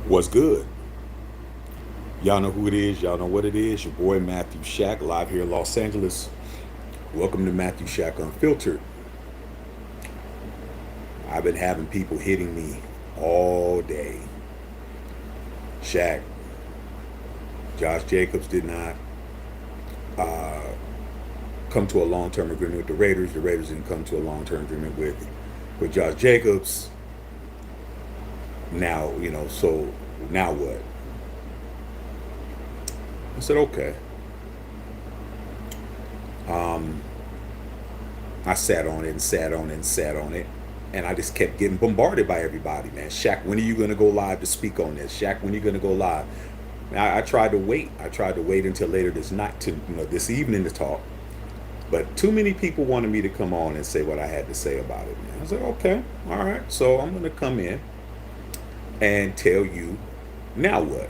What's good? Y'all know who it is. Y'all know what it is. Your boy Matthew Shack, live here in Los Angeles. Welcome to Matthew Shack Unfiltered. I've been having people hitting me all day. Shack, Josh Jacobs did not come to a long-term agreement with the Raiders. The Raiders didn't come to a long-term agreement with Josh Jacobs. Now, so now what? I said, okay. I sat on it and sat on it and sat on it. And I just kept getting bombarded by everybody, man. Shaq, when are you going to go live to speak on this? Shaq, when are you going to go live? I tried to wait. I tried to wait until later this night this evening to talk. But too many people wanted me to come on and say what I had to say about it, man. I was like, okay, all right. So I'm going to come in and tell you now what.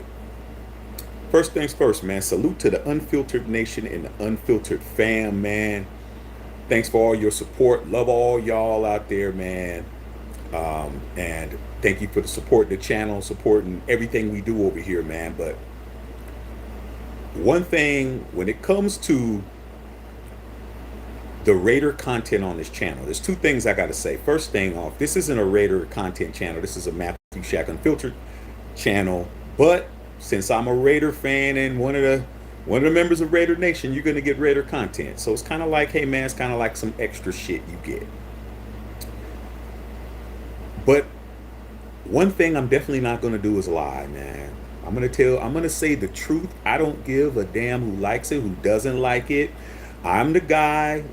First things first, man. Salute to the Unfiltered Nation and the Unfiltered fam, man. Thanks for all your support. Love all y'all out there, man. And thank you for the support, the channel, supporting everything we do over here, man. But one thing, when it comes to the Raider content on this channel, there's two things I got to say. First thing off, this isn't a Raider content channel. This is a Matthew Shack Unfiltered channel. But since I'm a Raider fan and one of the members of Raider Nation, you're going to get Raider content. So it's kind of like, hey, man, it's kind of like some extra shit you get. But one thing I'm definitely not going to do is lie, man. I'm going to say the truth. I don't give a damn who likes it, who doesn't like it. I'm the guy,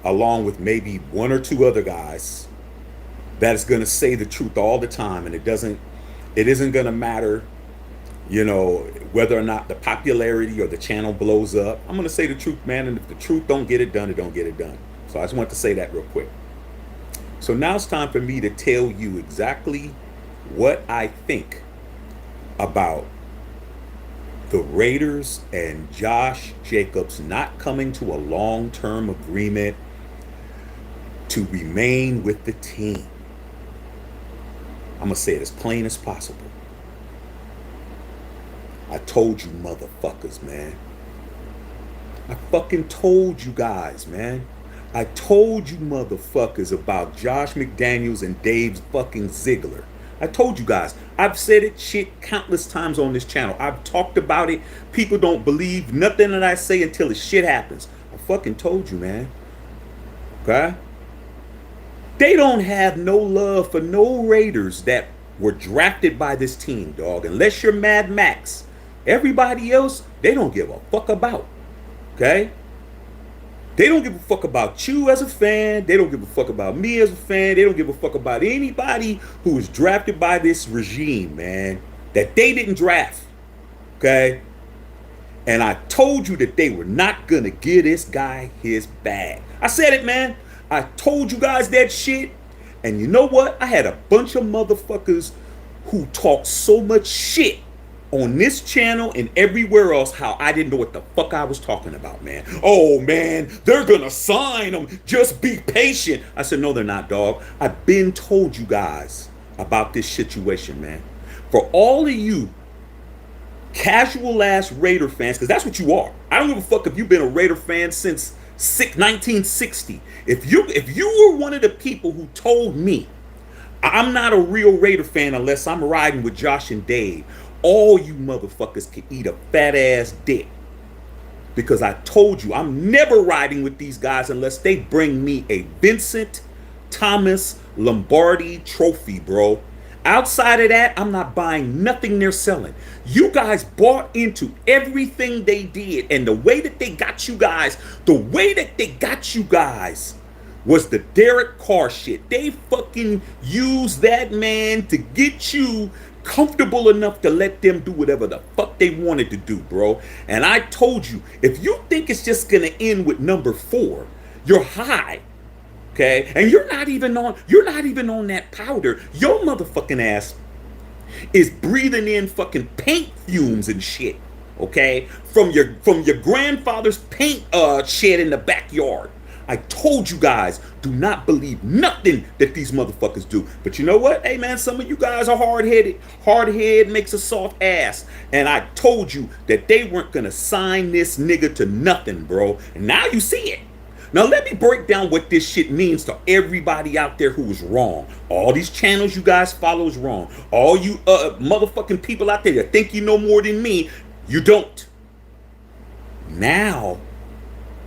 along with maybe one or two other guys, that is going to say the truth all the time. And it isn't going to matter, whether or not the popularity or the channel blows up. I'm going to say the truth, man. And if the truth don't get it done, it don't get it done. So I just want to say that real quick. So now it's time for me to tell you exactly what I think about the Raiders and Josh Jacobs not coming to a long-term agreement to remain with the team. I'm going to say it as plain as possible. I told you motherfuckers, man. I fucking told you guys, man. I told you motherfuckers about Josh McDaniels and Dave fucking Ziegler. I told you guys. I've said it shit countless times on this channel. I've talked about it. People don't believe nothing that I say until the shit happens. I fucking told you, man. Okay? They don't have no love for no Raiders that were drafted by this team, dog. Unless you're Mad Max. Everybody else, they don't give a fuck about. Okay? They don't give a fuck about you as a fan. They don't give a fuck about me as a fan. They don't give a fuck about anybody who was drafted by this regime, man, that they didn't draft. Okay? And I told you that they were not going to give this guy his bag. I said it, man. I told you guys that shit. And you know what? I had a bunch of motherfuckers who talked so much shit on this channel and everywhere else how I didn't know what the fuck I was talking about, man. Oh, man, they're gonna sign him. Just be patient. I said, no, they're not, dog. I've been told you guys about this situation, man. For all of you casual ass Raider fans, because that's what you are. I don't give a fuck if you've been a Raider fan since 1960. If you were one of the people who told me I'm not a real Raider fan unless I'm riding with Josh and Dave, all you motherfuckers can eat a fat ass dick. Because I told you I'm never riding with these guys unless they bring me a Vincent Thomas Lombardi trophy, bro. Outside of that, I'm not buying nothing they're selling. You guys bought into everything they did. And the way that they got you guys, was the Derek Carr shit. They fucking used that man to get you comfortable enough to let them do whatever the fuck they wanted to do, bro. And I told you, if you think it's just gonna end with number 4, you're high. Okay? And you're not even on that powder. Your motherfucking ass is breathing in fucking paint fumes and shit. Okay? From your grandfather's paint shed in the backyard. I told you guys, do not believe nothing that these motherfuckers do. But you know what? Hey man, some of you guys are hard-headed. Hard head makes a soft ass. And I told you that they weren't gonna sign this nigga to nothing, bro. And now you see it. Now let me break down what this shit means to everybody out there who is wrong. All these channels you guys follow is wrong. All you motherfucking people out there that think you know more than me, you don't. Now,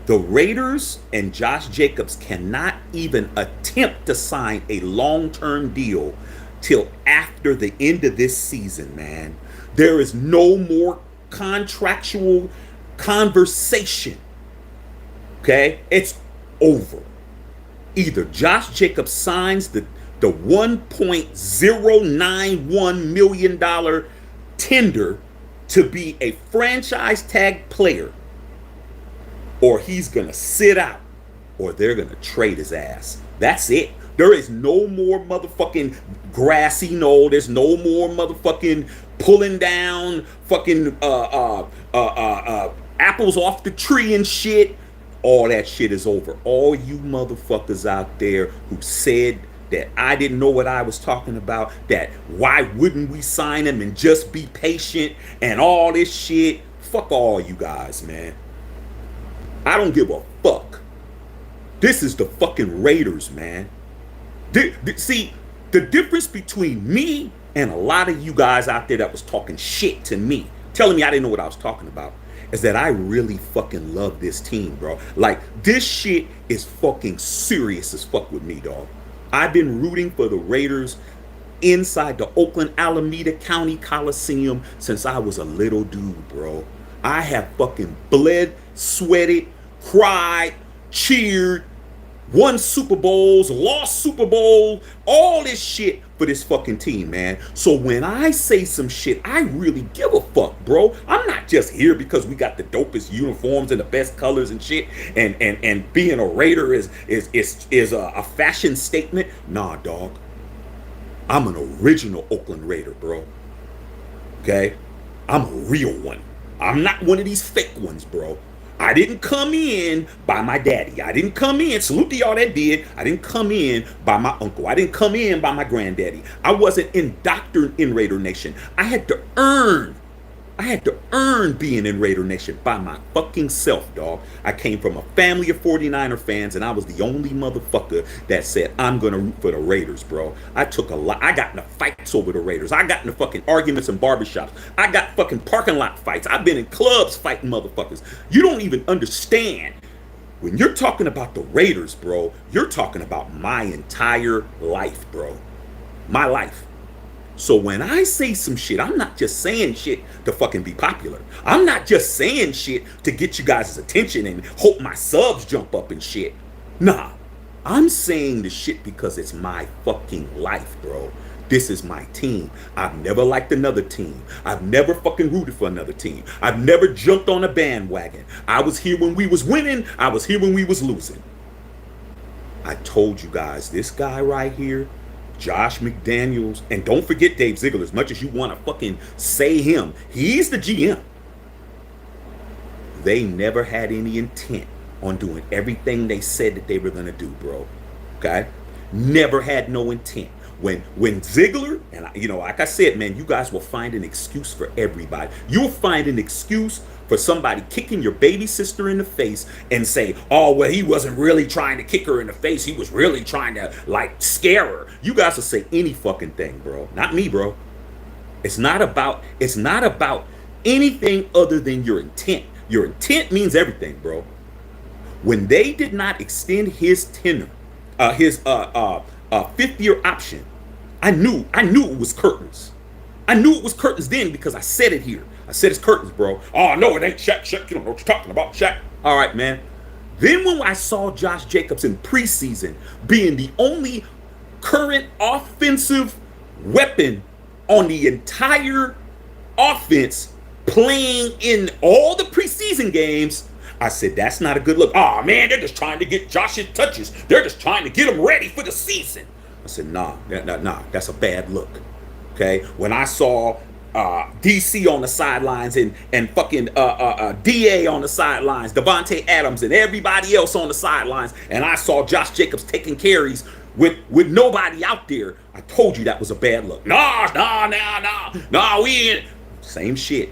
the Raiders and Josh Jacobs cannot even attempt to sign a long-term deal till after the end of this season, man. There is no more contractual conversation. Okay? It's over. Either Josh Jacobs signs the $1.091 million tender to be a franchise tag player, or he's gonna sit out, or they're gonna trade his ass. That's it. There is no more motherfucking grassy knoll. There's no more motherfucking pulling down fucking apples off the tree and shit. All that shit is over. All you motherfuckers out there who said that I didn't know what I was talking about, that why wouldn't we sign him and just be patient and all this shit, fuck all you guys, man. I don't give a fuck. This is the fucking Raiders, man. See, the difference between me and a lot of you guys out there that was talking shit to me, telling me I didn't know what I was talking about, is that I really fucking love this team, bro. Like, this shit is fucking serious as fuck with me, dog. I've been rooting for the Raiders inside the Oakland Alameda County Coliseum since I was a little dude, bro. I have fucking bled, sweated, cried, cheered, won Super Bowls, lost Super Bowl, all this shit for this fucking team, man. So when I say some shit, I really give a fuck, bro. I'm not just here because we got the dopest uniforms and the best colors and shit, and being a Raider is a fashion statement. Nah, dog. I'm an original Oakland Raider, bro. Okay? I'm a real one. I'm not one of these fake ones, bro. I didn't come in by my daddy. I didn't come in, salute to y'all that did. I didn't come in by my uncle. I didn't come in by my granddaddy. I wasn't indoctrinated in Raider Nation. I had to earn being in Raider Nation by my fucking self, dog. I came from a family of 49er fans, and I was the only motherfucker that said, I'm gonna root for the Raiders, bro. I got into fights over the Raiders. I got into fucking arguments in barbershops. I got fucking parking lot fights. I've been in clubs fighting motherfuckers. You don't even understand. When you're talking about the Raiders, bro, you're talking about my entire life, bro. My life. So when I say some shit, I'm not just saying shit to fucking be popular. I'm not just saying shit to get you guys' attention and hope my subs jump up and shit. Nah, I'm saying the shit because it's my fucking life, bro. This is my team. I've never liked another team. I've never fucking rooted for another team. I've never jumped on a bandwagon. I was here when we was winning. I was here when we was losing. I told you guys, this guy right here, Josh McDaniels, and don't forget Dave Ziegler, as much as you want to fucking say him, he's the GM. They never had any intent on doing everything they said that they were going to do, bro. Okay? Never had no intent. When Ziegler, and like I said, man, you guys will find an excuse for everybody. You'll find an excuse for somebody kicking your baby sister in the face and say, oh, well, he wasn't really trying to kick her in the face. He was really trying to, like, scare her. You guys will say any fucking thing, bro. Not me, bro. It's not about anything other than your intent. Your intent means everything, bro. When they did not extend his tenure, his fifth-year option, I knew it was curtains. I knew it was curtains then because I said it here. I said it's curtains, bro. Oh, no, it ain't Shaq. Shaq, you don't know what you're talking about, Shaq. All right, man. Then when I saw Josh Jacobs in preseason being the only current offensive weapon on the entire offense playing in all the preseason games, I said, that's not a good look. Oh, man, they're just trying to get Josh's touches. They're just trying to get him ready for the season. I said, nah, that's a bad look. Okay? When I saw DC on the sidelines and fucking DA on the sidelines, Devontae Adams and everybody else on the sidelines, and I saw Josh Jacobs taking carries with nobody out there. I told you that was a bad look. Nah, we ain't. Same shit.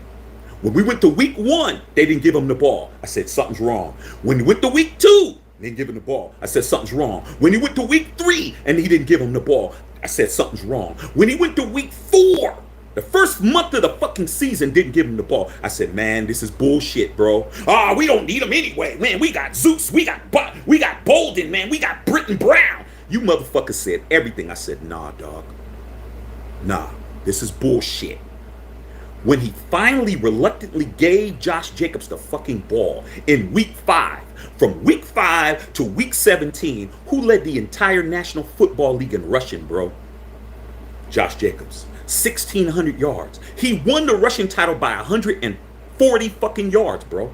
When we went to week 1, they didn't give him the ball. I said something's wrong. When he went to week 2, they didn't give him the ball. I said something's wrong. When he went to week 3 and he didn't give him the ball, I said something's wrong. When he went to week 4, the first month of the fucking season, didn't give him the ball. I said, man, this is bullshit, bro. We don't need him anyway. Man, we got Zeus, we got Bolden, man, we got Britton Brown. You motherfuckers said everything. I said, nah, dog. Nah, this is bullshit. When he finally reluctantly gave Josh Jacobs the fucking ball in week 5, from week 5 to week 17, who led the entire National Football League in rushing, bro? Josh Jacobs. 1,600 yards. He won the rushing title by 140 fucking yards, bro.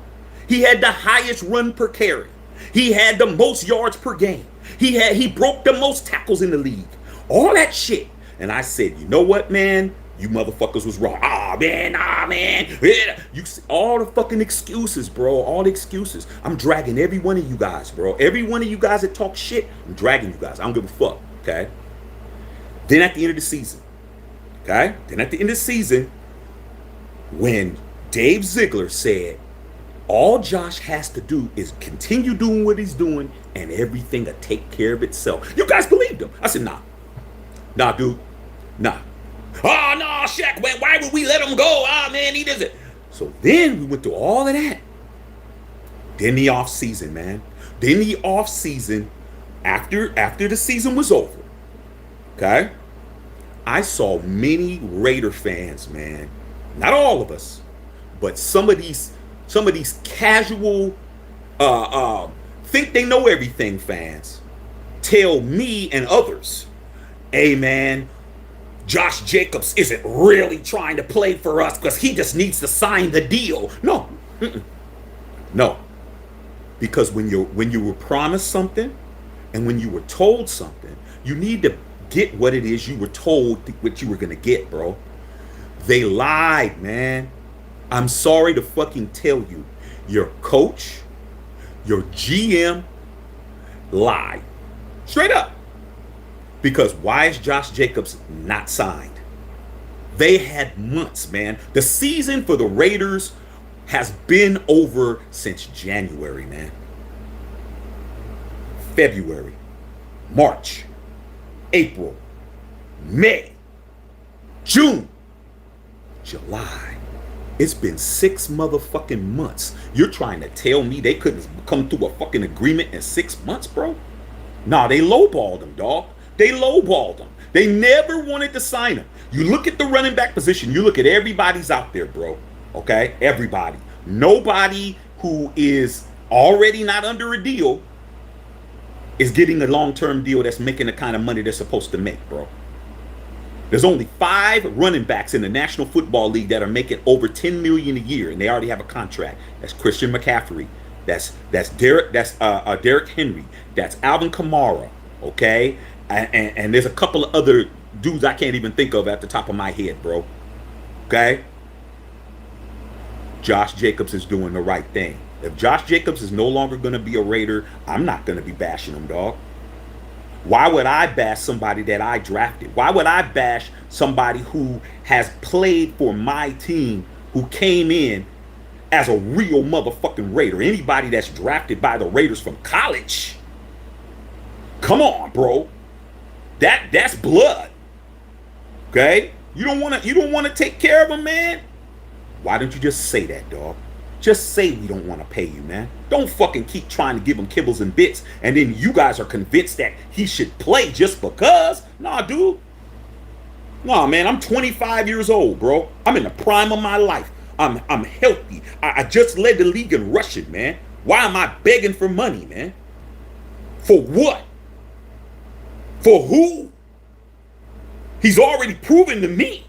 He had the highest run per carry. He had the most yards per game. He broke the most tackles in the league. All that shit. And I said, you know what, man? You motherfuckers was wrong. Man. You all the fucking excuses, bro. All the excuses. I'm dragging every one of you guys, bro. Every one of you guys that talk shit, I'm dragging you guys. I don't give a fuck, okay? Then at the end of the season, okay? Then at the end of the season, when Dave Ziegler said, all Josh has to do is continue doing what he's doing and everything will take care of itself. You guys believed him. I said, nah. Nah, dude. Nah. Oh, no, Shaq, man, why would we let him go? Man, he doesn't. So then we went through all of that. Then the off season, man. Then the off season, after the season was over, okay? I saw many Raider fans, man. Not all of us, but some of these casual, think they know everything fans tell me and others, hey, man, Josh Jacobs isn't really trying to play for us because he just needs to sign the deal. No. No. Because when you were promised something and when you were told something, you need to get what it is you were told what you were going to get, bro. They lied, man. I'm sorry to fucking tell you. Your coach, your GM lied. Straight up. Because why is Josh Jacobs not signed? They had months, man. The season for the Raiders has been over since January, man. February, March, April, May, June, July. It's been 6 motherfucking months. You're trying to tell me they couldn't come to a fucking agreement in 6 months, bro? Nah, they lowballed him, dog. They lowballed him. They never wanted to sign him. You look at the running back position. You look at everybody's out there, bro. Okay? Everybody. Nobody who is already not under a deal is getting a long-term deal that's making the kind of money they're supposed to make, bro. There's only 5 running backs in the National Football League that are making over $10 million a year, and they already have a contract. That's Christian McCaffrey. That's Derrick Henry. That's Alvin Kamara. Okay? And there's a couple of other dudes I can't even think of at the top of my head, bro. Okay? Josh Jacobs is doing the right thing. If Josh Jacobs is no longer going to be a Raider, I'm not going to be bashing him, dog. Why would I bash somebody that I drafted? Why would I bash somebody who has played for my team, who came in as a real motherfucking Raider? Anybody that's drafted by the Raiders from college. Come on, bro. That's blood. Okay? You don't want to take care of him, man? Why don't you just say that, dog? Just say we don't want to pay you, man. Don't fucking keep trying to give him kibbles and bits and then you guys are convinced that he should play just because. Nah, dude. Nah, man, I'm 25 years old, bro. I'm in the prime of my life. I'm healthy. I just led the league in rushing, man. Why am I begging for money, man? For what? For who? He's already proven to me.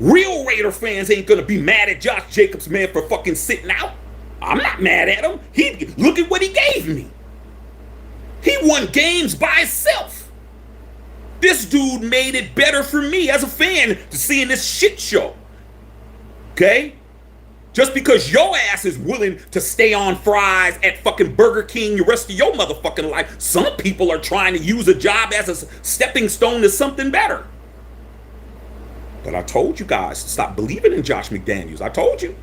Real Raider fans ain't gonna be mad at Josh Jacobs, man, for fucking sitting out. I'm not mad at him. Look at what he gave me. He won games by himself. This dude made it better for me as a fan to seeing this shit show. Okay? Just because your ass is willing to stay on fries at fucking Burger King the rest of your motherfucking life, some people are trying to use a job as a stepping stone to something better. But I told you guys to stop believing in Josh McDaniels. I told you.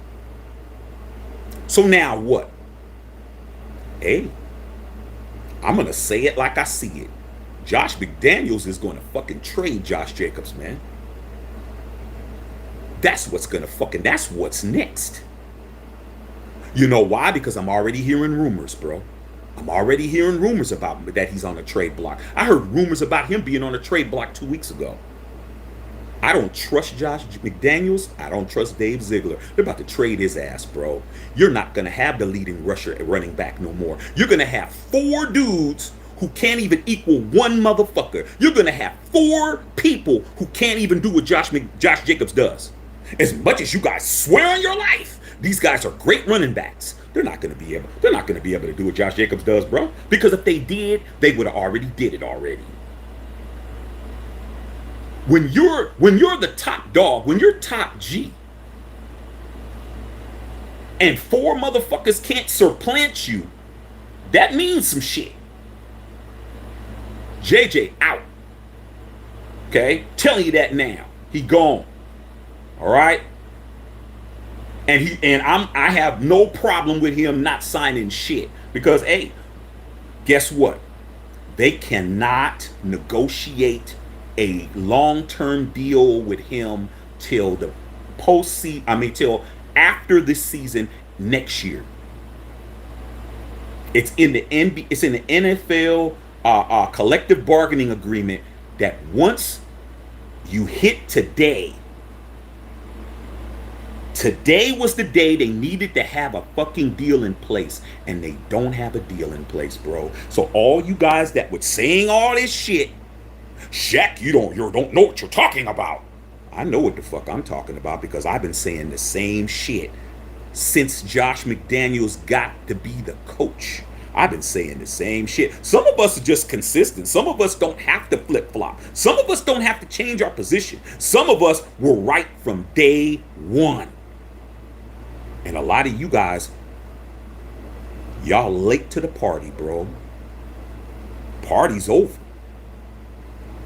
So now what? Hey, I'm going to say it like I see it. Josh McDaniels is going to fucking trade Josh Jacobs, man. That's what's next. You know why? Because I'm already hearing rumors, bro. I'm already hearing rumors about that he's on a trade block. I heard rumors about him being on a trade block 2 weeks ago. I don't trust Josh McDaniels. I don't trust Dave Ziegler. They're about to trade his ass, bro. You're not going to have the leading rusher at running back no more. You're going to have 4 dudes who can't even equal one motherfucker. You're going to have 4 people who can't even do what Josh Jacobs does. As much as you guys swear on your life, these guys are great running backs. They're not going to be able to do what Josh Jacobs does, bro. Because if they did, they would have already did it already. When you're the top dog, when you're top G, and 4 motherfuckers can't supplant you, that means some shit. JJ out. Okay? Telling you that now. He gone. All right? And I have no problem with him not signing shit. Because, hey, guess what? They cannot negotiate a long-term deal with him till the till after this season next year. It's in the NFL collective bargaining agreement that once you hit today was the day they needed to have a fucking deal in place, and they don't have a deal in place, bro. So all you guys that were saying all this shit, Shaq, you don't know what you're talking about. I know what the fuck I'm talking about because I've been saying the same shit since Josh McDaniels got to be the coach. I've been saying the same shit. Some of us are just consistent. Some of us don't have to flip-flop. Some of us don't have to change our position. Some of us were right from day one. And a lot of you guys, y'all late to the party, bro. Party's over.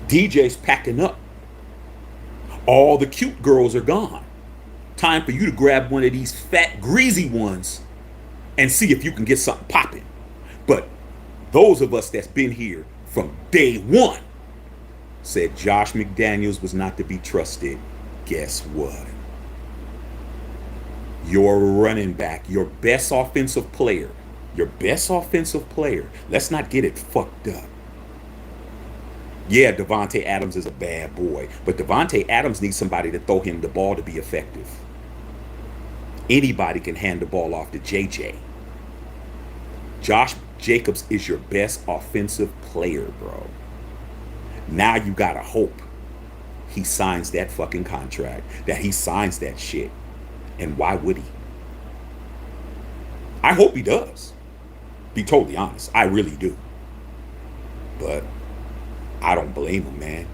DJ's packing up. All the cute girls are gone. Time for you to grab one of these fat, greasy ones and see if you can get something popping. But those of us that's been here from day one said Josh McDaniels was not to be trusted. Guess what? Your running back, your best offensive player, let's not get it fucked up. Yeah, Devontae Adams is a bad boy, but Devontae Adams needs somebody to throw him the ball to be effective. Anybody can hand the ball off to JJ. Josh Jacobs is your best offensive player, bro. Now you gotta hope he signs that fucking contract, that he signs that shit. And why would he? I hope he does. Be totally honest, I really do. But I don't blame him, man.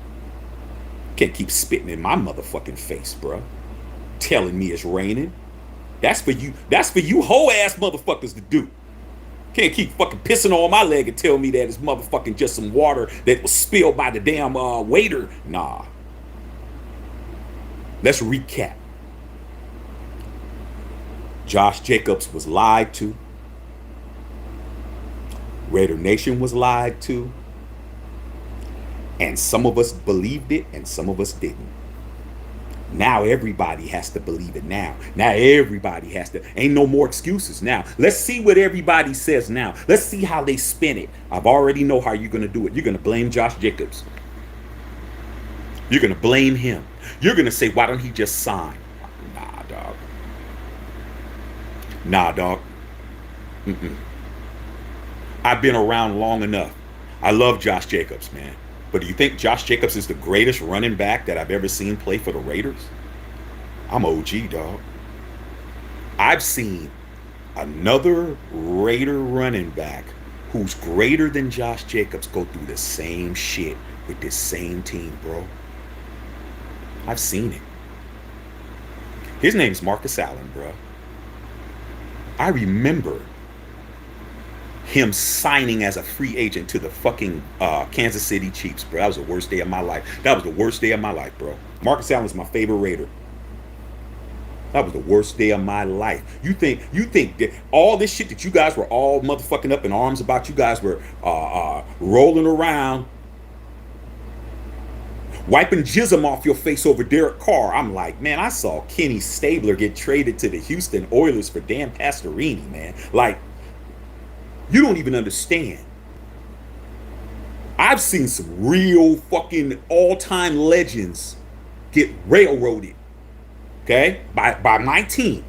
Can't keep spitting in my motherfucking face, bro. Telling me it's raining. That's for you hoe ass motherfuckers to do. Can't keep fucking pissing on my leg and tell me that it's motherfucking just some water that was spilled by the damn waiter. Nah. Let's recap. Josh Jacobs was lied to. Raider Nation was lied to. And some of us believed it and some of us didn't. Now everybody has to believe it now. Now everybody has to. Ain't no more excuses now. Let's see what everybody says now. Let's see how they spin it. I've already know how you're going to do it. You're going to blame Josh Jacobs. You're going to blame him. You're going to say, why don't he just sign? Nah, dog. Nah, dog. Mm-mm. I've been around long enough. I love Josh Jacobs, man. But do you think Josh Jacobs is the greatest running back that I've ever seen play for the Raiders? I'm OG, dog. I've seen another Raider running back who's greater than Josh Jacobs go through the same shit with this same team, bro. I've seen it. His name's Marcus Allen, bro. I remember him signing as a free agent to the fucking Kansas City Chiefs, bro. That was the worst day of my life. That was the worst day of my life, bro. Marcus Allen's my favorite Raider. That was the worst day of my life. You think that all this shit that you guys were all motherfucking up in arms about, you guys were rolling around, wiping jism off your face over Derek Carr. I'm like, man, I saw Kenny Stabler get traded to the Houston Oilers for Dan Pastorini, man. Like, you don't even understand. I've seen some real fucking all-time legends get railroaded, okay, by my team.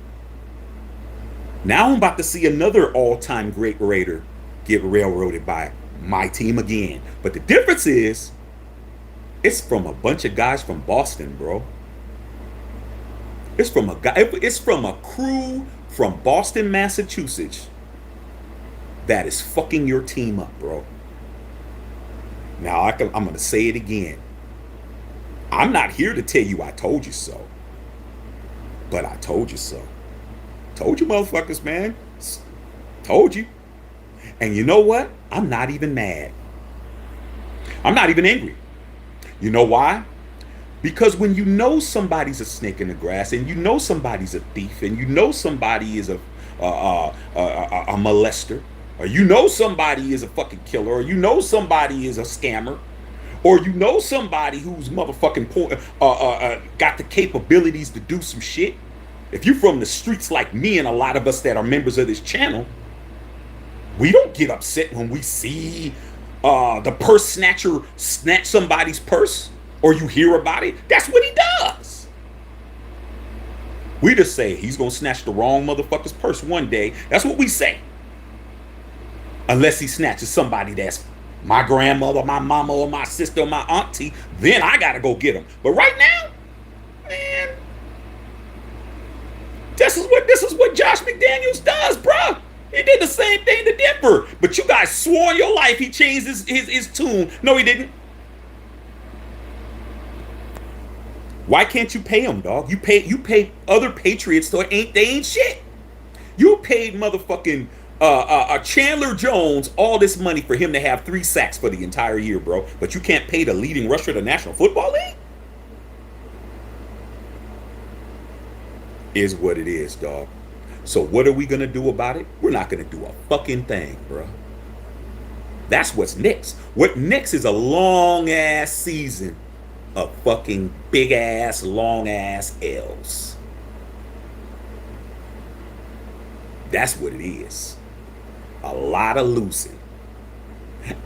Now I'm about to see another all-time great Raider get railroaded by my team again. But the difference is, it's from a bunch of guys from Boston, bro. It's from a crew from Boston, Massachusetts that is fucking your team up, bro. Now I'm going to say it again. I'm not here to tell you I told you so. But I told you so. Told you motherfuckers, man. Told you. And you know what? I'm not even mad. I'm not even angry. You know why? Because when you know somebody's a snake in the grass, and you know somebody's a thief, and you know somebody is a molester, or you know somebody is a fucking killer, or you know somebody is a scammer, or you know somebody who's motherfucking got the capabilities to do some shit. If you're from the streets like me and a lot of us that are members of this channel, we don't get upset when we see the purse snatcher snatch somebody's purse, or you hear about it. That's what he does. We just say he's gonna snatch the wrong motherfucker's purse one day. That's what we say. Unless he snatches somebody that's my grandmother, my mama, or my sister, or my auntie, then I gotta go get him. But right now, man, this is what Josh McDaniels does, bro. He did the same thing to Denver. But you guys swore in your life he changed his tune. No, he didn't. Why can't you pay him, dog? You pay other Patriots, so they ain't shit. You paid motherfucking Chandler Jones all this money for him to have 3 sacks for the entire year, bro. But you can't pay the leading rusher of the National Football League? Is what it is, dog. So what are we going to do about it? We're not going to do a fucking thing, bro. That's what's next. What next is a long-ass season of fucking big-ass, long-ass L's. That's what it is. A lot of losing.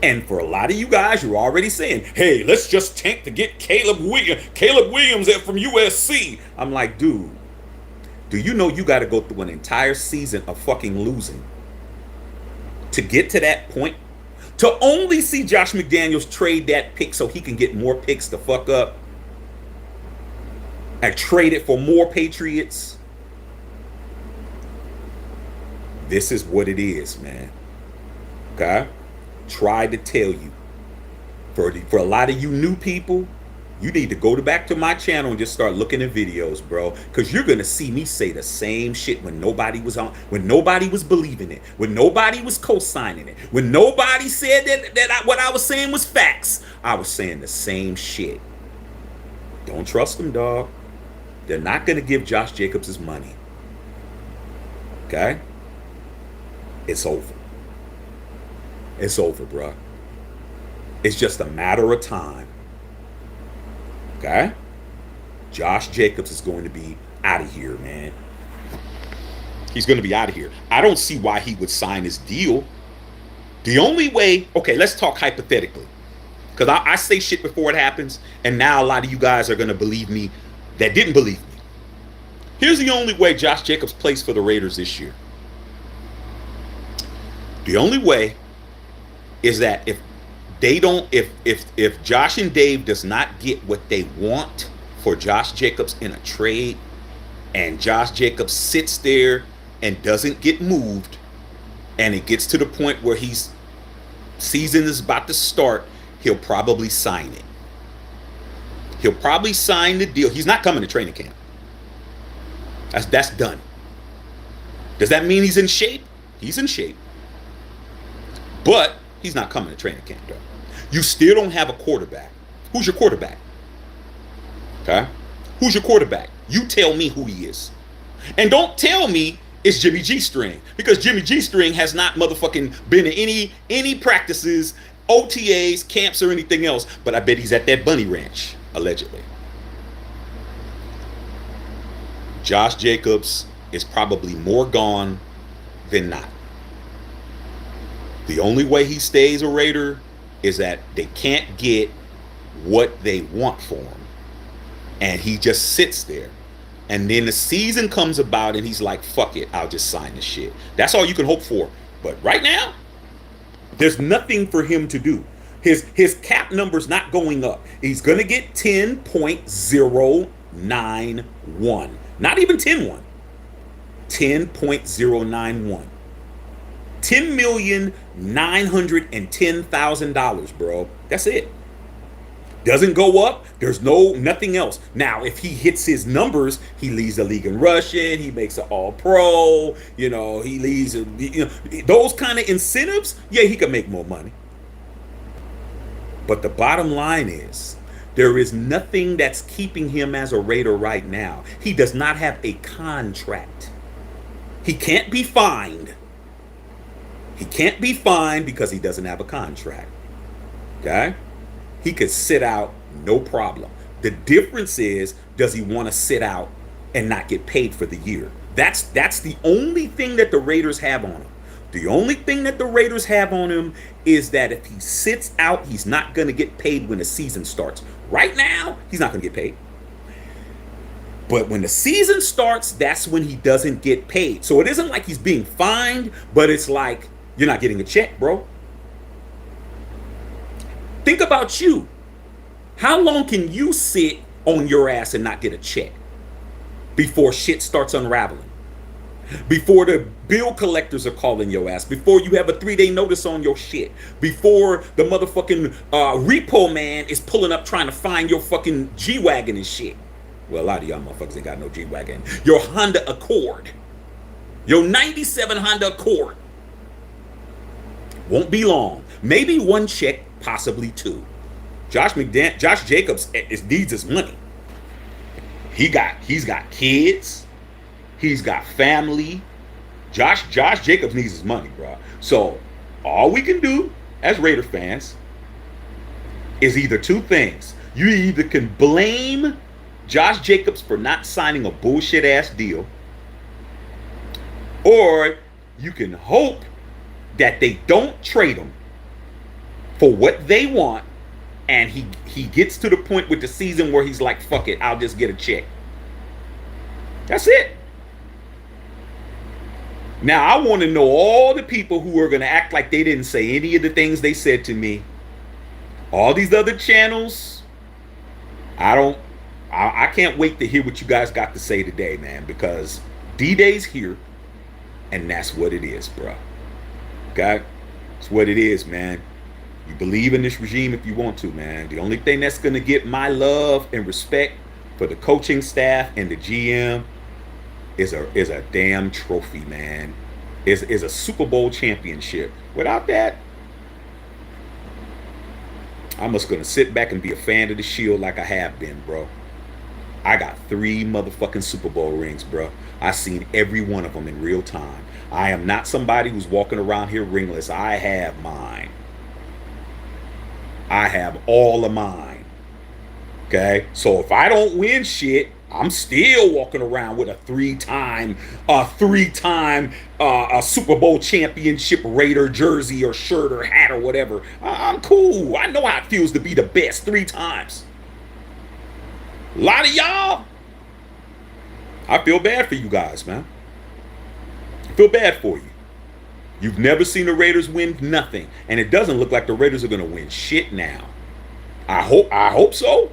And for a lot of you guys, you're already saying, hey, let's just tank to get Caleb Williams from USC. I'm like, dude, do you know you got to go through an entire season of fucking losing to get to that point? To only see Josh McDaniels trade that pick so he can get more picks to fuck up and trade it for more Patriots? This is what it is, man. Okay? Tried to tell you. For a lot of you new people, you need to go back to my channel and just start looking at videos, bro. Because you're going to see me say the same shit when nobody was when nobody was believing it, when nobody was co-signing it, when nobody said what I was saying was facts. I was saying the same shit. Don't trust them, dog. They're not going to give Josh Jacobs his money. Okay? It's over. It's over, bro. It's just a matter of time. Okay? Josh Jacobs is going to be out of here, man. He's going to be out of here. I don't see why he would sign his deal. The only way, okay, let's talk hypothetically. Because I say shit before it happens, and now a lot of you guys are going to believe me that didn't believe me. Here's the only way Josh Jacobs plays for the Raiders this year. The only way is that if Josh and Dave does not get what they want for Josh Jacobs in a trade, and Josh Jacobs sits there and doesn't get moved, and it gets to the point where season is about to start, he'll probably sign it. He'll probably sign the deal. He's not coming to training camp. That's done. Does that mean he's in shape? He's in shape. But he's not coming to training camp, though. You still don't have a quarterback. Who's your quarterback? Okay? Who's your quarterback? You tell me who he is. And don't tell me it's Jimmy G String, because Jimmy G String has not motherfucking been in any practices, OTAs, camps, or anything else. But I bet he's at that bunny ranch, allegedly. Josh Jacobs is probably more gone than not. The only way he stays a Raider is that they can't get what they want for him. And he just sits there. And then the season comes about and he's like, fuck it, I'll just sign this shit. That's all you can hope for. But right now, there's nothing for him to do. His cap number's not going up. He's going to get 10.091. Not even 10.1. 10.091. $10,910,000, bro. That's it. Doesn't go up. There's nothing else. Now, if he hits his numbers, he leads the league in rushing. He makes an all-pro. He leads. Those kind of incentives. Yeah, he could make more money. But the bottom line is, there is nothing that's keeping him as a Raider right now. He does not have a contract. He can't be fined. He can't be fined because he doesn't have a contract. Okay? He could sit out, no problem. The difference is, does he want to sit out and not get paid for the year? That's the only thing that the Raiders have on him. The only thing that the Raiders have on him is that if he sits out, he's not going to get paid when the season starts. Right now, he's not going to get paid. But when the season starts, that's when he doesn't get paid. So it isn't like he's being fined, but it's like, you're not getting a check, bro. Think about you. How long can you sit on your ass and not get a check before shit starts unraveling? Before the bill collectors are calling your ass, before you have a 3-day notice on your shit, before the motherfucking repo man is pulling up trying to find your fucking G-Wagon and shit. Well, a lot of y'all motherfuckers ain't got no G-Wagon. Your Honda Accord. Your 97 Honda Accord. Won't be long. Maybe one check, possibly two. Josh Jacobs needs his money. He's got kids. He's got family. Josh Jacobs needs his money, bro. So all we can do as Raider fans is either two things. You either can blame Josh Jacobs for not signing a bullshit ass deal, or you can hope that they don't trade him for what they want, and he gets to the point with the season where he's like, fuck it, I'll just get a check. That's it. Now, I want to know all the people who are going to act like they didn't say any of the things they said to me. All these other channels, I can't wait to hear what you guys got to say today, man, because D-Day's here, and that's what it is, bro. Okay? It's what it is, man. You believe in this regime if you want to, man. The only thing that's going to get my love and respect for the coaching staff and the GM is a damn trophy, man. Is a Super Bowl championship. Without that, I'm just going to sit back and be a fan of the Shield like I have been, bro. I got 3 motherfucking Super Bowl rings, bro. I seen every one of them in real time. I am not somebody who's walking around here ringless. I have mine. I have all of mine. Okay? So if I don't win shit, I'm still walking around with a 3-time Super Bowl championship Raider jersey or shirt or hat or whatever. I'm cool. I know how it feels to be the best 3 times. A lot of y'all, I feel bad for you guys, man. I feel bad for you. You've never seen the Raiders win nothing, and it doesn't look like the Raiders are going to win shit now. I hope so.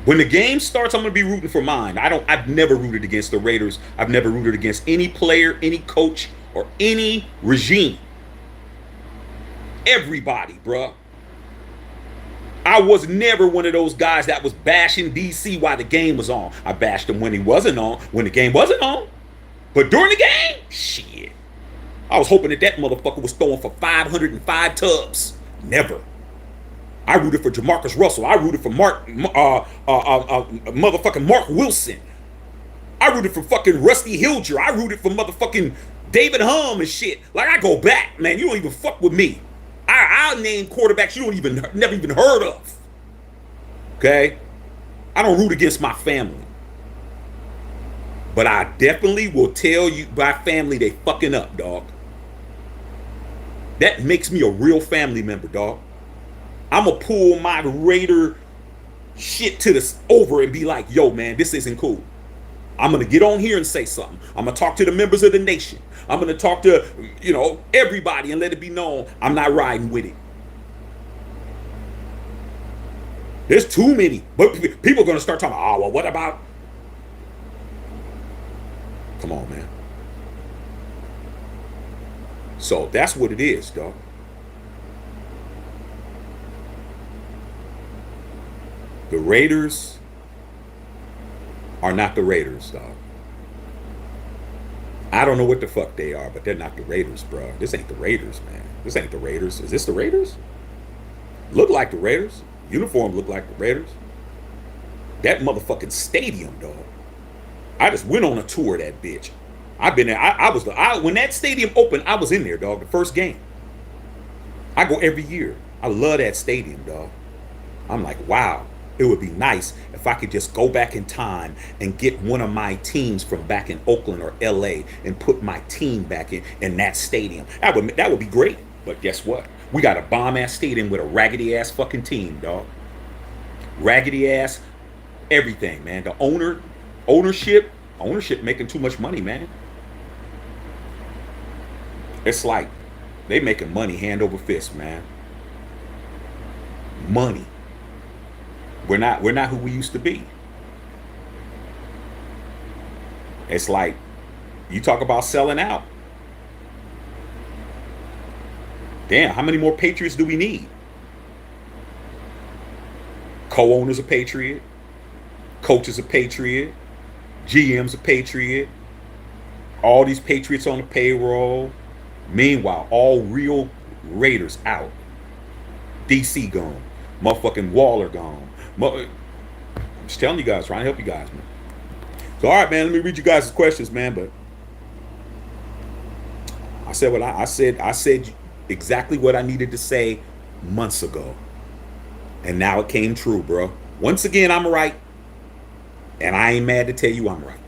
When the game starts, I'm going to be rooting for mine. I've never rooted against the Raiders. I've never rooted against any player, any coach, or any regime. Everybody, bruh. I was never one of those guys that was bashing DC while the game was on. I bashed him when he wasn't on, when the game wasn't on. But during the game, shit. I was hoping that that motherfucker was throwing for 505 tubs. Never. I rooted for Jamarcus Russell. I rooted for motherfucking Mark Wilson. I rooted for fucking Rusty Hilger. I rooted for motherfucking David Hum and shit. Like, I go back, man. You don't even fuck with me. I'll name quarterbacks you don't even never even heard of. Okay? I don't root against my family. But I definitely will tell you my family they fucking up, dog. That makes me a real family member, dog. I'ma pull my Raider shit to this over and be like, yo, man, this isn't cool. I'm gonna get on here and say something. I'm gonna talk to the members of the nation. I'm gonna talk to, everybody and let it be known I'm not riding with it. There's too many. But people are gonna start talking, oh, well, what about? Come on, man. So that's what it is, dog. The Raiders are not the Raiders, dog. I don't know what the fuck they are, but they're not the Raiders, bro. This ain't the Raiders, man. This ain't the Raiders. Is this the Raiders? Look like the Raiders. Uniform look like the Raiders. That motherfucking stadium, dog. I just went on a tour of that bitch. I've been there. When that stadium opened, I was in there, dog. The first game. I go every year. I love that stadium, dog. I'm like, wow. It would be nice if I could just go back in time and get one of my teams from back in Oakland or LA and put my team back in that stadium. That would be great. But guess what? We got a bomb ass stadium with a raggedy ass fucking team, dog. Raggedy ass everything, man. The ownership making too much money, man. It's like they making money hand over fist, man. Money. We're not who we used to be. It's like you talk about selling out. Damn, how many more Patriots do we need? Co-owners a Patriot, coaches a Patriot, GM's a Patriot, all these Patriots on the payroll. Meanwhile, all real Raiders out. DC gone. Motherfucking Waller gone. I'm just telling you guys, trying to help you guys, man. So, all right, man, let me read you guys' questions, man. But I said what I said exactly what I needed to say months ago. And now it came true, bro. Once again, I'm right. And I ain't mad to tell you I'm right.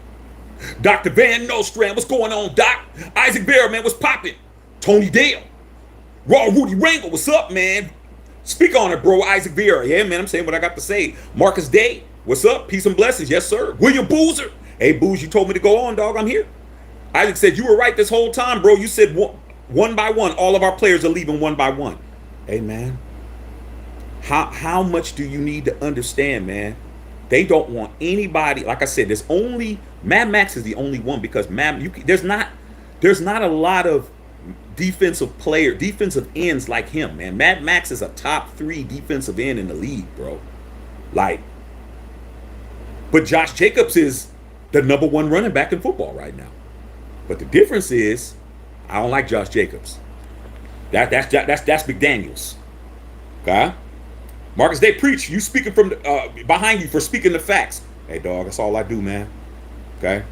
Dr. Van Nostrand, what's going on, Doc? Isaac Bear, man, what's poppin'? Tony Dale. Raw Rudy Wrangle, what's up, man? Speak on it, bro. Isaac Vera. Yeah, man, I'm saying what I got to say. Marcus Day. What's up? Peace and blessings. Yes, sir. William Boozer. Hey, Booze, you told me to go on, dog. I'm here. Isaac said, you were right this whole time, bro. You said one by one. All of our players are leaving one by one. Hey, man. How much do you need to understand, man? They don't want anybody. Like I said, there's only Mad Max is the only one because there's not a lot of defensive ends like him, man. Mad Max is a top 3 defensive end in the league, bro. Like, but Josh Jacobs is the number 1 running back in football right now. But the difference is, I don't like Josh Jacobs. That's McDaniels. Okay? Marcus, they preach. You speaking from behind you for speaking the facts. Hey, dog, that's all I do, man. Okay?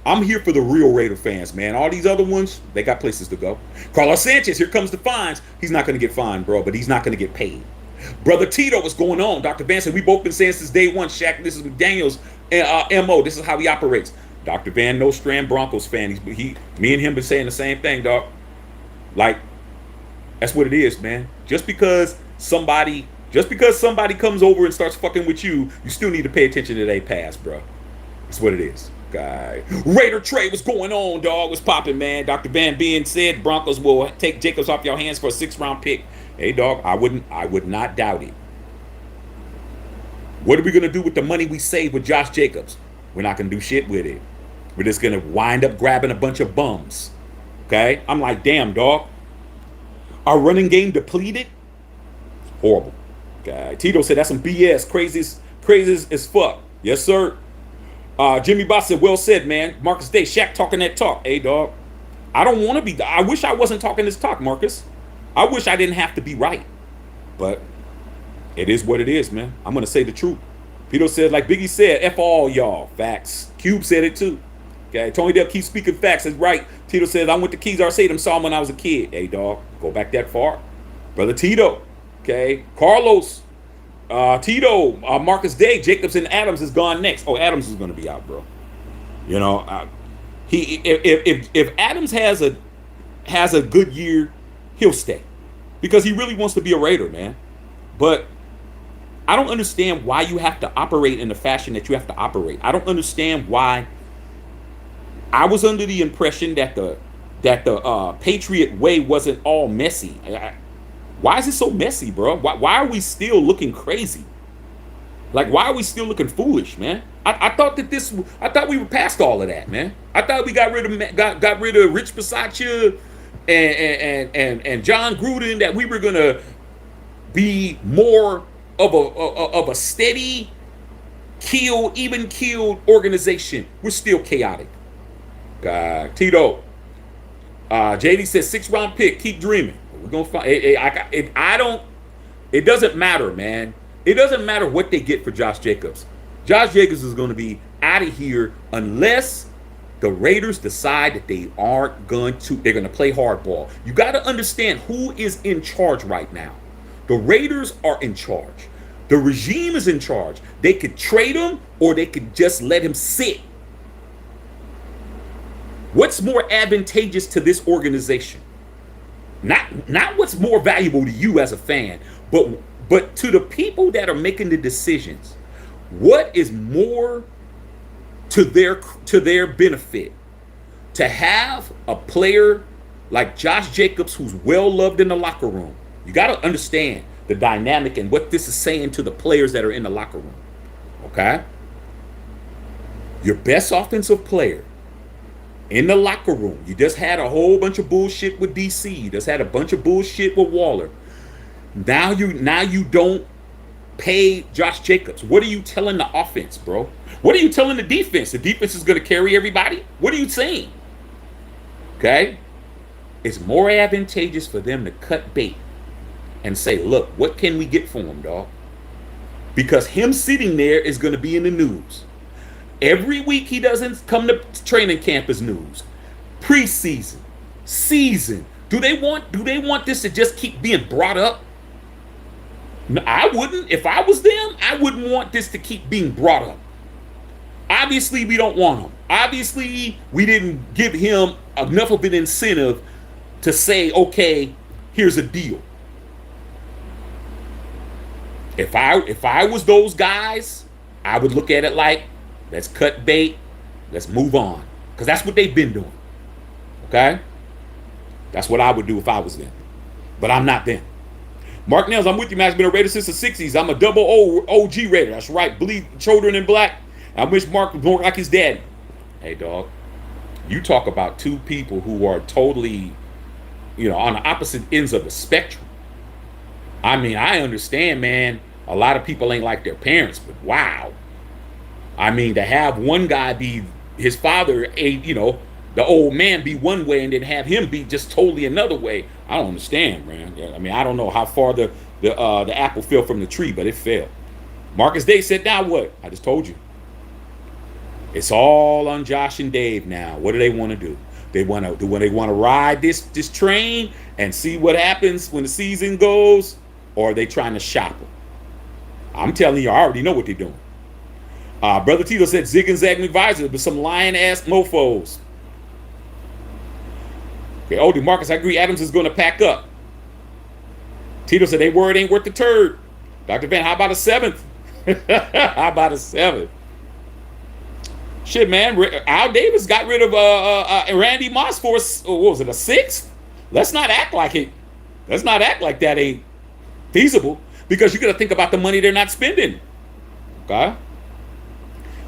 I'm here for the real Raider fans, man. All these other ones, they got places to go. Carlos Sanchez, here comes the fines. He's not going to get fined, bro, but he's not going to get paid. Brother Tito, what's going on? Dr. Van said, we both been saying since day one, Shaq, this is McDaniels' MO. This is how he operates. Dr. Van, no Strand Broncos fan. Me and him been saying the same thing, dog. Like, that's what it is, man. Just because somebody comes over and starts fucking with you, you still need to pay attention to their past, bro. That's what it is. Guy. Raider Trey, what's going on, dog? What's popping, man? Dr. Van Bien said Broncos will take Jacobs off your hands for a 6th-round pick. Hey, dog, I would not doubt it. What are we going to do with the money we save with Josh Jacobs? We're not going to do shit with it. We're just going to wind up grabbing a bunch of bums. Okay? I'm like, damn, dog. Our running game depleted? Horrible. Tito said that's some BS. Crazy as fuck. Yes, sir. Jimmy Boss said, well said, man. Marcus Day, Shaq talking that talk. Hey, dog. I don't want to be. I wish I wasn't talking this talk, Marcus. I wish I didn't have to be right. But it is what it is, man. I'm going to say the truth. Peter said, like Biggie said, F all y'all. Facts. Cube said it too. Okay, Tony Depp keeps speaking facts. That's right. Tito says, I went to Keys Arcade and saw him when I was a kid. Hey, dog. Go back that far. Brother Tito. Okay. Carlos. Tito. Marcus Day. Jacobs and Adams is gone next. Oh, Adams is going to be out, bro. You know, if Adams has a good year, he'll stay because he really wants to be a Raider, man. But I don't understand why you have to operate in the fashion that you have to operate. I don't understand why. I was under the impression that the Patriot way wasn't all messy. Why is it so messy, bro? Why are we still looking crazy? Like, why are we still looking foolish, man? I thought we were past all of that, man. I thought we got rid of Rich Bisaccia and John Gruden, that we were gonna be more of a steady, even keeled organization. We're still chaotic. Tito. JD says 6th round pick. Keep dreaming. We're gonna find. It doesn't matter, man. It doesn't matter what they get for Josh Jacobs. Josh Jacobs is going to be out of here unless the Raiders decide that they're going to play hardball. You got to understand who is in charge right now. The Raiders are in charge. The regime is in charge. They could trade him or they could just let him sit. What's more advantageous to this organization? Not what's more valuable to you as a fan, but to the people that are making the decisions. What is more to their benefit? To have a player like Josh Jacobs who's well loved in the locker room. You got to understand the dynamic and what this is saying to the players that are in the locker room. Okay? Your best offensive player in the locker room. You just had a whole bunch of bullshit with DC. You just had a bunch of bullshit with Waller. Now you don't pay Josh Jacobs. What are you telling the offense, bro? What are you telling the defense? The defense is going to carry everybody? What are you saying? Okay? It's more advantageous for them to cut bait and say, look, what can we get for him, dog? Because him sitting there is going to be in the news. Every week he doesn't come to training camp is news. Preseason, season. Do they want this to just keep being brought up? No, I wouldn't. If I was them, I wouldn't want this to keep being brought up. Obviously, we don't want him. Obviously, we didn't give him enough of an incentive to say, okay, here's a deal. If I was those guys, I would look at it like, let's cut bait, let's move on. Because that's what they've been doing. Okay? That's what I would do if I was them. But I'm not them. Mark Nails, I'm with you, man. I've been a Raider since the 60s. I'm a double OG Raider. That's right. Bleed children in black. I wish Mark was more like his daddy. Hey, dog. You talk about two people who are totally, on the opposite ends of the spectrum. I mean, I understand, man. A lot of people ain't like their parents, but wow. I mean, to have one guy be his father, the old man be one way and then have him be just totally another way. I don't understand, man. I mean, I don't know how far the apple fell from the tree, but it fell. Marcus Day said, now what? I just told you. It's all on Josh and Dave now. What do they want to do? They want to ride this train and see what happens when the season goes, or are they trying to shop them? I'm telling you, I already know what they're doing. Brother Tito said zig and zag advisors, but some lying ass mofos. Okay, Odie Marcus, I agree. Adams is going to pack up. Tito said they word ain't worth the turd. Dr. Van, how about a 7th? How about a 7th? Shit, man. Al Davis got rid of Randy Moss for what was it, a 6th? Let's not act like it. Let's not act like that ain't feasible, because you got to think about the money they're not spending. Okay.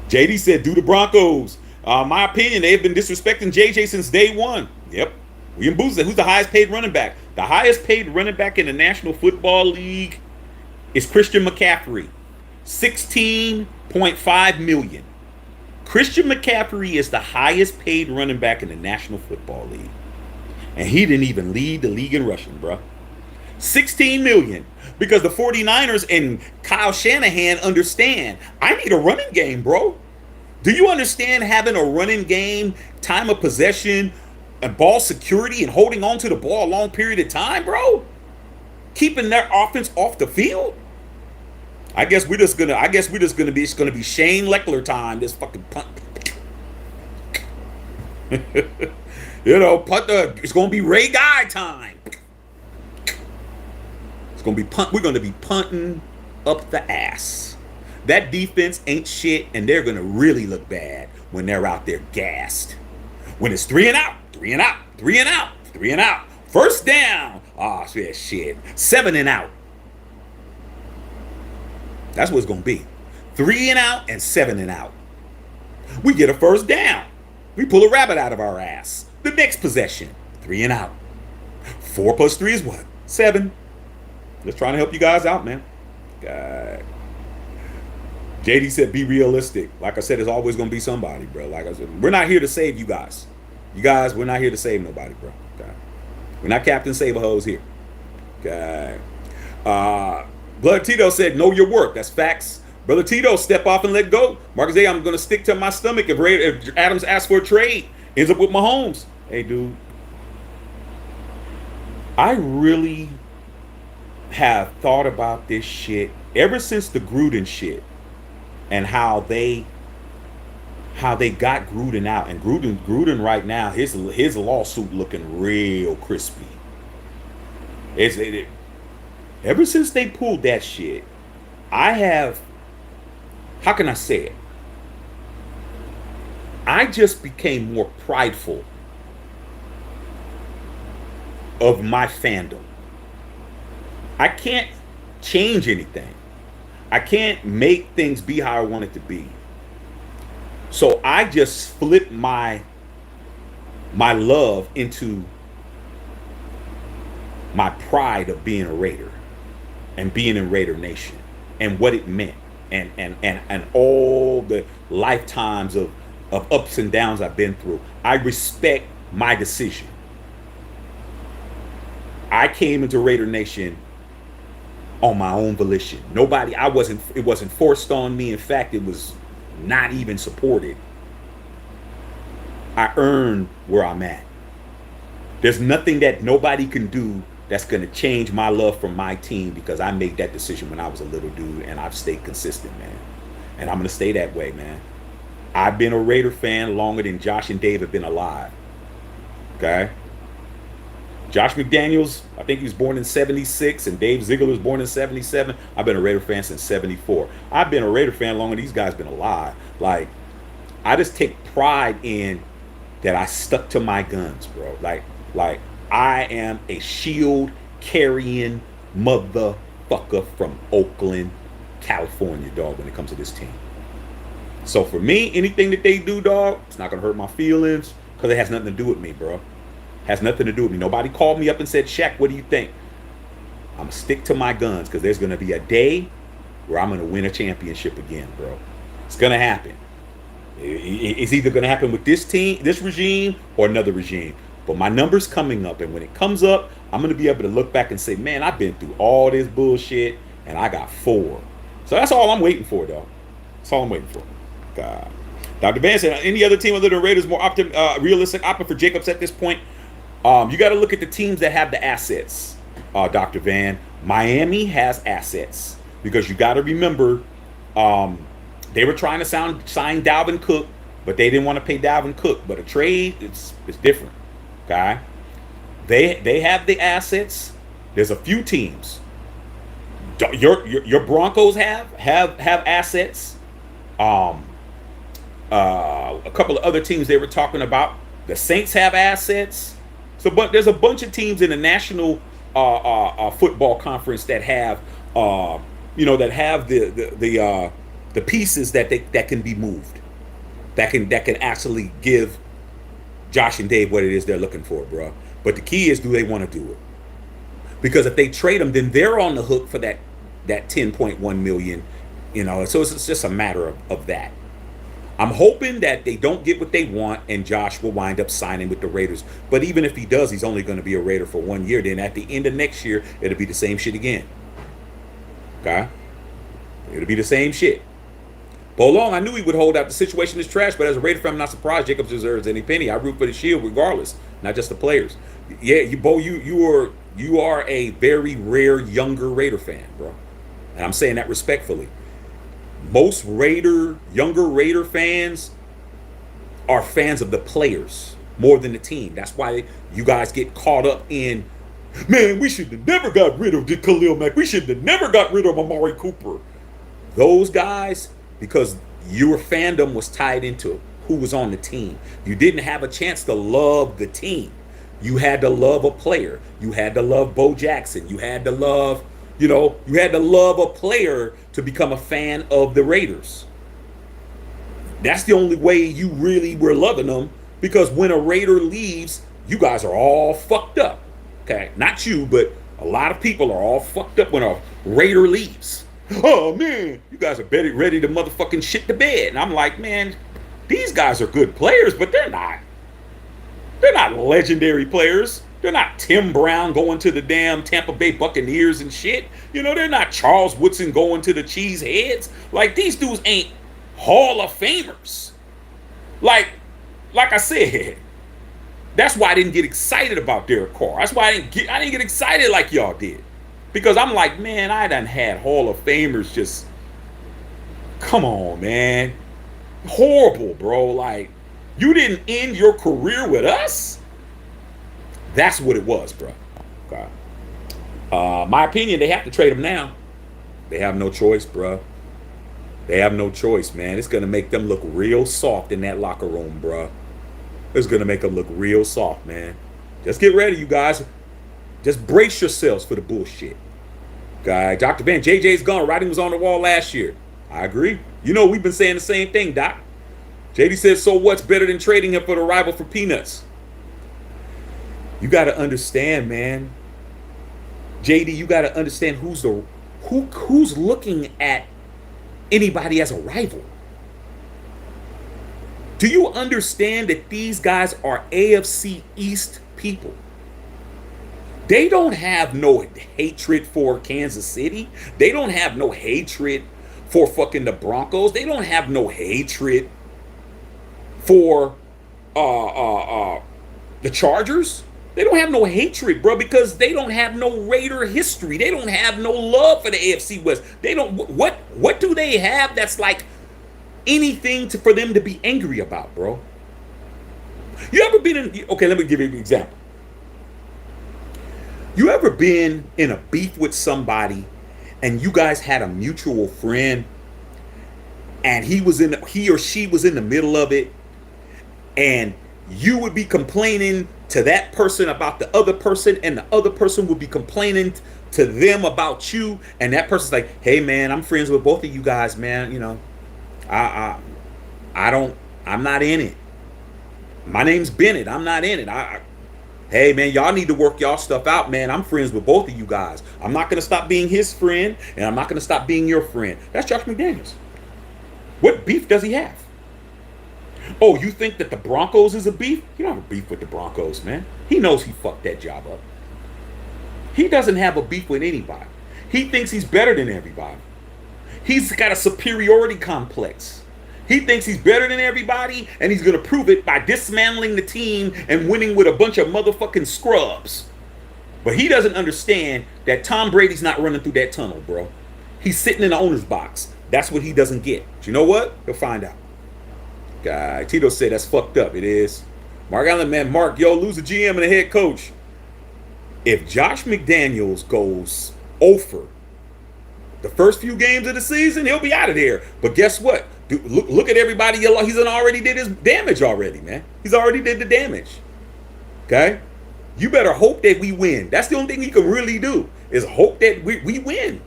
JD said, do the Broncos. My opinion, they've been disrespecting JJ since day one. Yep. William Booth said, who's the highest paid running back? The highest paid running back in the National Football League is Christian McCaffrey, 16.5 million. Christian McCaffrey is the highest paid running back in the National Football League. And he didn't even lead the league in rushing, bro. 16 million. Because the 49ers and Kyle Shanahan understand, I need a running game, bro. Do you understand having a running game, time of possession, and ball security and holding on to the ball a long period of time, bro? Keeping their offense off the field? I guess we're just gonna be it's gonna be Shane Leckler time, this fucking punt. It's gonna be Ray Guy time. We're gonna be punting up the ass. That defense ain't shit, and they're gonna really look bad when they're out there gassed. When it's 3 and out, 3 and out, 3 and out, 3 and out. First down. Oh shit. 7 and out. That's what it's gonna be. 3 and out and 7 and out. We get a first down. We pull a rabbit out of our ass. The next possession, 3 and out. 4 plus 3 is what? 7. Just trying to help you guys out, man. God. JD said, be realistic. Like I said, there's always going to be somebody, bro. Like I said, we're not here to save you guys. You guys, we're not here to save nobody, bro. God. We're not Captain Save-A-Hoes here. God. Blood Tito said, know your worth. That's facts. Brother Tito, step off and let go. Marcus A, I'm going to stick to my stomach if Adams asks for a trade. Ends up with Mahomes. Hey, dude. I really have thought about this shit ever since the Gruden shit and how they got Gruden out. And Gruden right now, his lawsuit looking real crispy. Ever since they pulled that shit, how can I say it? I just became more prideful of my fandom. I can't change anything. I can't make things be how I want it to be. So I just flip my love into my pride of being a Raider and being in Raider Nation and what it meant and all the lifetimes of ups and downs I've been through. I respect my decision. I came into Raider Nation on my own volition. It wasn't forced on me. In fact, it was not even supported. I earned where I'm at. There's nothing that nobody can do that's going to change my love for my team because I made that decision when I was a little dude and I've stayed consistent, man. And I'm going to stay that way, man. I've been a Raider fan longer than Josh and Dave have been alive. Okay? Josh McDaniels, I think he was born in 76, and Dave Ziegler was born in 77. I've been a Raider fan since 74. I've been a Raider fan longer than these guys been alive. Like, I just take pride in that I stuck to my guns, bro. Like I am a shield carrying motherfucker from Oakland, California, dog, when it comes to this team. So for me, anything that they do, dog, it's not gonna hurt my feelings because it has nothing to do with me, bro. Has nothing to do with me. Nobody called me up and said, Shaq, what do you think? I'm going to stick to my guns because there's going to be a day where I'm going to win a championship again, bro. It's going to happen. It's either going to happen with this team, this regime, or another regime. But my number's coming up, and when it comes up, I'm going to be able to look back and say, man, I've been through all this bullshit, and I got 4. So that's all I'm waiting for, though. That's all I'm waiting for. God. Dr. Van said, any other team other than the Raiders more realistic option for Jacobs at this point? You got to look at the teams that have the assets, Dr. Van. Miami has assets because you got to remember they were trying to sign Dalvin Cook, but they didn't want to pay Dalvin Cook. But a trade, it's different. Okay, they have the assets. There's a few teams. Your Broncos have assets. A couple of other teams they were talking about. The Saints have assets. So, but there's a bunch of teams in the National Football Conference that have, that have the pieces that can be moved, that can actually give Josh and Dave what it is they're looking for, bro. But the key is, do they want to do it? Because if they trade them, then they're on the hook for that that 10.1 million, so it's just a matter of that. I'm hoping that they don't get what they want and Josh will wind up signing with the Raiders. But even if he does, he's only going to be a Raider for 1 year. Then at the end of next year, it'll be the same shit again. Okay? It'll be the same shit. For long, I knew he would hold out. The situation is trash, but as a Raider fan, I'm not surprised Jacobs deserves any penny. I root for the Shield regardless, not just the players. Yeah, you are a very rare younger Raider fan, bro. And I'm saying that respectfully. Most younger Raider fans are fans of the players more than the team. That's why you guys get caught up in, man, we should have never got rid of Khalil Mack. We should have never got rid of Amari Cooper. Those guys, because your fandom was tied into who was on the team. You didn't have a chance to love the team. You had to love a player. You had to love Bo Jackson. You had to love, you had to love a player to become a fan of the Raiders. That's the only way you really were loving them, because when a Raider leaves, you guys are all fucked up. Okay, not you, but a lot of people are all fucked up when a Raider leaves. Oh man, you guys are ready to motherfucking shit the bed. And I'm like, man, these guys are good players, but they're not legendary players. They're not Tim Brown going to the damn Tampa Bay Buccaneers and shit. They're not Charles Woodson going to the Cheeseheads. Like, these dudes ain't Hall of Famers. Like I said, that's why I didn't get excited about Derek Carr. That's why I didn't get excited like y'all did. Because I'm like, man, I done had Hall of Famers just, come on, man. Horrible, bro. Like, you didn't end your career with us? That's what it was, bro. Okay. My opinion, they have to trade him now. They have no choice, bro. They have no choice, man. It's going to make them look real soft in that locker room, bro. It's going to make them look real soft, man. Just get ready, you guys. Just brace yourselves for the bullshit. Guy, Dr. Van, JJ's gone. Writing was on the wall last year. I agree. We've been saying the same thing, Doc. JD says, so what's better than trading him for the rival for peanuts? You got to understand, man. JD, you got to understand who's looking at anybody as a rival. Do you understand that these guys are AFC East people? They don't have no hatred for Kansas City. They don't have no hatred for fucking the Broncos. They don't have no hatred for the Chargers. They don't have no hatred, bro, because they don't have no Raider history. They don't have no love for the AFC West. They don't. What do they have that's like anything for them to be angry about, bro? You ever been in? Okay, let me give you an example. You ever been in a beef with somebody, and you guys had a mutual friend, and he or she was in the middle of it, and you would be complaining to that person about the other person, and the other person would be complaining to them about you, and that person's like, hey man, I'm friends with both of you guys, man. I'm not in it. My name's Bennett. I'm not in it. Hey man, y'all need to work y'all stuff out, man. I'm friends with both of you guys. I'm not gonna stop being his friend, and I'm not gonna stop being your friend. That's Josh McDaniels. What beef does he have? Oh, you think that the Broncos is a beef? You don't have a beef with the Broncos, man. He knows he fucked that job up. He doesn't have a beef with anybody. He thinks he's better than everybody. He's got a superiority complex. He thinks he's better than everybody, and he's going to prove it by dismantling the team and winning with a bunch of motherfucking scrubs. But he doesn't understand that Tom Brady's not running through that tunnel, bro. He's sitting in the owner's box. That's what he doesn't get. But you know what? He'll find out. Guy, Tito said that's fucked up. It is. Mark Allen, man, Mark, lose a GM and a head coach. If Josh McDaniels goes over the first few games of the season, he'll be out of there. But guess what? Look at everybody. He's already did his damage already, man. He's already did the damage. Okay? You better hope that we win. That's the only thing you can really do, is hope that we win.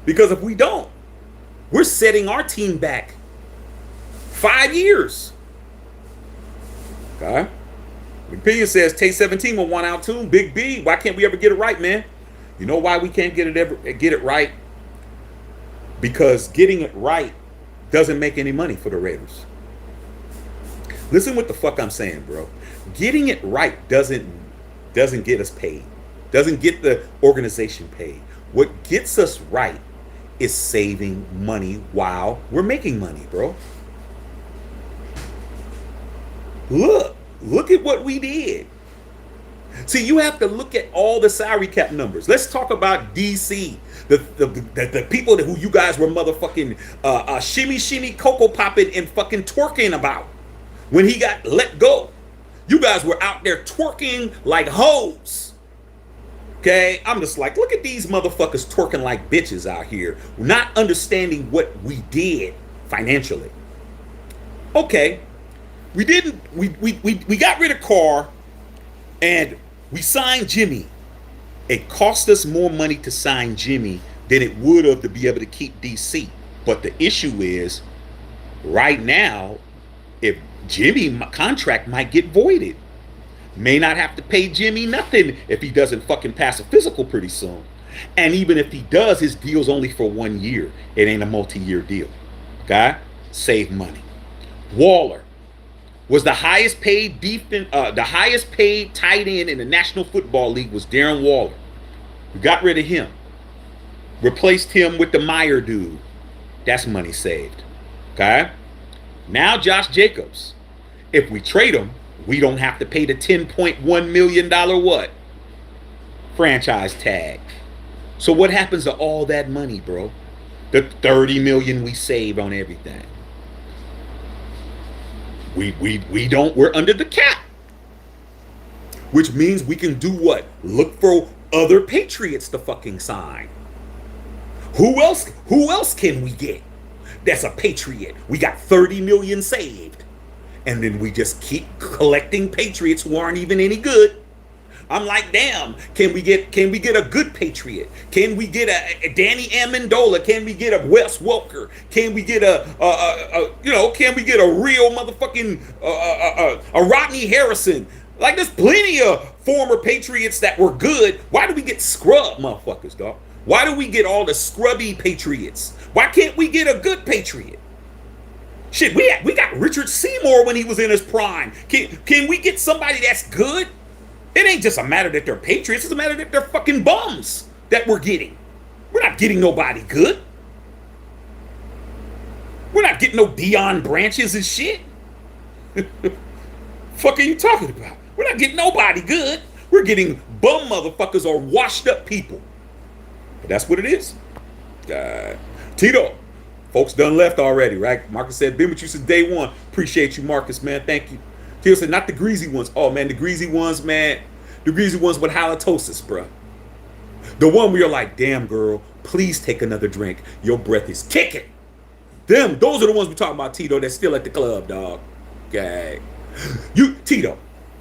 Because if we don't, we're setting our team back 5 years. Okay? McPillion says, Tay 17 will one out too. Big B, why can't we ever get it right, man? You know why we can't get it right? because getting it right doesn't make any money for the Raiders. Listen what the fuck I'm saying, bro. Getting it right doesn't get us paid. Doesn't get the organization paid. What gets us right is saving money while we're making money, bro. Look at what we did. See, you have to look at all the salary cap numbers. Let's talk about DC, the people who you guys were motherfucking shimmy cocoa popping and fucking twerking about when he got let go. You guys were out there twerking like hoes. Okay, I'm just like, look at these motherfuckers twerking like bitches out here, not understanding what we did financially. Okay, we didn't. We got rid of Carr, and we signed Jimmy. It cost us more money to sign Jimmy than it would have to be able to keep DC. But the issue is, right now, if Jimmy contract might get voided. May not have to pay Jimmy nothing if he doesn't fucking pass a physical pretty soon. And even if he does, his deal's only for 1 year. It ain't a multi-year deal. Okay? Save money. Waller was the highest paid the highest paid tight end in the National Football League was Darren Waller. We got rid of him. Replaced him with the Meyer dude. That's money saved. Okay? Now Josh Jacobs. If we trade him, we don't have to pay the $10.1 million what? Franchise tag. So what happens to all that money, bro? The $30 million we saved on everything. We're under the cap. Which means we can do what? Look for other Patriots to fucking sign. Who else can we get? That's a Patriot. We got 30 million saved. And then we just keep collecting Patriots who aren't even any good. I'm like, damn, can we get a good Patriot? Can we get a Danny Amendola? Can we get a Wes Welker? Can we get can we get a real motherfucking a Rodney Harrison? Like, there's plenty of former Patriots that were good. Why do we get scrub motherfuckers, dog? Why do we get all the scrubby Patriots? Why can't we get a good Patriot? Shit, we got Richard Seymour when he was in his prime. Can we get somebody that's good? It ain't just a matter that they're Patriots. It's a matter that they're fucking bums that we're getting. We're not getting nobody good. We're not getting no Deion Branches and shit. Fuck are you talking about? We're not getting nobody good. We're getting bum motherfuckers or washed up people. But that's what it is. Tito. Folks done left already, right? Marcus said, been with you since day one. Appreciate you, Marcus, man. Thank you. Tito said, not the greasy ones. Oh, man, the greasy ones, man. The greasy ones with halitosis, bro. The one where you're like, damn, girl, please take another drink. Your breath is kicking. Those are the ones we talking about, Tito, that's still at the club, dog. Okay. You, Tito,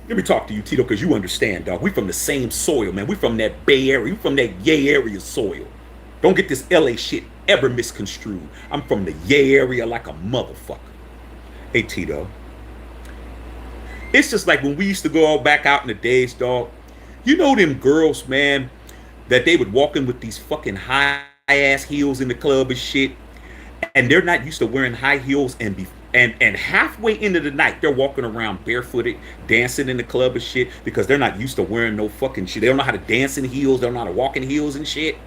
let me talk to you, Tito, because you understand, dog. We from the same soil, man. We from that Bay Area. We from that Yay area soil. Don't get this LA shit ever misconstrued. I'm from the Yay area like a motherfucker. Hey, Tito. It's just like when we used to go back out in the days, dog. You know them girls, man, that they would walk in with these fucking high-ass heels in the club and shit, and they're not used to wearing high heels, and halfway into the night, they're walking around barefooted, dancing in the club and shit, because they're not used to wearing no fucking shit. They don't know how to dance in heels. They don't know how to walk in heels and shit.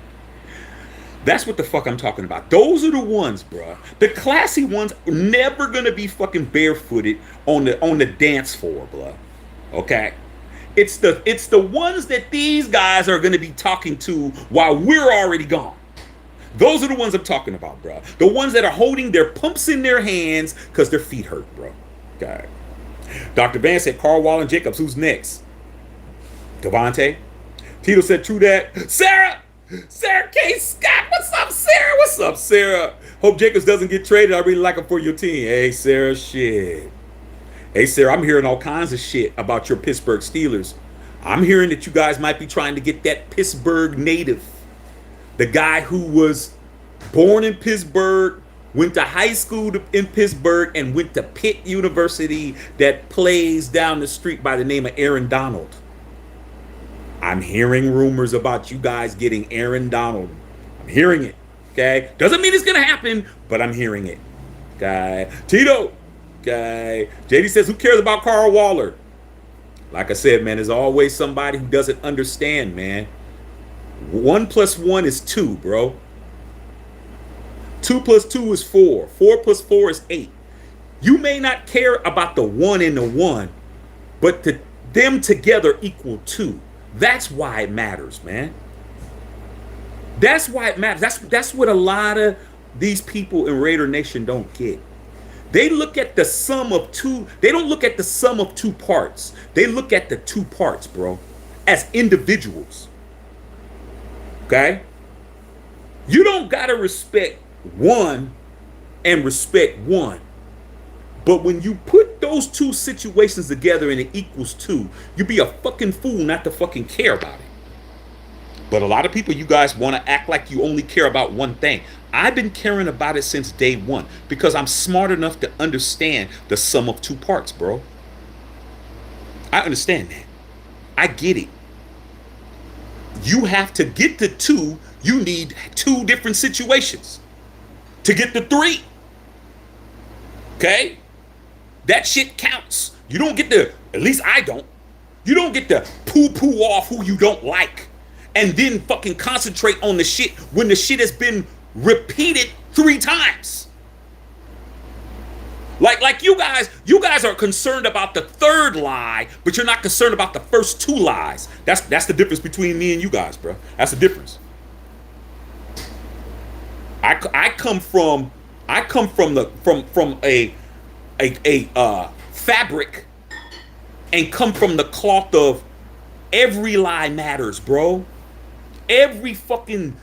That's what the fuck I'm talking about. Those are the ones, bruh. The classy ones are never gonna be fucking barefooted on the dance floor, bruh. Okay? It's the ones that these guys are gonna be talking to while we're already gone. Those are the ones I'm talking about, bruh. The ones that are holding their pumps in their hands because their feet hurt, bro. Okay. Dr. Van said Carl Wall and Jacobs. Who's next? Devontae. Tito said true that. Sarah K. Scott, what's up, Sarah? What's up, Sarah? Hope Jacobs doesn't get traded. I really like him for your team. Hey, Sarah, shit. Hey, Sarah, I'm hearing all kinds of shit about your Pittsburgh Steelers. I'm hearing that you guys might be trying to get that Pittsburgh native. The guy who was born in Pittsburgh, went to high school in Pittsburgh, and went to Pitt University that plays down the street by the name of Aaron Donald. I'm hearing rumors about you guys getting Aaron Donald. I'm hearing it. Okay? Doesn't mean it's going to happen, but I'm hearing it. Okay? Tito. Okay? JD says, who cares about Carl Waller? Like I said, man, there's always somebody who doesn't understand, man. 1 plus 1 is 2, bro. 2 plus 2 is 4. 4 plus 4 is 8. You may not care about the 1 and the 1, but them together equal 2. That's why it matters, man. That's why it matters. That's what a lot of these people in Raider Nation don't get. They look at the sum of two. They don't look at the sum of two parts. They look at the two parts, bro, as individuals. Okay? You don't gotta respect one and respect one. But when you put those two situations together and it equals 2, you be a fucking fool not to fucking care about it. But a lot of people, you guys want to act like you only care about one thing. I've been caring about it since day one because I'm smart enough to understand the sum of two parts, bro. I understand that. I get it. You have to get to 2, you need 2 different situations to get to 3. Okay? That shit counts. You don't get to, at least I don't, you don't get to poo-poo off who you don't like and then fucking concentrate on the shit when the shit has been repeated 3 times. Like you guys are concerned about the 3rd lie, but you're not concerned about the first 2 lies. That's the difference between me and you guys, bro. That's the difference. I come from a fabric and come from the cloth of every lie matters, bro. Every fucking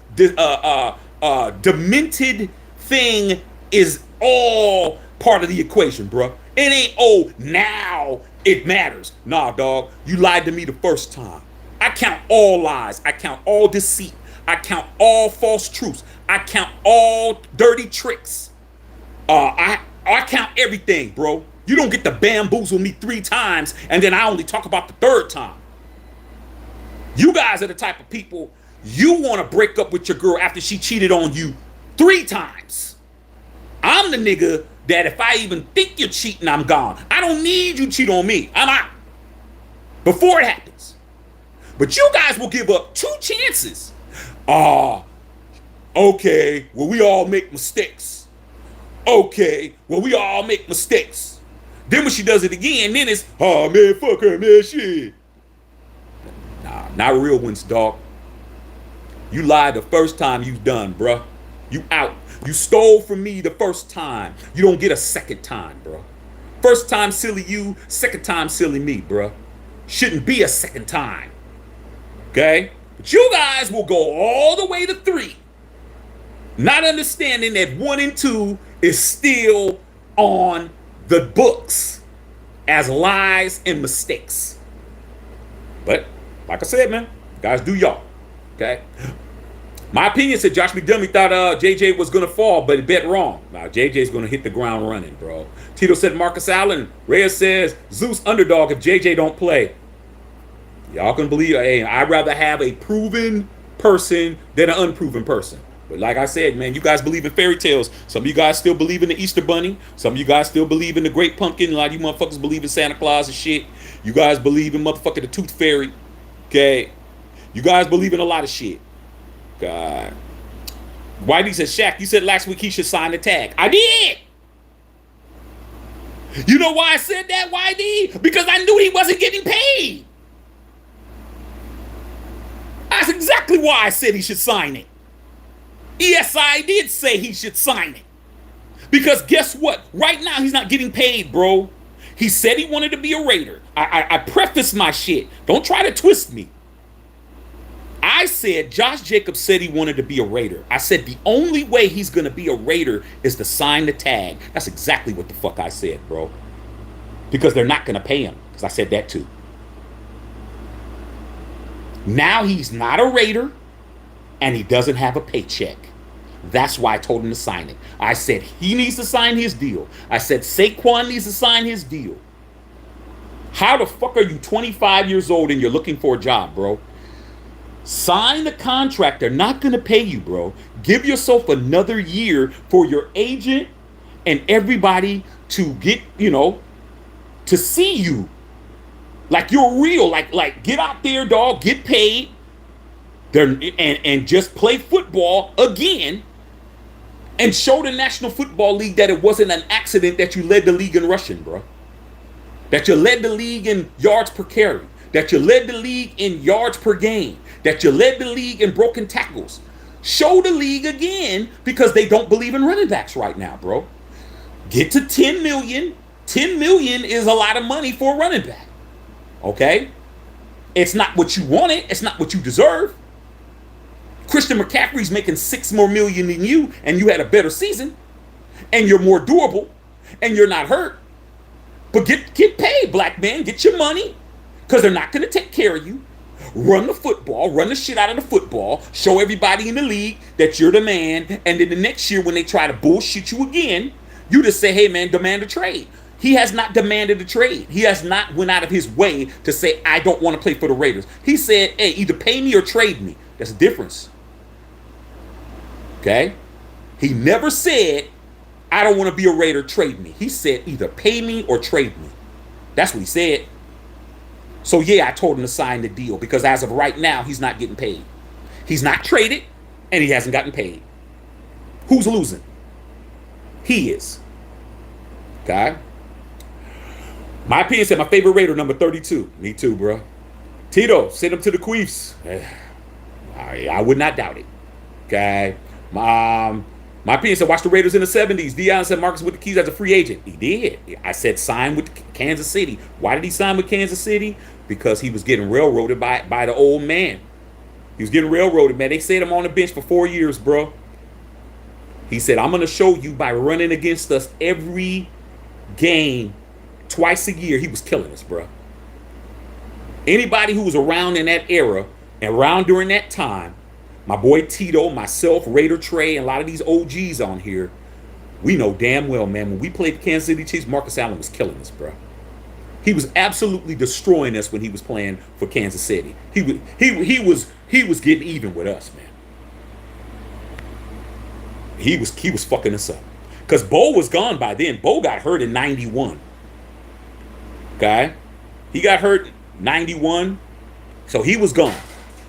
demented thing is all part of the equation, bro. It ain't, oh, now it matters. Nah, dog. You lied to me the first time. I count all lies. I count all deceit. I count all false truths. I count all dirty tricks. I count everything, bro. You don't get to bamboozle me 3 times and then I only talk about the 3rd time. You guys are the type of people, you want to break up with your girl after she cheated on you 3 times. I'm the nigga that if I even think you're cheating, I'm gone. I don't need you to cheat on me. I'm out. Before it happens. But you guys will give up 2 chances. Okay, well, we all make mistakes. Okay, well, we all make mistakes. Then when she does it again, then it's, oh, man, fuck her, man, shit. Nah, not real ones, dog. You lied the first time, you done, bruh. You out. You stole from me the first time. You don't get a second time, bro. First time, silly you. Second time, silly me, bro. Shouldn't be a second time. Okay? But you guys will go all the way to 3. Not understanding that 1 and 2 is still on the books as lies and mistakes. But, like I said, man, guys, do y'all. Okay? My opinion said Josh McDermott thought JJ was going to fall, but he bet wrong. Now, JJ's going to hit the ground running, bro. Tito said Marcus Allen. Reyes says Zeus underdog if JJ don't play. Y'all can believe, hey, I'd rather have a proven person than an unproven person. But like I said, man, you guys believe in fairy tales. Some of you guys still believe in the Easter Bunny. Some of you guys still believe in the Great Pumpkin. A lot of you motherfuckers believe in Santa Claus and shit. You guys believe in motherfucking the Tooth Fairy. Okay? You guys believe in a lot of shit. God. Whitey said, Shaq, you said last week he should sign the tag. I did. You know why I said that, Whitey? Because I knew he wasn't getting paid. That's exactly why I said he should sign it. Yes, I did say he should sign it. Because guess what? Right now, he's not getting paid, bro. He said he wanted to be a Raider. I prefaced my shit. Don't try to twist me. I said Josh Jacobs said he wanted to be a Raider. I said the only way he's going to be a Raider is to sign the tag. That's exactly what the fuck I said, bro. Because they're not going to pay him. Because I said that too. Now he's not a Raider. And he doesn't have a paycheck. That's why I told him to sign it. I said he needs to sign his deal. I said Saquon needs to sign his deal. How the fuck are you 25 years old and you're looking for a job, bro? Sign the contract. They're not going to pay you, bro. Give yourself another year for your agent and everybody to get, to see you. Like you're real. Like get out there, dog. Get paid. And just play football again and show the National Football League that it wasn't an accident that you led the league in rushing, bro. That you led the league in yards per carry. That you led the league in yards per game. That you led the league in broken tackles. Show the league again, because they don't believe in running backs right now, bro. Get to 10 million. 10 million is a lot of money for a running back. Okay? It's not what you wanted. It's not what you deserve. Christian McCaffrey's making $6 more million than you, and you had a better season, and you're more durable, and you're not hurt. But get paid, black man. Get your money, because they're not going to take care of you. Run the football. Run the shit out of the football. Show everybody in the league that you're the man. And then the next year when they try to bullshit you again, you just say, hey, man, demand a trade. He has not demanded a trade. He has not went out of his way to say, I don't want to play for the Raiders. He said, hey, either pay me or trade me. That's the difference. Okay? He never said, I don't want to be a Raider, trade me. He said, either pay me or trade me. That's what he said. So, yeah, I told him to sign the deal, because as of right now, he's not getting paid. He's not traded, and he hasn't gotten paid. Who's losing? He is. Okay? My opinion said my favorite Raider, number 32. Me too, bro. Tito, send him to the Queefs. I would not doubt it. Okay? My opinion said watch the Raiders in the 70s. Deion said Marcus with the keys as a free agent. He did. I said sign with Kansas City. Why did he sign with Kansas City? Because he was getting railroaded by the old man. He was getting railroaded, man. They set him on the bench for 4 years, bro. He said, I'm going to show you by running against us every game twice a year. He was killing us, bro. Anybody who was around in that era and around during that time, my boy Tito, myself, Raider Trey, and a lot of these OGs on here, we know damn well, man, when we played the Kansas City Chiefs, Marcus Allen was killing us, bro. He was absolutely destroying us when he was playing for Kansas City. He was getting even with us, man. He was fucking us up. Because Bo was gone by then. Bo got hurt in 91. Okay? He got hurt in 91. So he was gone.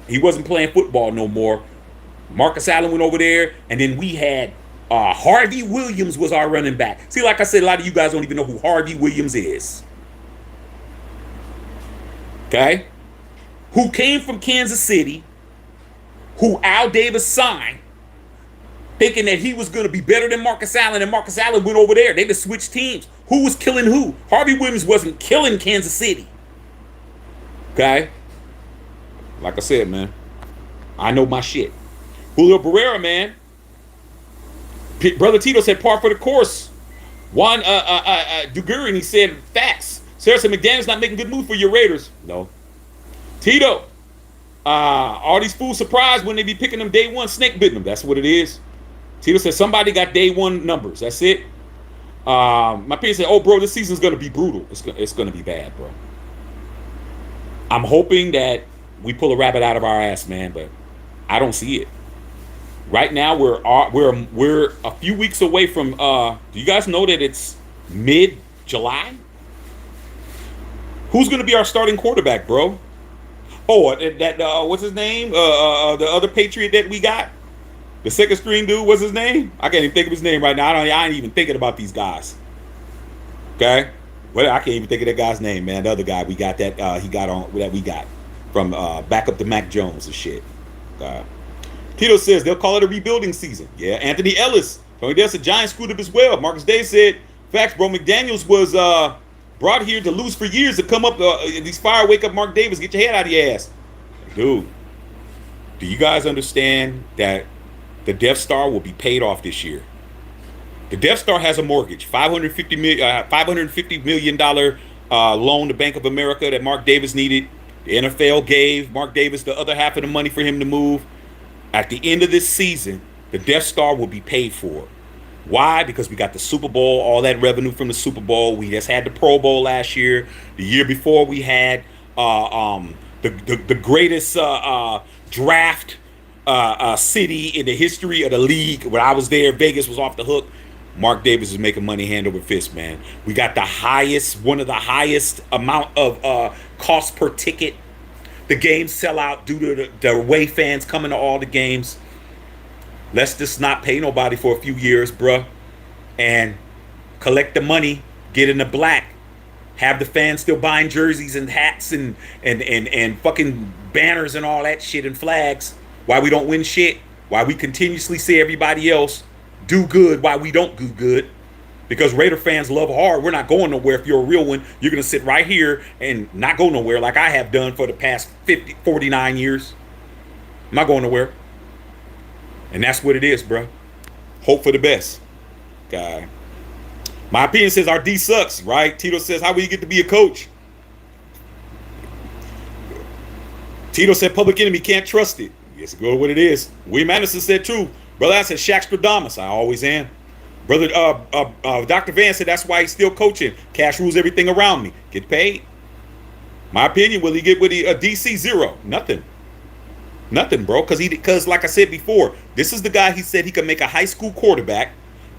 He wasn't playing football no more. Marcus Allen went over there, and then we had Harvey Williams was our running back. See, like I said, a lot of you guys don't even know who Harvey Williams is. Okay? Who came from Kansas City, who Al Davis signed, thinking that he was going to be better than Marcus Allen, and Marcus Allen went over there. They just switched teams. Who was killing who? Harvey Williams wasn't killing Kansas City. Okay? Like I said, man, I know my shit. Julio Barrera, man. Brother Tito said par for the course. Juan Dugurin, he said facts. Sarah said McDaniel's not making good moves for your Raiders. No. Tito, all these fools surprised when they be picking them day one, snake bitten them. That's what it is. Tito said somebody got day one numbers. That's it. My parents said, oh, bro, this season's going to be brutal. It's going to be bad, bro. I'm hoping that we pull a rabbit out of our ass, man, but I don't see it. Right now, we're a few weeks away from. Do you guys know that it's mid-July? Who's going to be our starting quarterback, bro? Oh, that what's his name? The other Patriot that we got, the second string dude. What's his name? I can't even think of his name right now. I ain't even thinking about these guys. Okay, well, I can't even think of that guy's name, man. The other guy we got that he got on that we got from back up to Mac Jones and shit. Tito says they'll call it a rebuilding season. Yeah, Anthony Ellis. Tony Dale said Giants screwed up as well. Marcus Day said, facts, bro. McDaniels was brought here to lose for years to come up. These fire wake up Mark Davis. Get your head out of your ass. Dude, do you guys understand that the Death Star will be paid off this year? The Death Star has a mortgage, $550 million loan to Bank of America that Mark Davis needed. The NFL gave Mark Davis the other half of the money for him to move. At the end of this season, the Death Star will be paid for. Why? Because we got the Super Bowl, all that revenue from the Super Bowl. We just had the Pro Bowl last year. The year before, we had the greatest draft city in the history of the league. When I was there, Vegas was off the hook. Mark Davis is making money hand over fist, man. We got the highest, one of the highest amount of cost per ticket. The games sell out due to the away fans coming to all the games. Let's just not pay nobody for a few years, bruh, and collect the money, get in the black, have the fans still buying jerseys and hats and fucking banners and all that shit and flags. Why we don't win shit? Why we continuously see everybody else do good? Why we don't do good? Because Raider fans love hard. We're not going nowhere. If you're a real one, you're going to sit right here and not go nowhere like I have done for the past 49 years. I'm not going nowhere. And that's what it is, bro. Hope for the best. God. My opinion says our D sucks, right? Tito says, how will you get to be a coach? Tito said, public enemy, can't trust it. Yes, go what it is. William Anderson said, too. Brother, I said, Shaqstradamus. I always am. Brother, Dr. Van said, that's why he's still coaching. Cash rules everything around me. Get paid. My opinion, will he get with a DC? Zero. Nothing. Nothing, bro. Because like I said before, this is the guy he said he could make a high school quarterback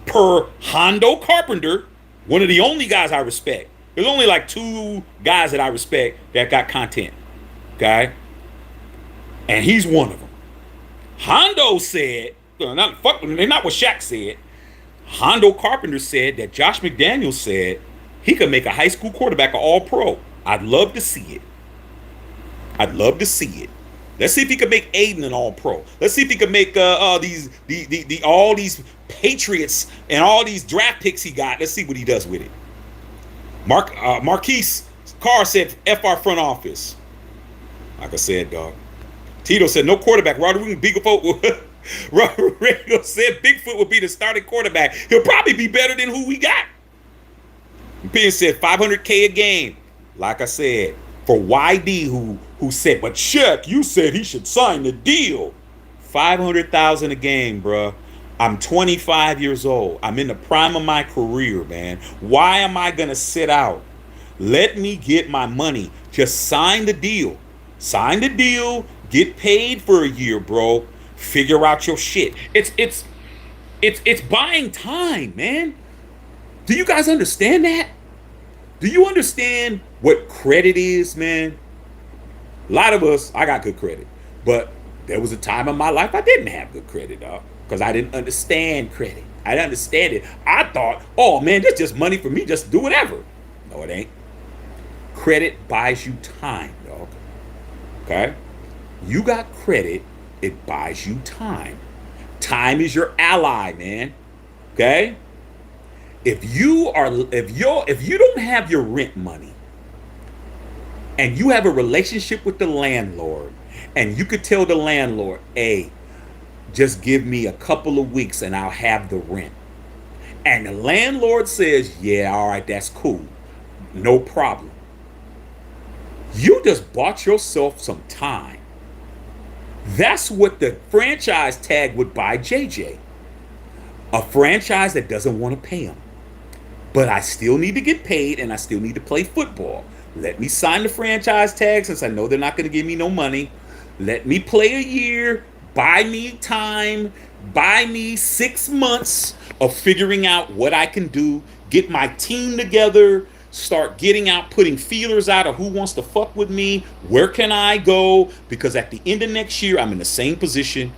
per Hondo Carpenter, one of the only guys I respect. There's only like 2 guys that I respect that got content. Okay? And he's one of them. Hondo said, not what Shaq said. Hondo Carpenter said that Josh McDaniels said he could make a high school quarterback an all-pro. I'd love to see it. I'd love to see it. Let's see if he can make Aiden an all-pro. Let's see if he can make all these Patriots and all these draft picks he got. Let's see what he does with it. Marquise Carr said, F our front office. Like I said, dog. Tito said, no quarterback. Rodrigo said Bigfoot will be the starting quarterback. He'll probably be better than who we got. Pin said $500K a game. Like I said, for YD who said, but Shaq, you said he should sign the deal. $500,000 a game, bruh. I'm 25 years old. I'm in the prime of my career, man. Why am I gonna sit out? Let me get my money. Just sign the deal. Sign the deal. Get paid for a year, bro. Figure out your shit. It's buying time, man. Do you guys understand that? Do you understand what credit is, man? A lot of us, I got good credit, but there was a time in my life I didn't have good credit, dog, because I didn't understand credit. I didn't understand it. I thought, oh man, this just money for me, just do whatever. No, it ain't. Credit buys you time, dog. Okay? You got credit, it buys you time. Time is your ally, man. Okay? If you don't have your rent money and you have a relationship with the landlord and you could tell the landlord, hey, just give me a couple of weeks and I'll have the rent. And the landlord says, yeah, all right, that's cool. No problem. You just bought yourself some time. That's what the franchise tag would buy JJ. A franchise that doesn't want to pay him. But I still need to get paid and I still need to play football. Let me sign the franchise tag since I know they're not going to give me no money. Let me play a year, buy me time, buy me 6 months of figuring out what I can do, get my team together, start getting out, putting feelers out of who wants to fuck with me, where can I go, because at the end of next year, I'm in the same position,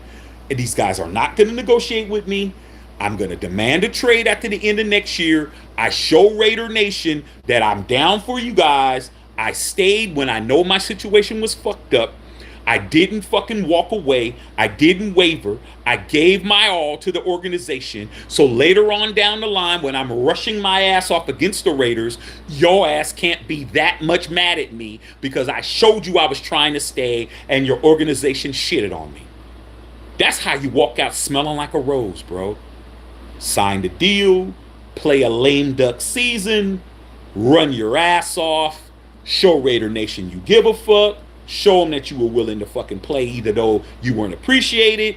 and these guys are not going to negotiate with me. I'm going to demand a trade after the end of next year. I show Raider Nation that I'm down for you guys. I stayed when I know my situation was fucked up. I didn't fucking walk away. I didn't waver. I gave my all to the organization. So later on down the line, when I'm rushing my ass off against the Raiders, your ass can't be that much mad at me because I showed you I was trying to stay and your organization shitted on me. That's how you walk out smelling like a rose, bro. Sign the deal, play a lame duck season, run your ass off, show Raider Nation you give a fuck, show them that you were willing to fucking play even though you weren't appreciated.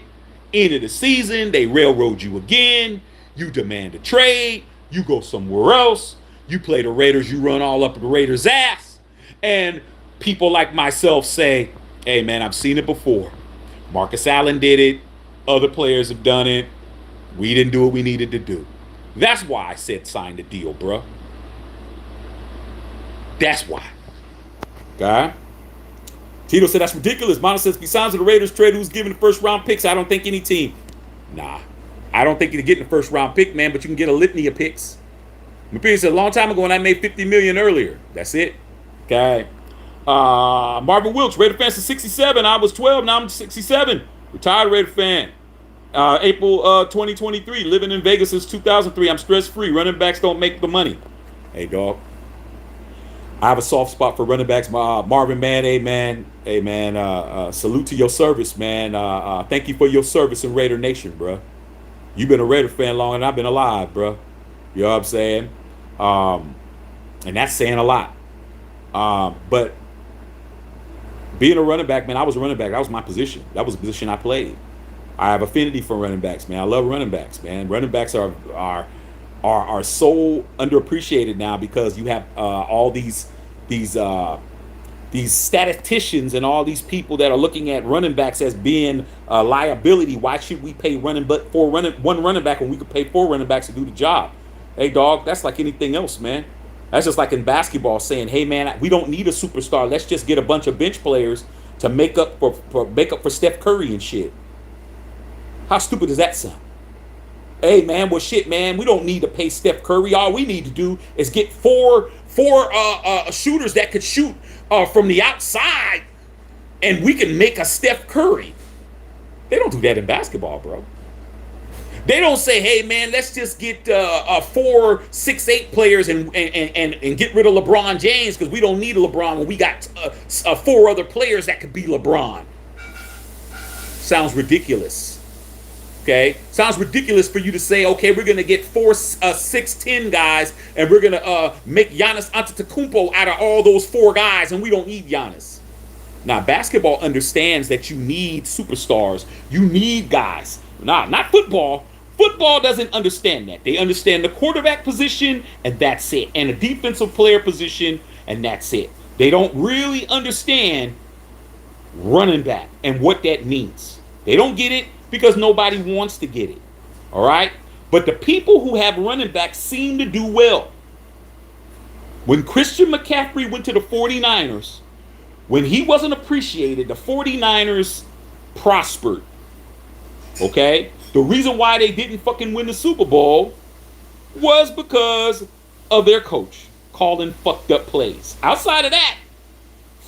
End of the season, they railroad you again, you demand a trade, you go somewhere else, you play the Raiders, you run all up the Raiders' ass, and people like myself say, hey man, I've seen it before. Marcus Allen did it. Other players have done it. We didn't do what we needed to do. That's why I said sign the deal, bro. That's why. Okay? Tito said that's ridiculous. Mono says, besides the Raiders trade, who's giving the first round picks? I don't think any team. Nah. I don't think you're getting the first round pick, man, but you can get a litany of picks. McPearson said a long time ago when I made $50 million earlier. That's it. Okay. Marvin Wilkes, Raider fan since 67. I was 12, now I'm 67. Retired Raider fan. April 2023. Living in Vegas since 2003. I'm stress-free. Running backs don't make the money. Hey, dog. I have a soft spot for running backs. Marvin, man, hey, man. Hey, man, salute to your service, man. Thank you for your service in Raider Nation, bro. You've been a Raider fan longer than I've been alive, bro. You know what I'm saying? And that's saying a lot. But being a running back, man, I was a running back. That was my position. That was the position I played. I have affinity for running backs, man. I love running backs, man. Running backs are so underappreciated now because you have all these statisticians and all these people that are looking at running backs as being a liability. Why should we pay one running back when we could pay 4 running backs to do the job? Hey, dog, that's like anything else, man. That's just like in basketball saying, hey, man, we don't need a superstar. Let's just get a bunch of bench players to make up for Steph Curry and shit. How stupid does that sound? Hey, man, well, shit, man, we don't need to pay Steph Curry. All we need to do is get four shooters that could shoot from the outside, and we can make a Steph Curry. They don't do that in basketball, bro. They don't say, hey, man, let's just get 4 6'8" players and get rid of LeBron James because we don't need a LeBron when we got 4 other players that could be LeBron. Sounds ridiculous. Okay? Sounds ridiculous for you to say, okay, we're going to get 4 6'10" guys and we're going to make Giannis Antetokounmpo out of all those 4 guys and we don't need Giannis. Now, basketball understands that you need superstars. You need guys. Nah, not football. Football doesn't understand that. They understand the quarterback position, and that's it. And a defensive player position, and that's it. They don't really understand running back and what that means. They don't get it because nobody wants to get it. All right? But the people who have running backs seem to do well. When Christian McCaffrey went to the 49ers, when he wasn't appreciated, the 49ers prospered. Okay? The reason why they didn't fucking win the Super Bowl was because of their coach calling fucked up plays. Outside of that,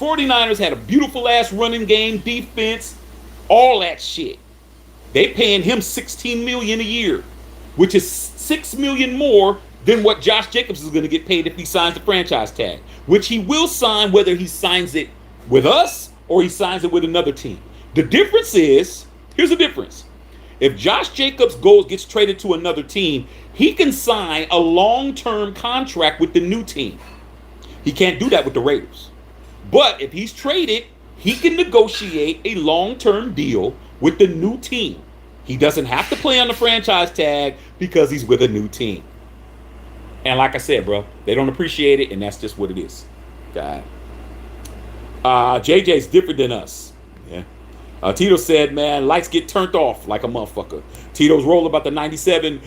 49ers had a beautiful ass running game, defense, all that shit. They paying him $16 million a year, which is $6 million more than what Josh Jacobs is going to get paid if he signs the franchise tag, which he will sign whether he signs it with us or he signs it with another team. The difference is, here's the difference. If Josh Jacobs gets traded to another team, he can sign a long-term contract with the new team. He can't do that with the Raiders. But if he's traded, he can negotiate a long-term deal with the new team. He doesn't have to play on the franchise tag because he's with a new team. And like I said, bro, they don't appreciate it, and that's just what it is. God. JJ's different than us. Yeah. Tito said, man, lights get turned off like a motherfucker. Tito's roll about the 97.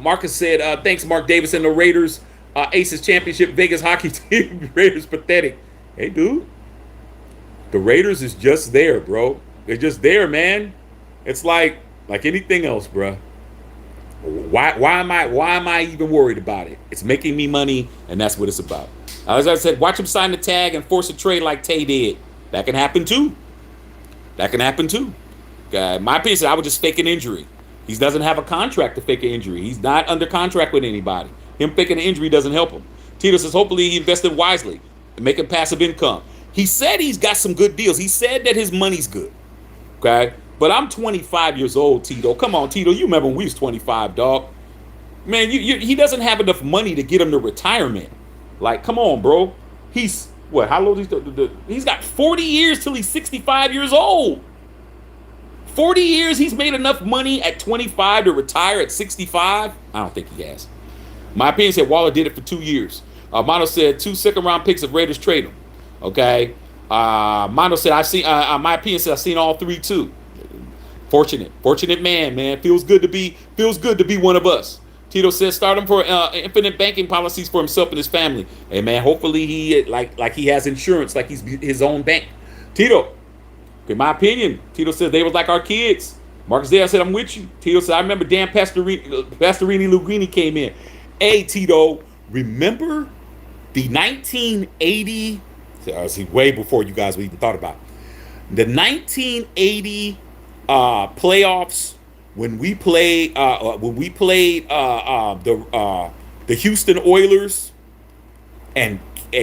Marcus said, thanks, Mark Davis and the Raiders. Aces Championship, Vegas hockey team. Raiders pathetic. Hey, dude. The Raiders is just there, bro. They're just there, man. It's like anything else, bro. Why am I even worried about it? It's making me money, and that's what it's about. As I said, watch him sign the tag and force a trade like Tay did. That can happen too. My opinion is I would just fake an injury. He doesn't have a contract to fake an injury. He's not under contract with anybody. Him faking an injury doesn't help him. Tito says hopefully he invested wisely and making passive income. He said he's got some good deals. He said that his money's good. Okay? But I'm 25 years old, Tito. Come on, Tito. You remember when we was 25, dog. Man, he doesn't have enough money to get him to retirement. Like, come on, bro. He's, what, how old is he's got 40 years till he's 65 years old. 40 years, he's made enough money at 25 to retire at 65? I don't think he has. My opinion said Waller did it for 2 years. Mono said 2 second-round picks if Raiders trade him. Okay? Mono said, my opinion said I've seen all 3 too. Fortunate man. Feels good to be one of us. Tito says start him for infinite banking policies for himself and his family. Hey man, hopefully he like he has insurance, like he's his own bank. Tito, in my opinion, Tito says they was like our kids. Marcus Dale said I'm with you. Tito said I remember Dan Pastorini Lugrini came in. Hey Tito, remember the 1980? See, way before you guys even thought about it. The 1980 playoffs when we played the Houston Oilers and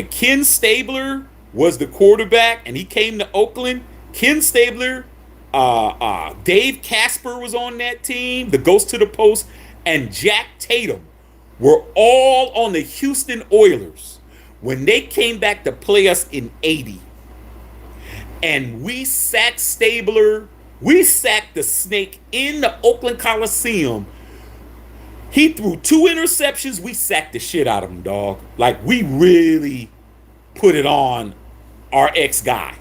Ken Stabler was the quarterback and he came to Oakland. Ken Stabler, Dave Casper was on that team, the Ghost to the Post, and Jack Tatum were all on the Houston Oilers when they came back to play us in 80. And we sacked Stabler. We sacked the Snake in the Oakland Coliseum. He threw 2 interceptions. We sacked the shit out of him, dog. Like, we really put it on our ex-guy.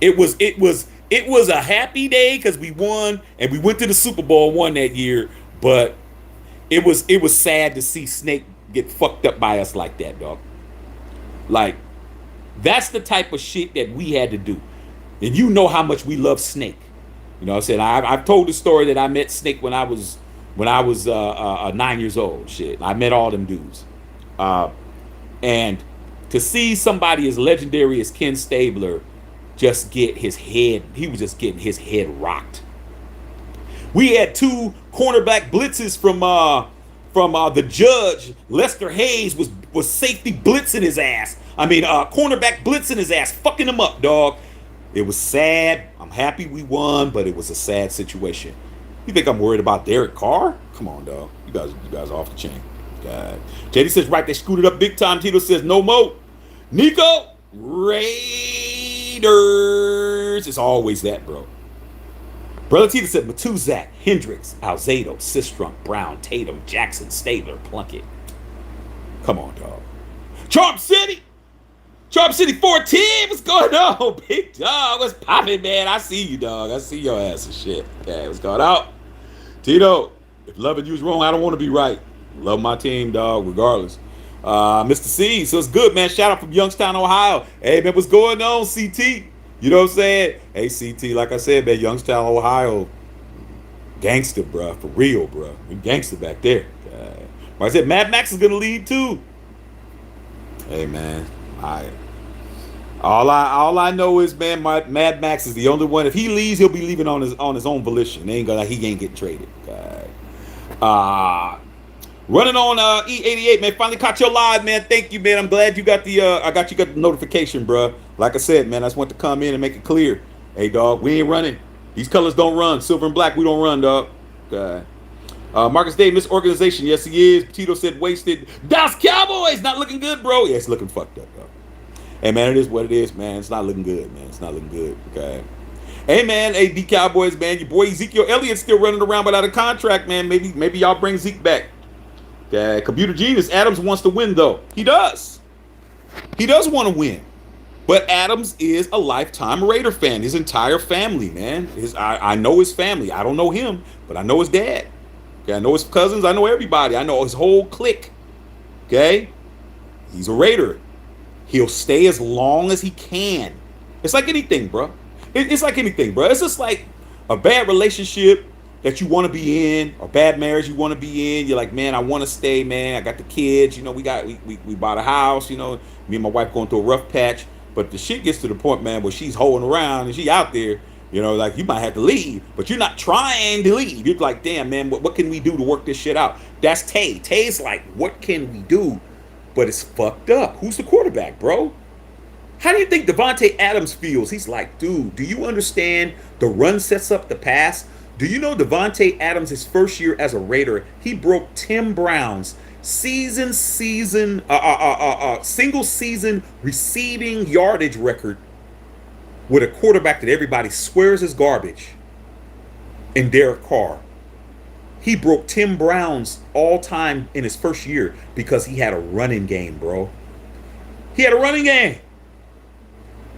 It was a happy day because we won and we went to the Super Bowl and won that year. But it was sad to see Snake get fucked up by us like that, dog. Like, that's the type of shit that we had to do. And you know how much we love Snake. You know what I'm saying? I've told the story that I met Snake when I was 9 years old. Shit, I met all them dudes. And to see somebody as legendary as Ken Stabler just get his head, he was just getting his head rocked. We had 2 cornerback blitzes from the judge. Lester Hayes was safety blitzing his ass. Cornerback blitzing his ass, fucking him up, dog. It was sad. I'm happy we won, but it was a sad situation. You think I'm worried about Derek Carr? Come on, dog. You guys are off the chain. God. JD says, right, they screwed it up big time. Tito says, no mo. Nico, Raiders. It's always that, bro. Brother Tito said, Matuzak, Hendricks, Alzado, Sistrunk, Brown, Tatum, Jackson, Stabler, Plunkett. Come on, dog. Charm City 410, what's going on, big dog? What's poppin', man? I see you, dog. I see your ass and shit. Okay, what's going on? Tito, if loving you's wrong, I don't want to be right. Love my team, dog, regardless. Mr. C, so it's good, man. Shout out from Youngstown, Ohio. Hey, man, what's going on, CT? You know what I'm saying? Hey, CT, like I said, man, Youngstown, Ohio, gangster, bro, for real, bro. We gangster back there. Like I said, Mad Max is going to lead, too. Hey, man. All I know is, man, Mad Max is the only one. If he leaves, he'll be leaving on his own volition. He ain't getting traded. Running on E88, man. Finally caught your live, man. Thank you, man. I'm glad you got the notification, bro. Like I said, man, I just want to come in and make it clear. Hey, dog, we ain't running. These colors don't run. Silver and black, we don't run, dog. Marcus Day, misorganization. Yes, he is. Tito said wasted. Dallas Cowboys not looking good, bro. Yeah, it's looking fucked up, dog. Hey, man, it is what it is, man. It's not looking good, man. It's not looking good, okay? Hey, man, D Cowboys, man. Your boy Ezekiel Elliott's still running around without a contract, man. Maybe y'all bring Zeke back. Okay, Computer Genius. Adams wants to win, though. He does. He does want to win. But Adams is a lifetime Raider fan. His entire family, man. I know his family. I don't know him, but I know his dad. Okay, I know his cousins. I know everybody. I know his whole clique. Okay? He's a Raider. He'll stay as long as he can. It's like anything, bro. It's like anything, bro. It's just like a bad relationship that you want to be in, or bad marriage you want to be in. You're like, man, I want to stay, man. I got the kids. You know, we bought a house. You know, me and my wife going through a rough patch. But the shit gets to the point, man, where she's holding around and she out there. You know, like, you might have to leave, but you're not trying to leave. You're like, damn, man, what can we do to work this shit out? That's Tay. Tay's like, what can we do? But it's fucked up. Who's the quarterback, bro? How do you think Devontae Adams feels? He's like, dude, do you understand the run sets up the pass? Do you know Devontae Adams, his first year as a Raider, he broke Tim Brown's single season receiving yardage record with a quarterback that everybody swears is garbage, in Derek Carr. He broke Tim Brown's all-time in his first year because he had a running game, bro. He had a running game.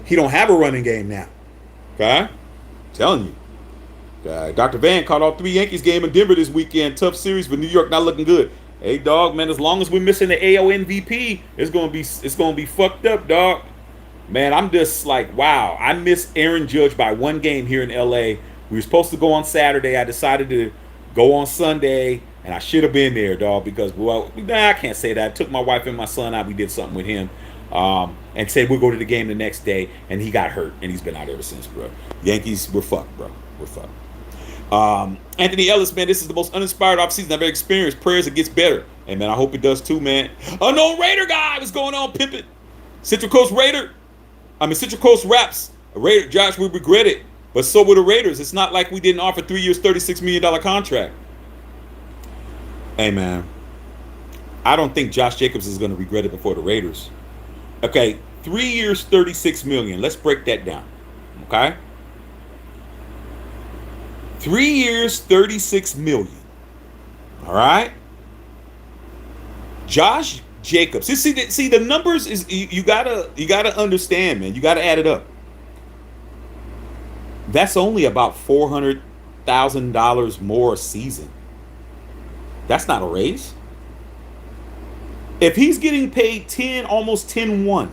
He don't have a running game now. Okay? I'm telling you. Dr. Van caught all 3 Yankees game in Denver this weekend. Tough series, but New York not looking good. Hey, dog, man, as long as we're missing the AL MVP, it's gonna be fucked up, dog. Man, I'm just like, wow. I missed Aaron Judge by 1 game here in LA. We were supposed to go on Saturday. I decided to go on Sunday, and I should have been there, dog, because, well, nah, I can't say that. I took my wife and my son out. We did something with him, and said we'll go to the game the next day, and he got hurt, and he's been out ever since, bro. Yankees, we're fucked, bro. We're fucked. Anthony Ellis, man, this is the most uninspired offseason I've ever experienced. Prayers it gets better. And, man, I hope it does too, man. Unknown Raider guy, what's going on, pimpin'? Central Coast Raps. Raider, Josh, we regret it. But so were the Raiders. It's not like we didn't offer 3 years, $36 million contract. Hey, man, I don't think Josh Jacobs is going to regret it before the Raiders. Okay, 3 years, $36 million. Let's break that down. Okay? 3 years, $36 million. All right? Josh Jacobs. See the numbers is you gotta understand, man. You gotta add it up. That's only about $400,000 more a season. That's not a raise. If he's getting paid 10, almost 10-1,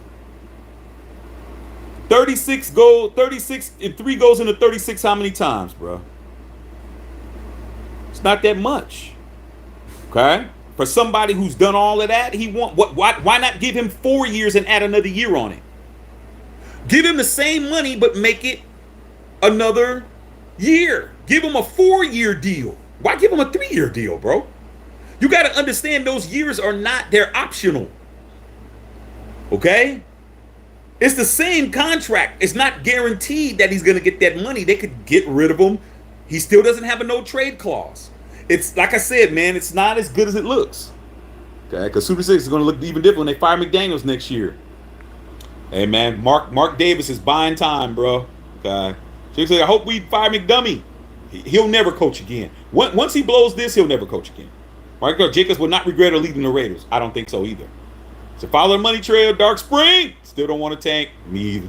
36 if 3 goes into 36 how many times, bro? It's not that much. Okay? For somebody who's done all of that, why not give him 4 years and add another year on it? Give him the same money, but make it another year. Give him a 4-year deal. Why give him a 3-year deal, bro? You got to understand those years they're optional. Okay? It's the same contract. It's not guaranteed that he's going to get that money. They could get rid of him. He still doesn't have a no trade clause. It's like I said, man, it's not as good as it looks. Okay? Because Super 6 is going to look even different when they fire McDaniels next year. Hey, man, Mark Davis is buying time, bro. Okay? So I hope we fire McDummy. He'll never coach again. Once he blows this, he'll never coach again. Mark Jacobs will not regret leaving the Raiders. I don't think so either. So follow the money trail, Dark Spring. Still don't want to tank. Me either.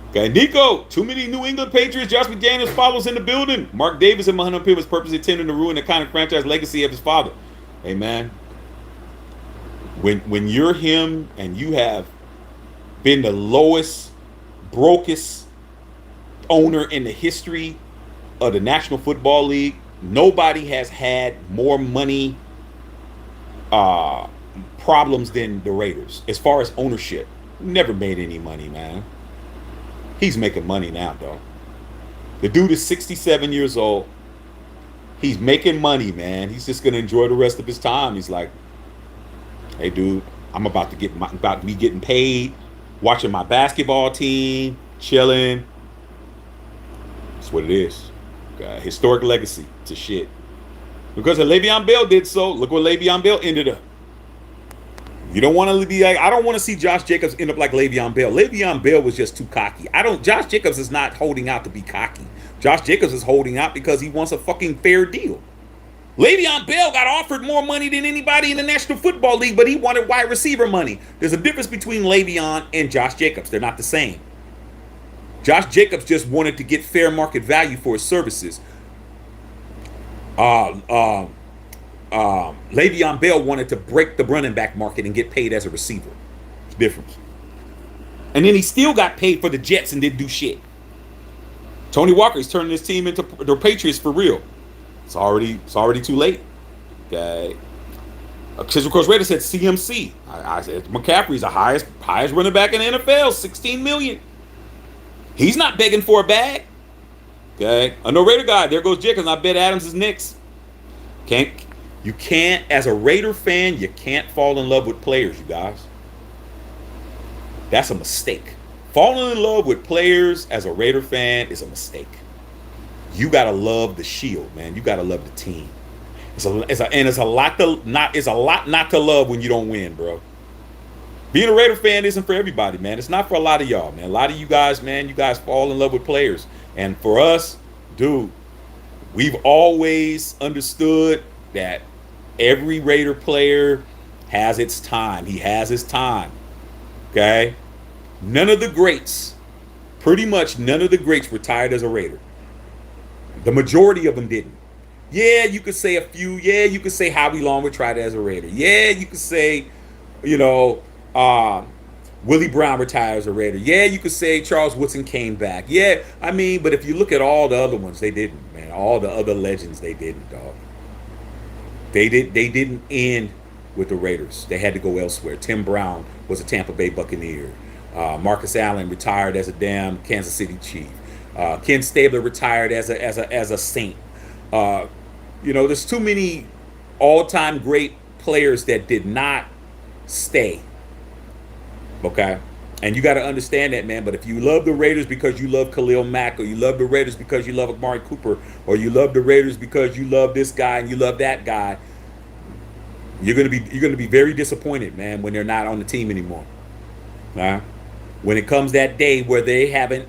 Okay, Nico. Too many New England Patriots. Josh McDaniels follows in the building. Mark Davis and Muhammad Pitt was purposely intending to ruin the kind of franchise legacy of his father. Hey, man. When you're him and you have been the lowest, brokest owner in the history of the National Football League, nobody has had more money problems than the Raiders as far as ownership. Never made any money, man. He's making money now, though. The dude is 67 years old. He's making money, man. He's just gonna enjoy the rest of his time. He's like, hey, dude, I'm about to be getting paid, watching my basketball team, chilling. That's what it is. Historic legacy to shit. Because Le'Veon Bell did so. Look what Le'Veon Bell ended up. You don't want to be like, I don't want to see Josh Jacobs end up like Le'Veon Bell. Le'Veon Bell was just too cocky. Josh Jacobs is not holding out to be cocky. Josh Jacobs is holding out because he wants a fucking fair deal. Le'Veon Bell got offered more money than anybody in the National Football League, but he wanted wide receiver money. There's a difference between Le'Veon and Josh Jacobs. They're not the same. Josh Jacobs just wanted to get fair market value for his services. Le'Veon Bell wanted to break the running back market and get paid as a receiver. It's different. And then he still got paid for the Jets and didn't do shit. Tony Walker is turning his team into the Patriots for real. It's already too late. Okay. Of course, Raiders said CMC. I said McCaffrey's the highest running back in the NFL, $16 million. He's not begging for a bag. Okay. I know Raider guy. There goes Jacobs. I bet Adams is next. You can't, as a Raider fan, you can't fall in love with players, you guys. That's a mistake. Falling in love with players as a Raider fan is a mistake. You gotta love the shield, man. You gotta love the team. It's a lot not to love when you don't win, bro. Being a Raider fan isn't for everybody, man. It's not for a lot of y'all, man. A lot of you guys, man, you guys fall in love with players. And for us, dude, we've always understood that every Raider player has its time. He has his time. Okay? Pretty much none of the greats retired as a Raider. The majority of them didn't. Yeah, you could say a few. Yeah, you could say Howie Long retired as a Raider. Yeah, you could say, you know, uh, Willie Brown retired as a Raider. Yeah, you could say Charles Woodson came back. Yeah, I mean, but if you look at all the other ones, they didn't, man. All the other legends, they didn't, dog. They didn't end with the Raiders. They had to go elsewhere. Tim Brown was a Tampa Bay Buccaneer. Marcus Allen retired as a damn Kansas City Chief. Ken Stabler retired as a Saint. Uh, there's too many all-time great players that did not stay. Okay, and you got to understand that, man. But if you love the Raiders because you love Khalil Mack, or you love the Raiders because you love Amari Cooper, or you love the Raiders because you love this guy and you love that guy, you're gonna be very disappointed, man, when they're not on the team anymore. Right? When it comes that day where they haven't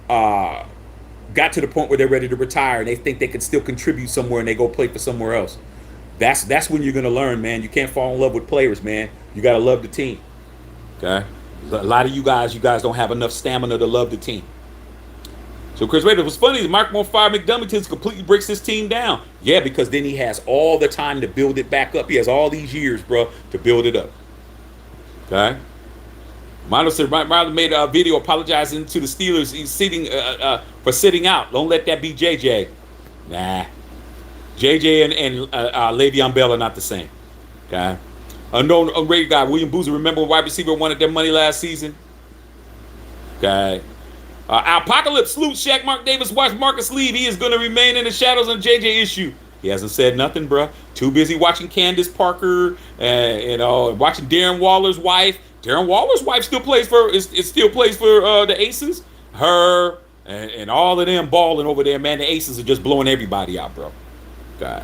got to the point where they're ready to retire and they think they can still contribute somewhere and they go play for somewhere else, that's when you're gonna learn, man. You can't fall in love with players, man. You gotta love the team. Okay, a lot of you guys don't have enough stamina to love the team. So Chris Rader, was funny. Mark won't fire McDermott completely breaks his team down. Yeah, because then he has all the time to build it back up. He has all these years, bro, to build it up. Okay. Milo said Milo made a video apologizing to the Steelers. He's for sitting out. Don't let that be JJ. Nah. JJ and Le'Veon Bell are not the same. Okay. Unknown unrated guy, William Boozer, remember wide receiver wanted their money last season? Okay. Apocalypse salute Shaq Mark Davis. Watch Marcus leave. He is going to remain in the shadows on JJ issue. He hasn't said nothing, bro. Too busy watching Candace Parker and watching Darren Waller's wife. Darren Waller's wife still plays for the Aces. Her and all of them balling over there, man. The Aces are just blowing everybody out, bro. God.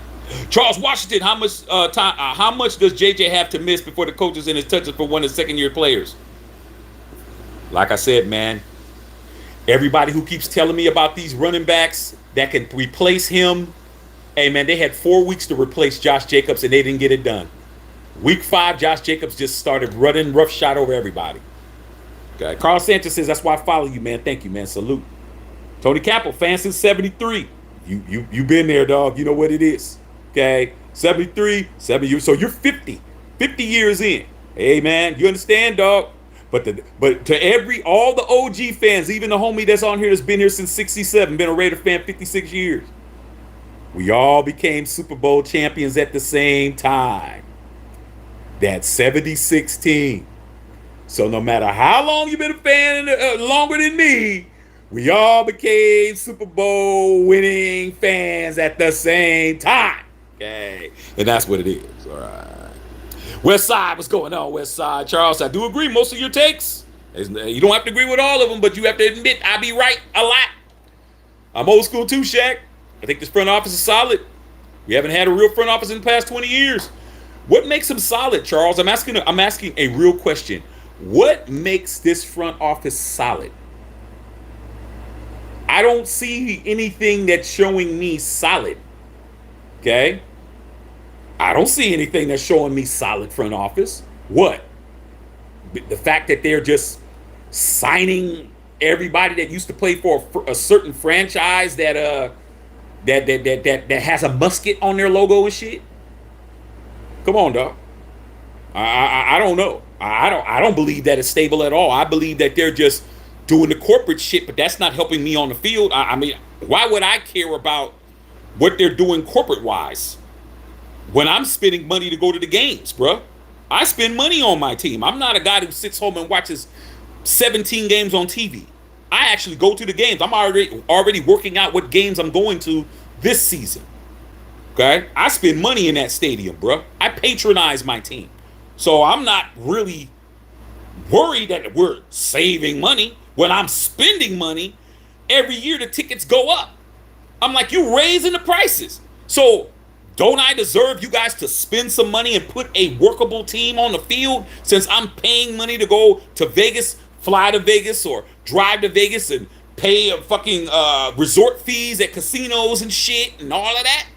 Charles Washington, how much does JJ have to miss before the coaches in his touches for one of the second-year players? Like I said, man, everybody who keeps telling me about these running backs that can replace him, hey, man, they had 4 weeks to replace Josh Jacobs, and they didn't get it done. Week 5, Josh Jacobs just started running roughshod over everybody. Okay. Carl Sanchez says, that's why I follow you, man. Thank you, man. Salute. Tony Capel, fan since 73. You been there, dog. You know what it is. Okay, 73, 7 years. So you're 50 years in. Hey, man, you understand, dog? But to all the OG fans, even the homie that's on here that's been here since 67, been a Raider fan 56 years. We all became Super Bowl champions at the same time. That 76 team. So no matter how long you've been a fan, longer than me, we all became Super Bowl winning fans at the same time. Okay, and that's what it is. All right. West Side, what's going on, West Side? Charles, I do agree most of your takes. You don't have to agree with all of them, but you have to admit I be right a lot. I'm old school too, Shaq. I think this front office is solid. We haven't had a real front office in the past 20 years. What makes them solid, Charles? I'm asking a real question. What makes this front office solid? I don't see anything that's showing me solid. Okay? I don't see anything that's showing me solid front office. What? The fact that they're just signing everybody that used to play for a certain franchise that has a musket on their logo and shit. Come on, dog. I don't know. I don't believe that it's stable at all. I believe that they're just doing the corporate shit, but that's not helping me on the field. I mean, why would I care about what they're doing corporate-wise when I'm spending money to go to the games, bro? I spend money on my team. I'm not a guy who sits home and watches 17 games on TV. I actually go to the games. I'm already working out what games I'm going to this season. Okay? I spend money in that stadium, bro. I patronize my team. So I'm not really worried that we're saving money when I'm spending money. Every year the tickets go up. I'm like, you raising the prices. So don't I deserve you guys to spend some money and put a workable team on the field since I'm paying money to go to Vegas, fly to Vegas, or drive to Vegas and pay a fucking resort fees at casinos and shit and all of that?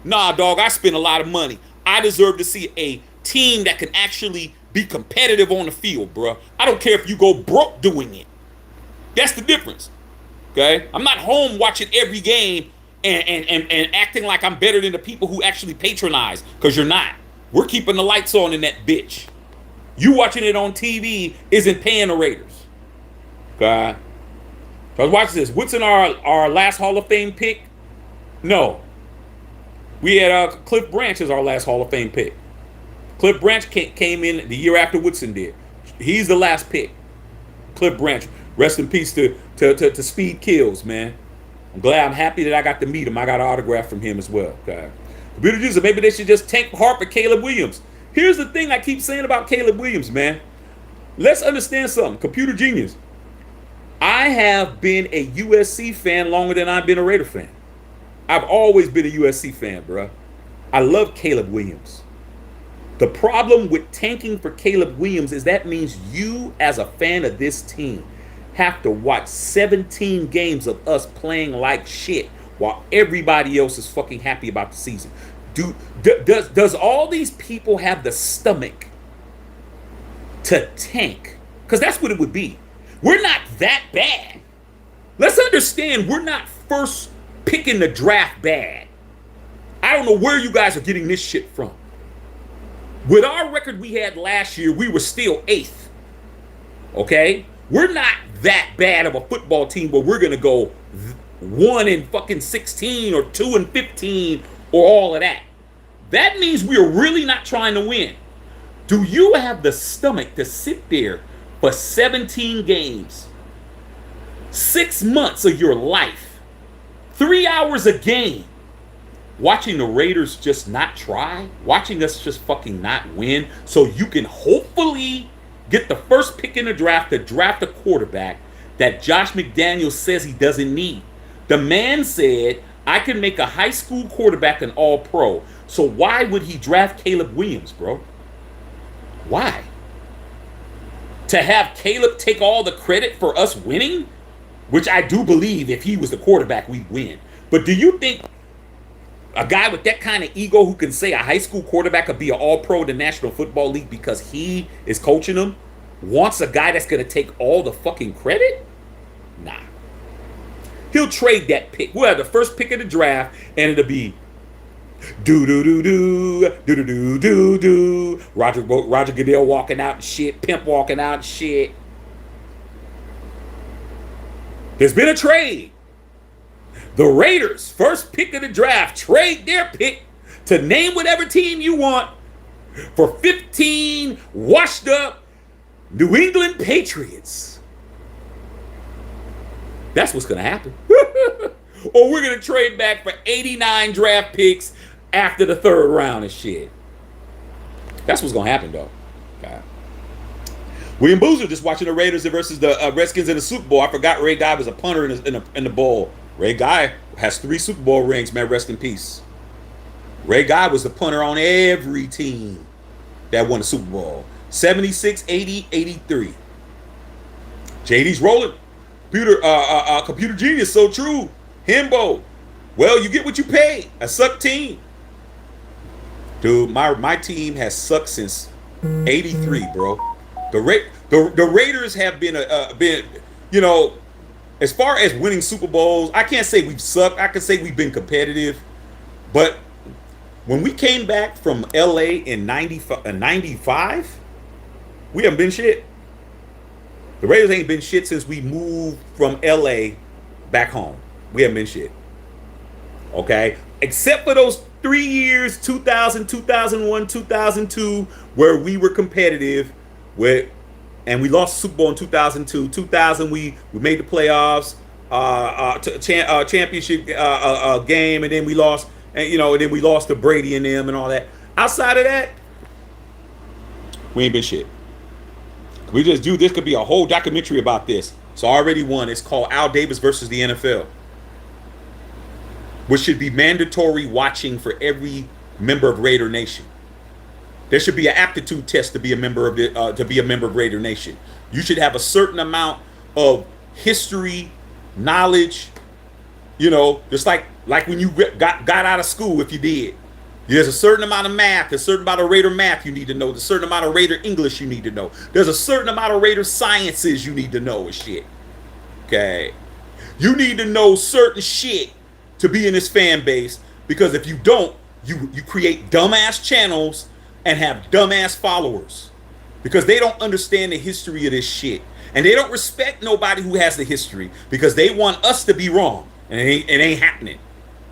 Nah, dog, I spend a lot of money. I deserve to see a team that can actually be competitive on the field, bro. I don't care if you go broke doing it. That's the difference. Okay? I'm not home watching every game and acting like I'm better than the people who actually patronize, because you're not. We're keeping the lights on in that bitch. You watching it on TV isn't paying the Raiders. Okay? So watch this. What's in our last Hall of Fame pick? No. We had Cliff Branch as our last Hall of Fame pick. Cliff Branch came in the year after Woodson did. He's the last pick. Cliff Branch. Rest in peace to Speed Kills, man. I'm happy that I got to meet him. I got an autograph from him as well. Okay. Computer user, maybe they should just tank Harper, Caleb Williams. Here's the thing I keep saying about Caleb Williams, man. Let's understand something. Computer genius. I have been a USC fan longer than I've been a Raider fan. I've always been a USC fan, bro. I love Caleb Williams. The problem with tanking for Caleb Williams is that means you, as a fan of this team, have to watch 17 games of us playing like shit while everybody else is fucking happy about the season. Does all these people have the stomach to tank? Because that's what it would be. We're not that bad. Let's understand, we're not first picking the draft bad. I don't know where you guys are getting this shit from. With our record we had last year, we were still 8th. Okay? We're not that bad of a football team where we're going to go 1-16 or 2-15 or all of that. That means we're really not trying to win. Do you have the stomach to sit there for 17 games, 6 months of your life, 3 hours a game, watching the Raiders just not try, watching us just fucking not win, so you can hopefully get the first pick in the draft to draft a quarterback that Josh McDaniels says he doesn't need? The man said, I can make a high school quarterback an all-pro, so why would he draft Caleb Williams, bro? Why? To have Caleb take all the credit for us winning? Which I do believe if he was the quarterback, we'd win. But do you think a guy with that kind of ego who can say a high school quarterback could be an all-pro in the National Football League because he is coaching them wants a guy that's going to take all the fucking credit? Nah. He'll trade that pick. We'll have the first pick of the draft, and it'll be do. Roger Goodell walking out and shit. Pimp walking out and shit. There's been a trade. The Raiders, first pick of the draft, trade their pick to name whatever team you want for 15 washed up New England Patriots. That's what's going to happen. Or we're going to trade back for 89 draft picks after the 3rd round and shit. That's what's going to happen, though. Okay. William Boozer just watching the Raiders versus the Redskins in the Super Bowl. I forgot Ray Guy was a punter in the bowl. Ray Guy has 3 Super Bowl rings, man. Rest in peace. Ray Guy was the punter on every team that won the Super Bowl. 76, 80, 83. JD's rolling. Computer genius, so true. Himbo. Well, you get what you pay. A suck team. Dude, my team has sucked since 83, bro. The Raiders have been, you know, as far as winning Super Bowls, I can't say we've sucked. I can say we've been competitive. But when we came back from LA in 95, we haven't been shit. The Raiders ain't been shit since we moved from LA back home. We haven't been shit. Okay? Except for those 3 years, 2000, 2001, 2002, where we were competitive with, and we lost the Super Bowl in 2002. 2000, we made the playoffs, championship game, and then we lost, and then we lost to Brady and them and all that. Outside of that, we ain't been shit. We just do this. Could be a whole documentary about this. So I already won. It's called Al Davis versus the NFL, which should be mandatory watching for every member of Raider Nation. There should be an aptitude test to be a member of Raider Nation. You should have a certain amount of history, knowledge. Just like when you got out of school, if you did. There's a certain amount of math, a certain amount of Raider math you need to know, there's a certain amount of Raider English you need to know. There's a certain amount of Raider sciences you need to know and shit. Okay. You need to know certain shit to be in this fan base, because if you don't, you create dumbass channels and have dumbass followers, because they don't understand the history of this shit, and they don't respect nobody who has the history, because they want us to be wrong, and it ain't happening.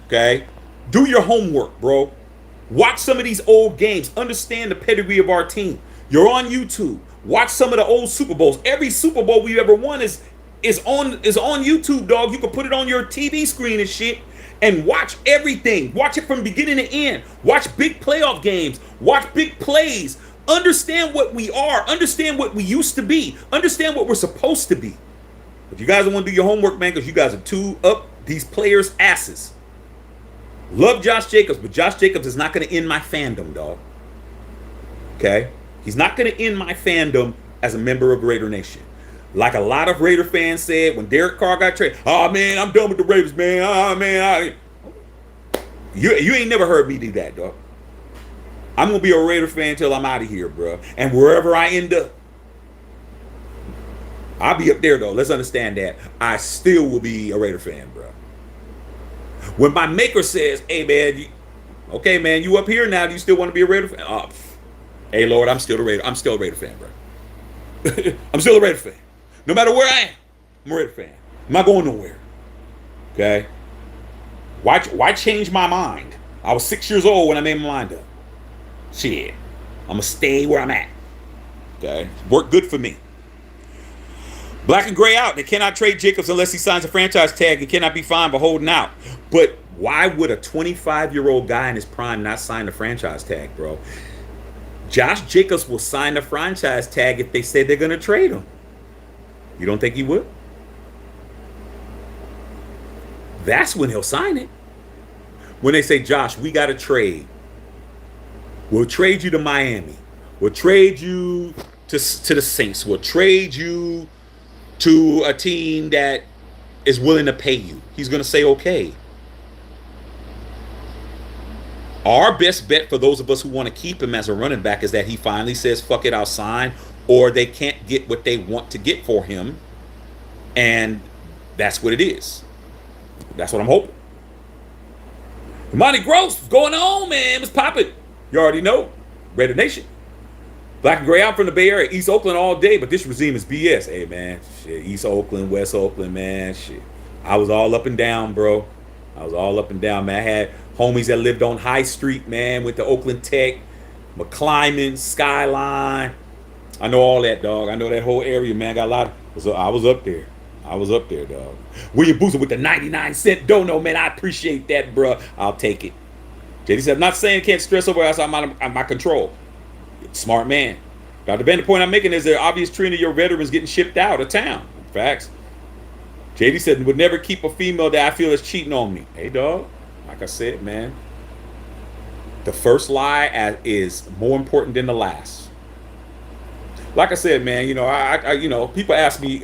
Okay, do your homework, bro. Watch some of these old games. Understand the pedigree of our team. You're on YouTube. Watch some of the old Super Bowls. Every Super Bowl we ever won is on YouTube, dog. You can put it on your TV screen and shit and watch everything. Watch it from beginning to end. Watch big playoff games. Watch big plays. Understand what we are. Understand what we used to be. Understand what we're supposed to be. If you guys don't want to do your homework, man, because you guys are too up these players' asses. Love Josh Jacobs, but Josh Jacobs is not going to end my fandom, dog. Okay? He's not going to end my fandom as a member of Raider Nation. Like a lot of Raider fans said when Derek Carr got traded, oh, man, I'm done with the Raiders, man. Oh, man. You ain't never heard me do that, dog. I'm going to be a Raider fan until I'm out of here, bro. And wherever I end up, I'll be up there, though. Let's understand that. I still will be a Raider fan, bro. When my maker says, hey, man, okay, man, you up here now. Do you still want to be a Raider fan? Oh, hey, Lord, I'm still a Raider fan, bro. I'm still a Raider fan. No matter where I am, I'm a Raider fan. I'm not going nowhere. Okay? Why change my mind? I was 6 years old when I made my mind up. Shit. I'm going to stay where I'm at. Okay? Worked good for me. Black and gray out. They cannot trade Jacobs unless he signs a franchise tag. He cannot be fined by holding out. But why would a 25-year-old guy in his prime not sign the franchise tag, bro? Josh Jacobs will sign the franchise tag if they say they're going to trade him. You don't think he would? That's when he'll sign it. When they say, Josh, we got to trade. We'll trade you to Miami. We'll trade you to the Saints. We'll trade you to a team that is willing to pay you. He's going to say, okay. Our best bet for those of us who want to keep him as a running back is that he finally says, fuck it, I'll sign, or they can't get what they want to get for him. And that's what it is. That's what I'm hoping. Monty Gross, what's going on, man? What's popping? You already know. Raider Nation. Black and gray out from the Bay Area, East Oakland all day, but this regime is BS. Hey, man, shit, East Oakland, West Oakland, man, shit. I was all up and down, bro. I was all up and down, man. I had homies that lived on High Street, man, went to Oakland Tech, McClyman, Skyline. I know all that, dog. I know that whole area, man. Got a lot of, I was up there. I was up there, dog. William Boozer with the 99-cent dono, man. I appreciate that, bro. I'll take it. JD said, I'm not saying can't stress over outside my control. Smart man. Dr. Ben, the point I'm making is the obvious trend of your veterans getting shipped out of town. Facts. JD said, would never keep a female that I feel is cheating on me. Hey, dog. Like I said, man, the first lie is more important than the last. Like I said, man, you know, I people ask me,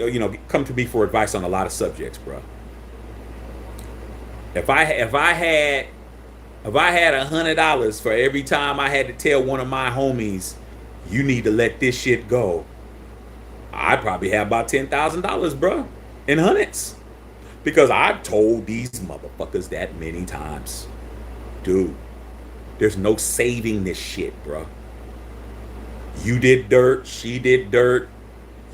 come to me for advice on a lot of subjects, bro. If I had $100 for every time I had to tell one of my homies, you need to let this shit go, I'd probably have about $10,000, bro, in hundreds. Because I've told these motherfuckers that many times. Dude, there's no saving this shit, bro. You did dirt, she did dirt.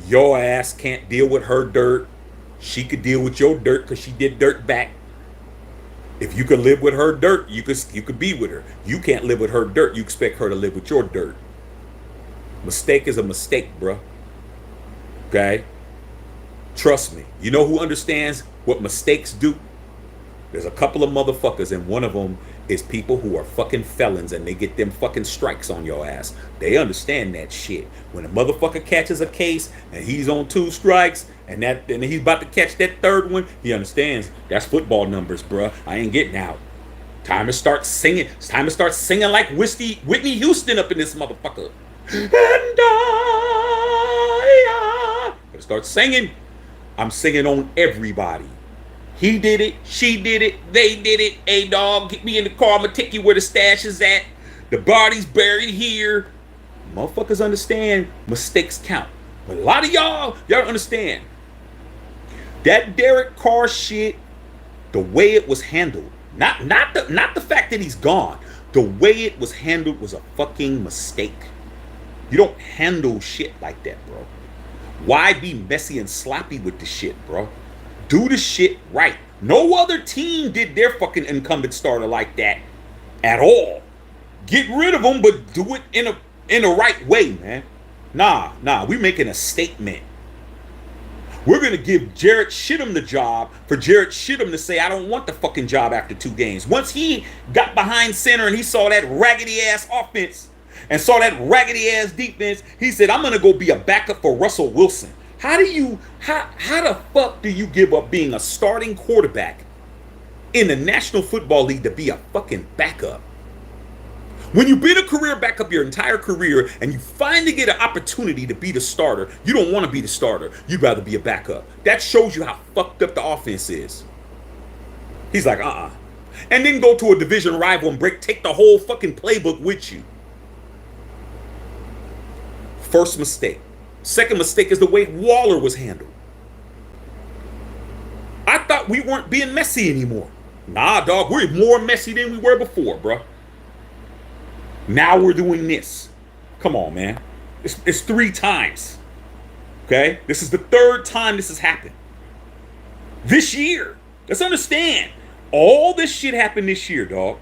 Your ass can't deal with her dirt. She could deal with your dirt because she did dirt back. If you could live with her dirt, you could be with her. You can't live with her dirt. You expect her to live with your dirt. Mistake is a mistake, bro. Okay? Trust me. You know who understands what mistakes do? There's a couple of motherfuckers, and one of them is people who are fucking felons, and they get them fucking strikes on your ass. They understand that shit. When a motherfucker catches a case and he's on 2 strikes, and he's about to catch that third one, he understands that's football numbers, bruh. I ain't getting out. Time to start singing. It's time to start singing like Whitney Houston up in this motherfucker. And I gotta start singing. I'm singing on everybody. He did it, she did it, they did it. Hey, dog, get me in the car. I'm gonna take you where the stash is at. The body's buried here. Motherfuckers understand mistakes count. But a lot of y'all understand. That Derek Carr shit, the way it was handled, Not the fact that he's gone. The way it was handled was a fucking mistake. You don't handle shit like that, bro. Why be messy and sloppy with the shit, bro? Do the shit right. No other team did their fucking incumbent starter like that at all. Get rid of them, but do it in a right way, man. Nah, we making a statement. We're going to give Jarrett Shittum the job for Jarrett Shittum to say, I don't want the fucking job after 2 games. Once he got behind center and he saw that raggedy ass offense and saw that raggedy ass defense, he said, I'm going to go be a backup for Russell Wilson. How the fuck do you give up being a starting quarterback in the National Football League to be a fucking backup? When you've been a career backup your entire career and you finally get an opportunity to be the starter, you don't want to be the starter. You'd rather be a backup. That shows you how fucked up the offense is. He's like, And then go to a division rival and take the whole fucking playbook with you. First mistake. Second mistake is the way Waller was handled. I thought we weren't being messy anymore. Nah, dog, we're more messy than we were before, bro. Now we're doing this. Come on, man. It's 3 times. Okay? This is the 3rd time this has happened. This year. Let's understand. All this shit happened this year, dog.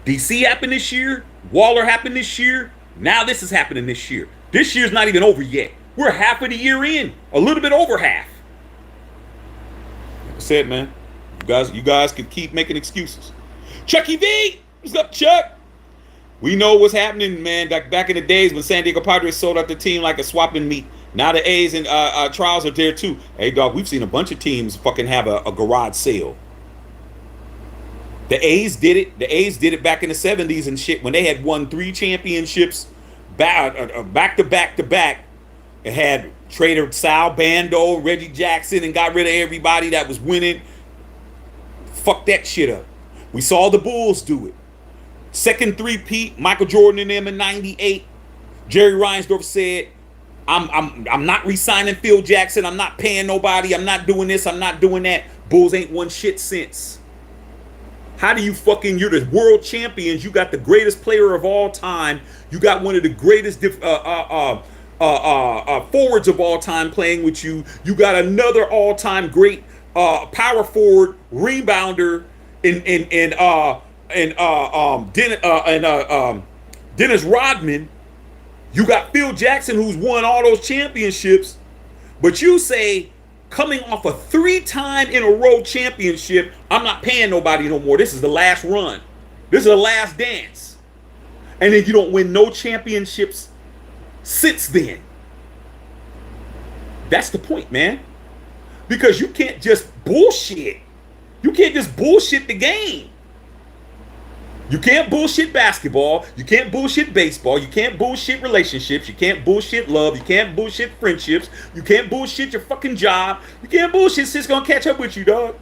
DC happened this year. Waller happened this year. Now this is happening this year. This year's not even over yet. We're half of the year in. A little bit over half. Like I said, man. You guys can keep making excuses. Chucky V! What's up, Chuck? We know what's happening, man. Back in the days when San Diego Padres sold out the team like a swapping meet. Now the A's and Trials are there too. Hey, dog, we've seen a bunch of teams fucking have a garage sale. The A's did it. The A's did it back in the 70s and shit when they had won 3 championships back to back. It had traded Sal Bando, Reggie Jackson, and got rid of everybody that was winning. Fuck that shit up. We saw the Bulls do it. Second 3-peat, Michael Jordan and them in 98. Jerry Reinsdorf said, I'm not re-signing Phil Jackson. I'm not paying nobody. I'm not doing this. I'm not doing that. Bulls ain't won shit since. How do you you're the world champions. You got the greatest player of all time. You got one of the greatest forwards of all time playing with you. You got another all-time great power forward, rebounder Dennis Rodman. You got Phil Jackson, who's won all those championships, but you say, coming off a 3-time in a row championship, I'm not paying nobody no more. This is the last run. This is the last dance. And then you don't win no championships since then. That's the point, man. Because you can't just bullshit. You can't just bullshit the game. You can't bullshit basketball. You can't bullshit baseball. You can't bullshit relationships. You can't bullshit love. You can't bullshit friendships. You can't bullshit your fucking job. You can't bullshit. It's gonna catch up with you, dog.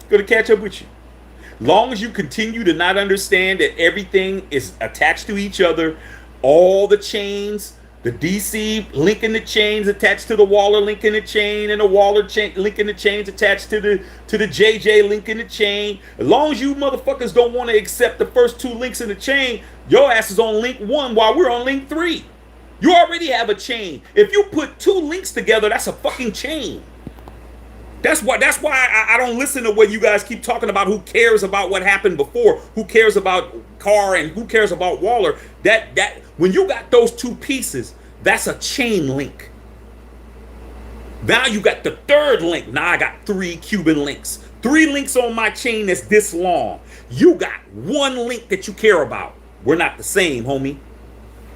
It's gonna catch up with you. Long as you continue to not understand that everything is attached to each other, all the chains, the DC linking the chains attached to the Waller linking the chain, and the Waller linking the chains attached to the JJ linking the chain. As long as you motherfuckers don't want to accept the first 2 links in the chain, your ass is on link 1 while we're on link 3. You already have a chain. If you put 2 links together, that's a fucking chain. That's why I don't listen to what you guys keep talking about. Who cares about what happened before? Who cares about Carr and who cares about Waller? That when you got those 2 pieces, that's a chain link. Now you got the 3rd link. Now I got 3 Cuban links. 3 links on my chain that's this long. You got 1 link that you care about. We're not the same, homie.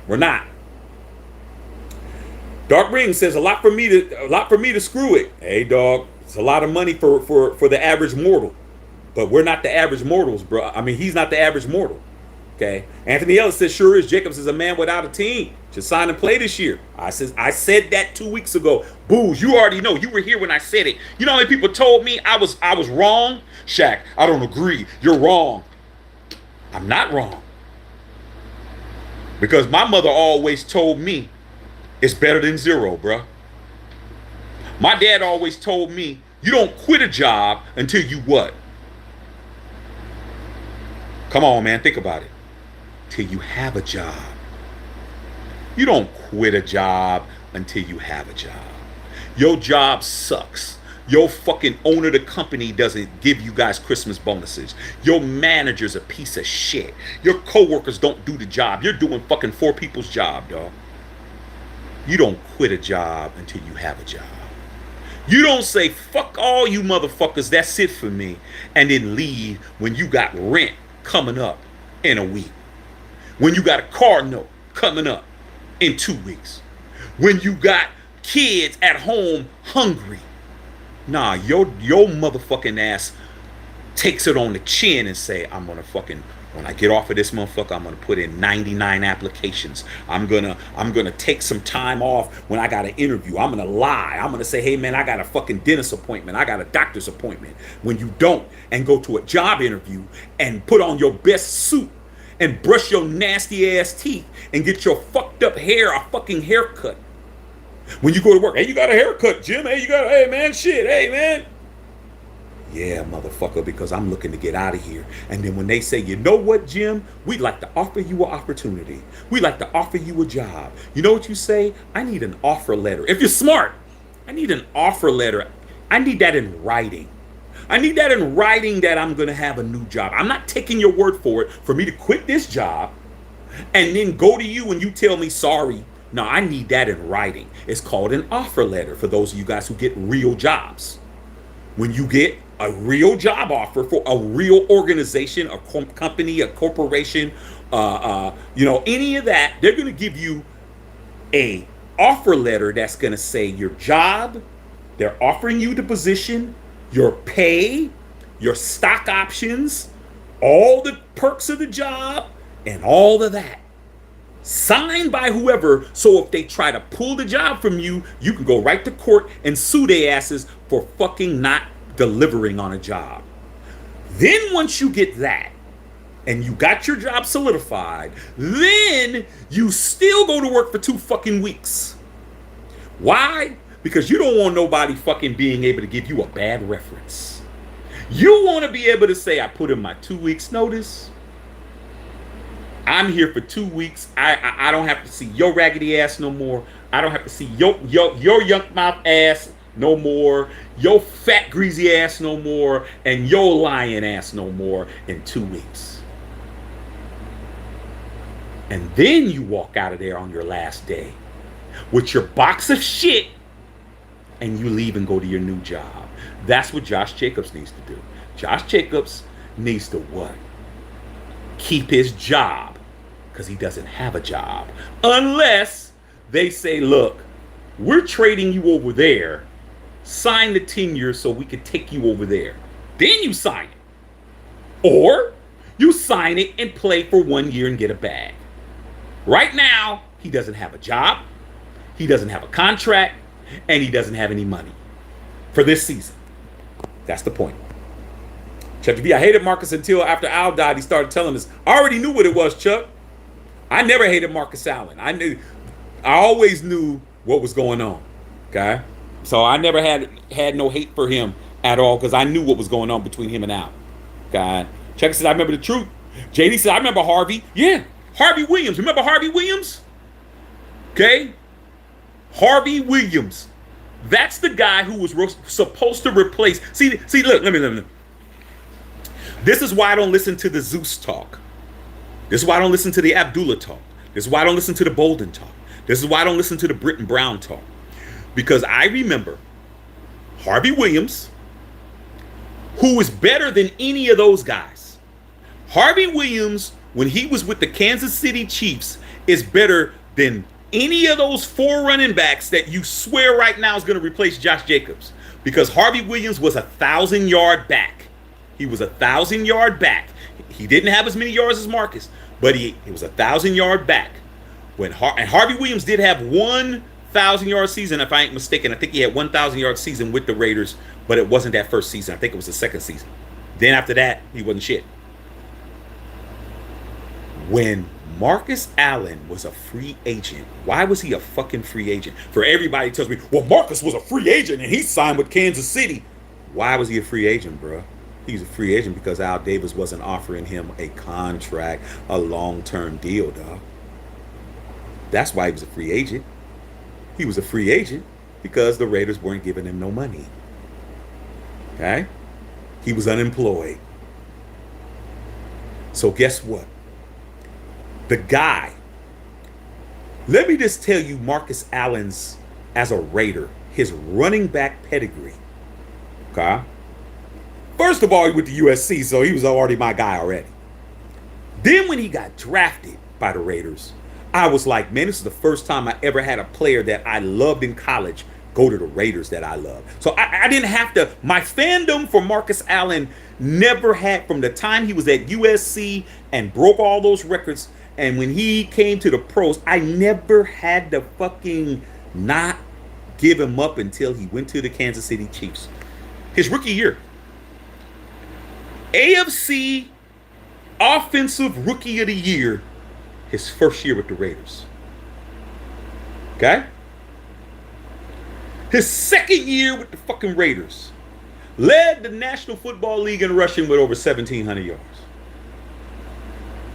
We're not. Dark Ring says a lot for me to screw it. Hey, dog. It's a lot of money for the average mortal, but we're not the average mortals, bro. I mean, he's not the average mortal. Okay. Anthony Ellis says, sure is. Jacobs is a man without a team. Should sign and play this year. I said that 2 weeks ago. Booze, you already know. You were here when I said it. You know how many people told me I was wrong? Shaq, I don't agree. You're wrong. I'm not wrong. Because my mother always told me it's better than 0, bro. My dad always told me, you don't quit a job until you what? Come on, man, think about it. Till you have a job. You don't quit a job until you have a job. Your job sucks. Your fucking owner of the company doesn't give you guys Christmas bonuses. Your manager's a piece of shit. Your coworkers don't do the job. You're doing fucking four people's job, dog. You don't quit a job until you have a job. You don't say, fuck all you motherfuckers, that's it for me, and then leave when you got rent coming up in a week. When you got a car note coming up in 2 weeks. When you got kids at home hungry. Nah, your motherfucking ass takes it on the chin and say, I'm gonna fucking, when I get off of this motherfucker, I'm gonna put in 99 applications. I'm gonna take some time off when I got an interview. I'm gonna lie. I'm gonna say, hey man, I got a fucking dentist appointment. I got a doctor's appointment. When you don't, and go to a job interview and put on your best suit and brush your nasty ass teeth and get your fucked up hair a fucking haircut. When you go to work, hey, you got a haircut, Jim. Hey man, shit, hey man. Yeah, motherfucker, because I'm looking to get out of here. And then when they say, you know what, Jim, we'd like to offer you an opportunity. We'd like to offer you a job. You know what you say? I need an offer letter. If you're smart, I need an offer letter. I need that in writing. I need that in writing that I'm going to have a new job. I'm not taking your word for it for me to quit this job and then go to you and you tell me sorry. No, I need that in writing. It's called an offer letter for those of you guys who get real jobs. When you get a real job offer for a real organization, a company, a corporation, any of that, they're going to give you a offer letter that's going to say your job, they're offering you the position, your pay, your stock options, all the perks of the job, and all of that. Signed by whoever, so if they try to pull the job from you, you can go right to court and sue their asses for fucking not delivering on a job. Then once you get that, and you got your job solidified, then you still go to work for 2 fucking weeks. Why? Because you don't want nobody fucking being able to give you a bad reference. You want to be able to say, I put in my 2 weeks notice. I'm here for 2 weeks. I don't have to see your raggedy ass no more. I don't have to see your young mouth ass no more. Your fat greasy ass no more. And your lying ass no more in 2 weeks. And then you walk out of there on your last day with your box of shit and you leave and go to your new job. That's what Josh Jacobs needs to do. Josh Jacobs needs to what? Keep his job, because he doesn't have a job. Unless they say, look, we're trading you over there. Sign the tenure so we can take you over there. Then you sign it. Or you sign it and play for 1 year and get a bag. Right now, he doesn't have a job. He doesn't have a contract. And he doesn't have any money for this season. That's the point. Chuck V, I hated Marcus until after Al died, he started telling us. I already knew what it was, Chuck. I never hated Marcus Allen. I always knew what was going on. Okay? So I never had no hate for him at all because I knew what was going on between him and Al. Okay? Chuck says, I remember the truth. JD said, I remember Harvey. Yeah, Harvey Williams. Remember Harvey Williams? Okay? Harvey Williams. That's the guy who was supposed to replace. See, look, let me. This is why I don't listen to the Zeus talk. This is why I don't listen to the Abdullah talk. This is why I don't listen to the Bolden talk. This is why I don't listen to the Britton Brown talk. Because I remember Harvey Williams, who is better than any of those guys. Harvey Williams, when he was with the Kansas City Chiefs, is better than any of those 4 running backs that you swear right now is going to replace Josh Jacobs. Because Harvey Williams was 1,000-yard back. He was 1,000-yard back. He didn't have as many yards as Marcus, but he was 1,000-yard back. And Harvey Williams did have 1,000-yard season, if I ain't mistaken. I think he had 1,000-yard season with the Raiders, but it wasn't that first season. I think it was the second season. Then after that, he wasn't shit. When Marcus Allen was a free agent. Why was he a fucking free agent? For everybody tells me, well, Marcus was a free agent and he signed with Kansas City. Why was he a free agent, bro? He's a free agent because Al Davis wasn't offering him a contract, a long-term deal, dog. That's why he was a free agent. He was a free agent because the Raiders weren't giving him no money. Okay? He was unemployed. So guess what? The guy, let me just tell you Marcus Allen's, as a Raider, his running back pedigree. Okay? First of all, he went to USC, so he was already my guy already. Then when he got drafted by the Raiders, I was like, man, this is the first time I ever had a player that I loved in college go to the Raiders that I love. So I didn't have to, my fandom for Marcus Allen never had, from the time he was at USC and broke all those records, and when he came to the pros, I never had to fucking not give him up until he went to the Kansas City Chiefs. His rookie year. AFC Offensive Rookie of the Year, his first year with the Raiders. Okay? His second year with the fucking Raiders, led the National Football League in rushing with over 1,700 yards.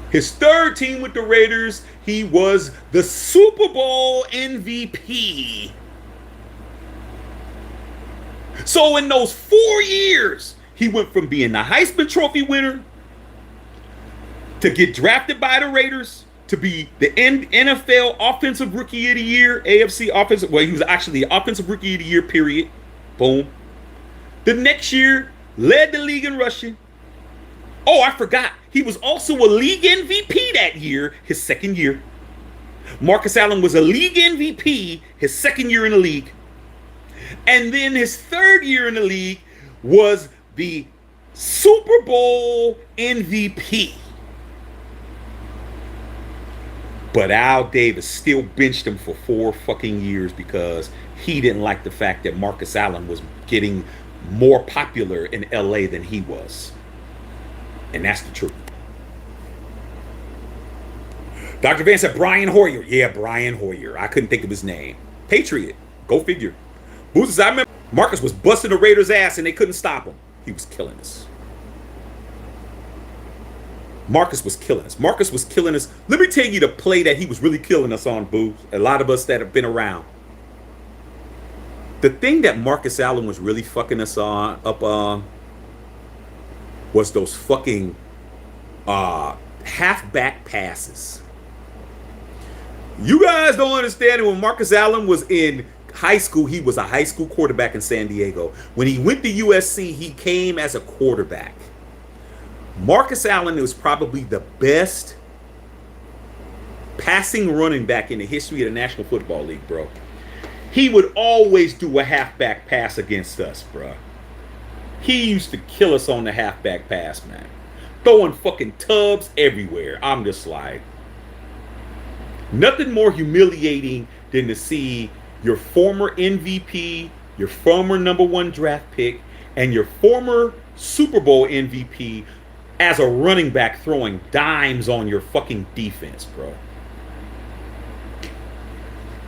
His third team with the Raiders, he was the Super Bowl MVP. So in those 4 years, he went from being the Heisman Trophy winner to get drafted by the Raiders to be the NFL Offensive Rookie of the Year, AFC Offensive, well, he was actually the Offensive Rookie of the Year, period. Boom. The next year, led the league in rushing. Oh, I forgot. He was also a league MVP that year, his second year. Marcus Allen was a league MVP his second year in the league. And then his third year in the league was the Super Bowl MVP. But Al Davis still benched him for 4 fucking years because he didn't like the fact that Marcus Allen was getting more popular in LA than he was. And that's the truth. Dr. Van said Brian Hoyer. Yeah, Brian Hoyer. I couldn't think of his name. Patriot. Go figure. Boozes, I remember Marcus was busting the Raiders' ass and they couldn't stop him. He was killing us. Marcus was killing us. Marcus was killing us. Let me tell you the play that he was really killing us on, Boo. A lot of us that have been around. The thing that Marcus Allen was really fucking us up on was those fucking halfback passes. You guys don't understand it. When Marcus Allen was in high school, he was a high school quarterback in San Diego. When he went to USC, he came as a quarterback. Marcus Allen was probably the best passing running back in the history of the National Football League, bro. He would always do a halfback pass against us, bro. He used to kill us on the halfback pass, man. Throwing fucking tubs everywhere. I'm just like, nothing more humiliating than to see your former MVP, your former #1 draft pick, and your former Super Bowl MVP as a running back throwing dimes on your fucking defense, bro.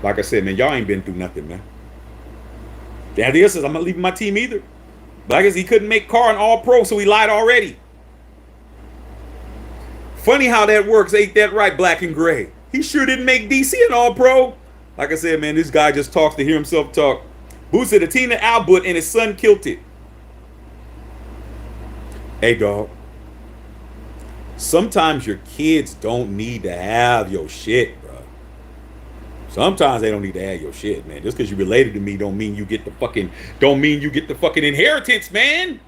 Like I said, man, y'all ain't been through nothing, man. Daddy says I'm not leaving my team either. But I guess he couldn't make Carr an all-pro, so he lied already. Funny how that works. Ain't that right, black and gray? He sure didn't make DC an all-pro. Like I said, man, this guy just talks to hear himself talk. Boo said the team that Albert and his son killed it. Hey, dog. Sometimes your kids don't need to have your shit, bro. Sometimes they don't need to have your shit, man. Just because you related to me don't mean you get the fucking inheritance, man.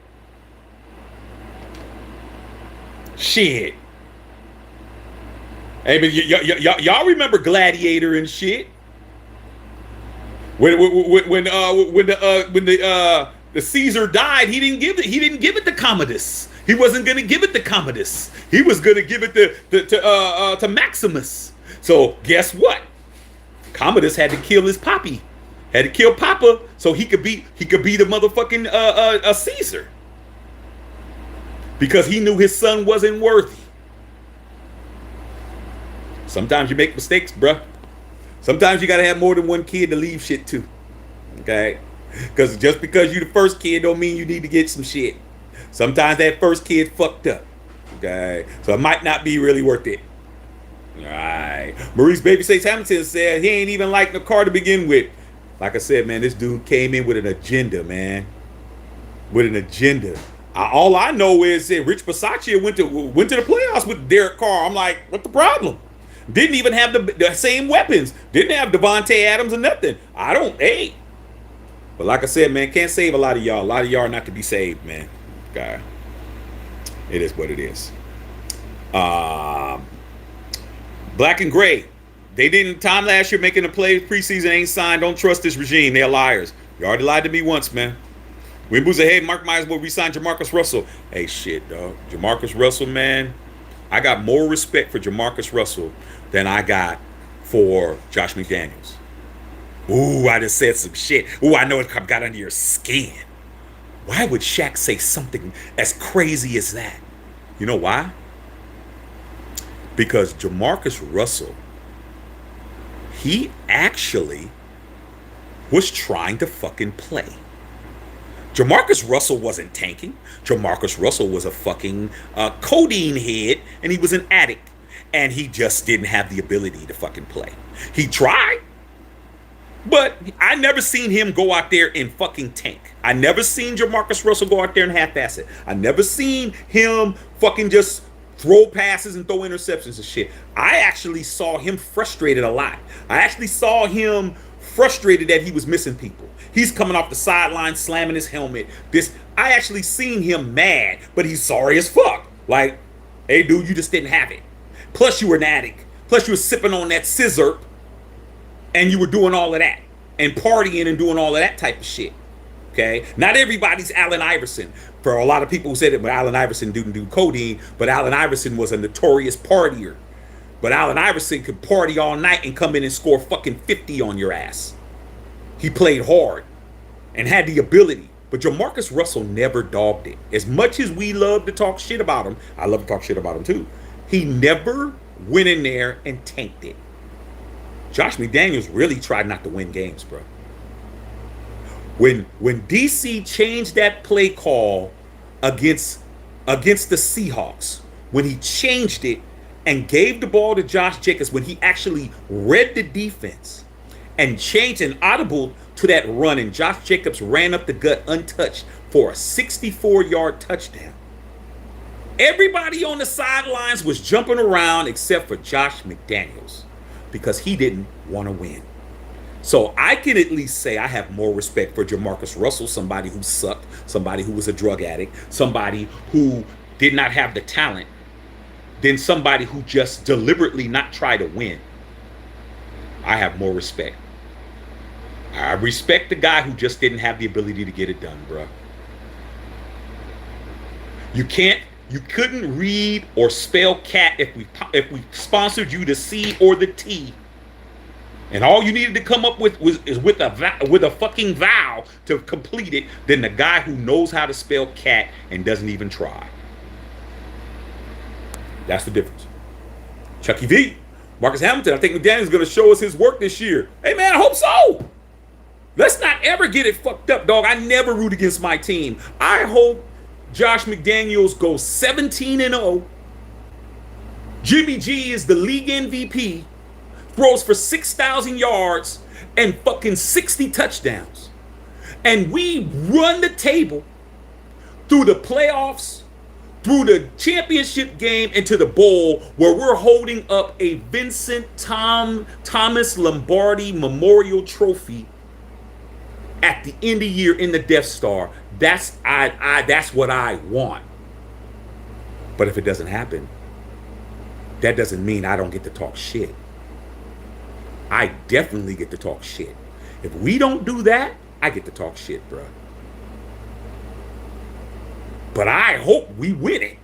Shit. Hey, but y'all remember Gladiator and shit? When the Caesar died, he didn't give it to Commodus. He wasn't going to give it to Commodus. He was going to give it to Maximus. So guess what? Commodus had to kill his poppy. Had to kill Papa so he could be the motherfucking Caesar. Because he knew his son wasn't worthy. Sometimes you make mistakes, bruh. Sometimes you gotta have more than one kid to leave shit to. Okay? Because just because you the first kid don't mean you need to get some shit. Sometimes that first kid fucked up. Okay, so it might not be really worth it. All right. Maurice Babyface Hamilton said he ain't even like the car to begin with. Like I said, man, this dude came in with an agenda, man. With an agenda. All I know is that Rich Bisaccia went to the playoffs with Derek Carr. I'm like, what the problem? Didn't even have the same weapons. Didn't have Devontae Adams or nothing. I don't. Hey. But like I said, man, can't save a lot of y'all. A lot of y'all are not to be saved, man. Okay. It is what it is. Black and Gray. They didn't time last year making the play preseason ain't signed. Don't trust this regime. They're liars. You already lied to me once, man. When Boozer, hey, Mark Myers will resign Jamarcus Russell. Hey, shit, dog. Jamarcus Russell, man. I got more respect for Jamarcus Russell than I got for Josh McDaniels. Ooh, I just said some shit. Ooh, I know it got under your skin. Why would Shaq say something as crazy as that? You know why? Because Jamarcus Russell, he actually was trying to fucking play. Jamarcus Russell wasn't tanking. Jamarcus Russell was a fucking codeine head, and he was an addict. And he just didn't have the ability to fucking play. He tried, but I never seen him go out there and fucking tank. I never seen Jamarcus Russell go out there and half-ass it. I never seen him fucking just throw passes and throw interceptions and shit. I actually saw him frustrated a lot. I actually saw him frustrated that he was missing people. He's coming off the sideline, slamming his helmet. I actually seen him mad, but he's sorry as fuck. Like, hey, dude, you just didn't have it. Plus, you were an addict. Plus, you were sipping on that scissor, and you were doing all of that, and partying and doing all of that type of shit. Okay? Not everybody's Allen Iverson. For a lot of people who said that Allen Iverson didn't do codeine, but Allen Iverson was a notorious partier. But Allen Iverson could party all night and come in and score fucking 50 on your ass. He played hard and had the ability. But Jamarcus Russell never dogged it. As much as we love to talk shit about him, I love to talk shit about him too. He never went in there and tanked it. Josh McDaniels really tried not to win games, bro. When DC changed that play call against the Seahawks, when he changed it and gave the ball to Josh Jacobs, when he actually read the defense and changed an audible to that run, and Josh Jacobs ran up the gut untouched for a 64-yard touchdown. Everybody on the sidelines was jumping around except for Josh McDaniels because he didn't want to win. So I can at least say I have more respect for Jamarcus Russell, somebody who sucked, somebody who was a drug addict, somebody who did not have the talent, than somebody who just deliberately not try to win. I have more respect. I respect the guy who just didn't have the ability to get it done, bro. You couldn't read or spell cat if we sponsored you the C or the T. And all you needed to come up with with a fucking vowel to complete it, than the guy who knows how to spell cat and doesn't even try. That's the difference. Chucky V. Marcus Hamilton, I think McDaniel's going to show us his work this year. Hey, man, I hope so. Let's not ever get it fucked up, dog. I never root against my team. I hope Josh McDaniels goes 17-0. Jimmy G is the league MVP. Throws for 6,000 yards and fucking 60 touchdowns. And we run the table through the playoffs, through the championship game, into the bowl, where we're holding up a Vincent Thomas Lombardi Memorial Trophy at the end of the year in the Death Star. That's what I want. But if it doesn't happen, that doesn't mean I don't get to talk shit. I definitely get to talk shit. If we don't do that, I get to talk shit, bro. But I hope we win it.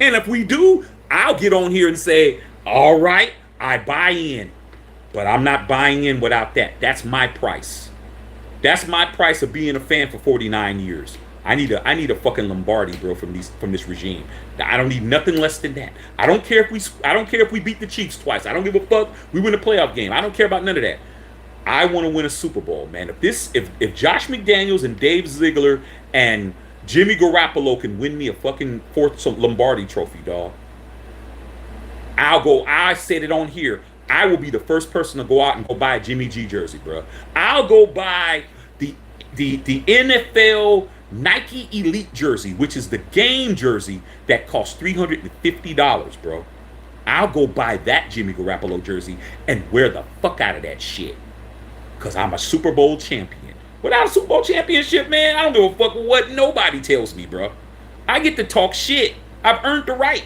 And if we do, I'll get on here and say, all right, I buy in. But I'm not buying in without that. That's my price. That's my price of being a fan for 49 years. I need a fucking Lombardi, bro, from this regime. I don't need nothing less than that. I don't care if we beat the Chiefs twice. I don't give a fuck. We win a playoff game. I don't care about none of that. I want to win a Super Bowl, man. If Josh McDaniels and Dave Ziegler and Jimmy Garoppolo can win me a fucking fourth Lombardi trophy, dog. I said it on here. I will be the first person to go out and go buy a Jimmy G jersey, bro. I'll go buy the the NFL Nike Elite jersey, which is the game jersey that costs $350, bro. I'll go buy that Jimmy Garoppolo jersey and wear the fuck out of that shit. Cause I'm a Super Bowl champion. Without a Super Bowl championship, man, I don't give a fuck what nobody tells me, bro. I get to talk shit. I've earned the right.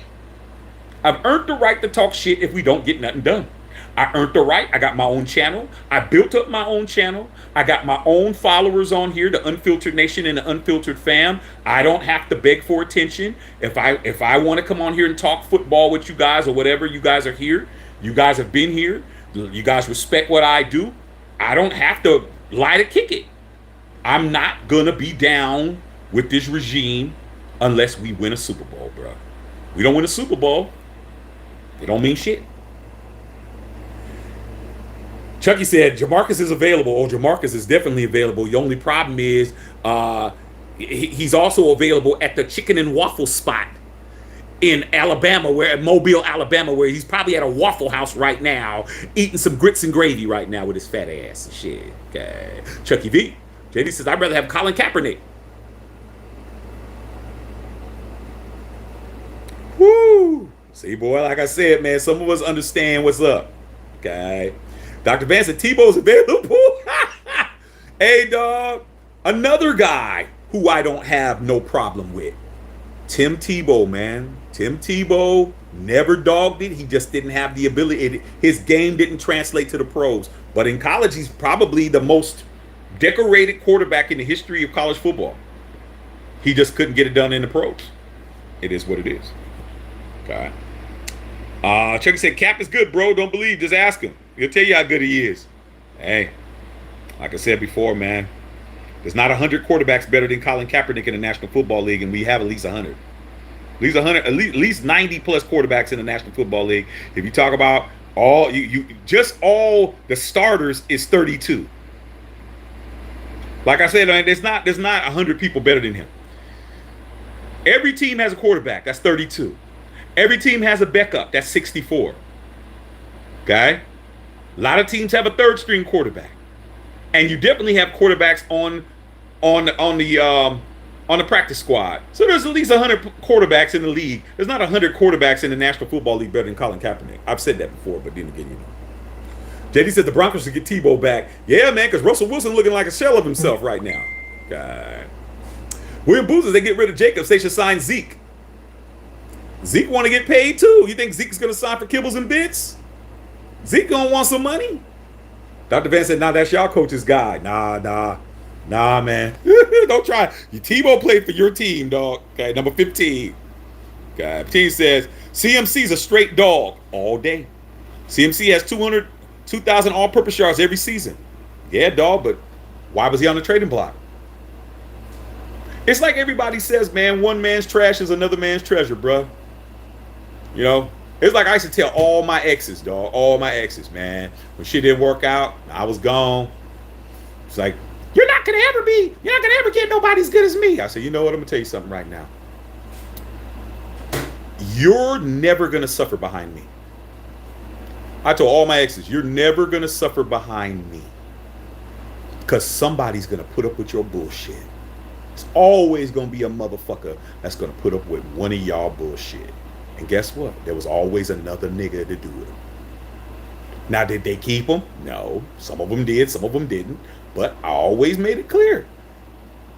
I've earned the right to talk shit if we don't get nothing done. I earned the right. I got my own channel. I built up my own channel. I got my own followers on here, the Unfiltered Nation and the Unfiltered Fam. I don't have to beg for attention. If I want to come on here and talk football with you guys or whatever, you guys are here. You guys have been here. You guys respect what I do. I don't have to lie to kick it. I'm not going to be down with this regime unless we win a Super Bowl, bro. We don't win a Super Bowl, it don't mean shit. Chucky said, Jamarcus is available. Oh, Jamarcus is definitely available. The only problem is he's also available at the chicken and waffle spot in Alabama, at Mobile, Alabama, where he's probably at a Waffle House right now, eating some grits and gravy right now with his fat ass and shit. Okay. Chucky V. JD says, I'd rather have Colin Kaepernick. Woo! See, boy, like I said, man, some of us understand what's up. Okay. Dr. Vance said, Tebow's available. Hey, dog. Another guy who I don't have no problem with. Tim Tebow, man. Tim Tebow never dogged it. He just didn't have the ability. His game didn't translate to the pros. But in college, he's probably the most decorated quarterback in the history of college football. He just couldn't get it done in the pros. It is what it is. Okay. Chucky said, Cap is good, bro. Don't believe. Just ask him. He'll tell you how good he is. Hey, like I said before, man, there's not 100 quarterbacks better than Colin Kaepernick in the National Football League, and we have at least 100. At least 90 plus quarterbacks in the National Football League. If you talk about all all the starters is 32. Like I said, there's not 100 people better than him. Every team has a quarterback. That's 32. Every team has a backup. That's 64. Okay? A lot of teams have a third string quarterback. And you definitely have quarterbacks on the practice squad. So there's at least 100 quarterbacks in the league. There's not 100 quarterbacks in the National Football League better than Colin Kaepernick. I've said that before, but then again, you know. JD said the Broncos should get Tebow back. Yeah, man, because Russell Wilson looking like a shell of himself right now. God. William Booth says they get rid of Jacobs. They should sign Zeke. Zeke want to get paid too. You think Zeke's going to sign for kibbles and bits? Zeke going to want some money? Dr. Van said, nah, that's y'all coach's guy. Nah, man. Don't try. Tebow played for your team, dog. Okay, number 15. Okay, 15 says, CMC's a straight dog all day. CMC has 2,000 all-purpose yards every season. Yeah, dog, but why was he on the trading block? It's like everybody says, man, one man's trash is another man's treasure, bro. You know? It's like I used to tell all my exes, dog. All my exes, man. When shit didn't work out, I was gone. It's like, you're not going to ever get nobody as good as me. I said, you know what? I'm going to tell you something right now. You're never going to suffer behind me. I told all my exes, you're never going to suffer behind me. Because somebody's going to put up with your bullshit. It's always going to be a motherfucker that's going to put up with one of y'all bullshit. And guess what? There was always another nigga to do it. Now, did they keep them? No. Some of them did, some of them didn't. But I always made it clear.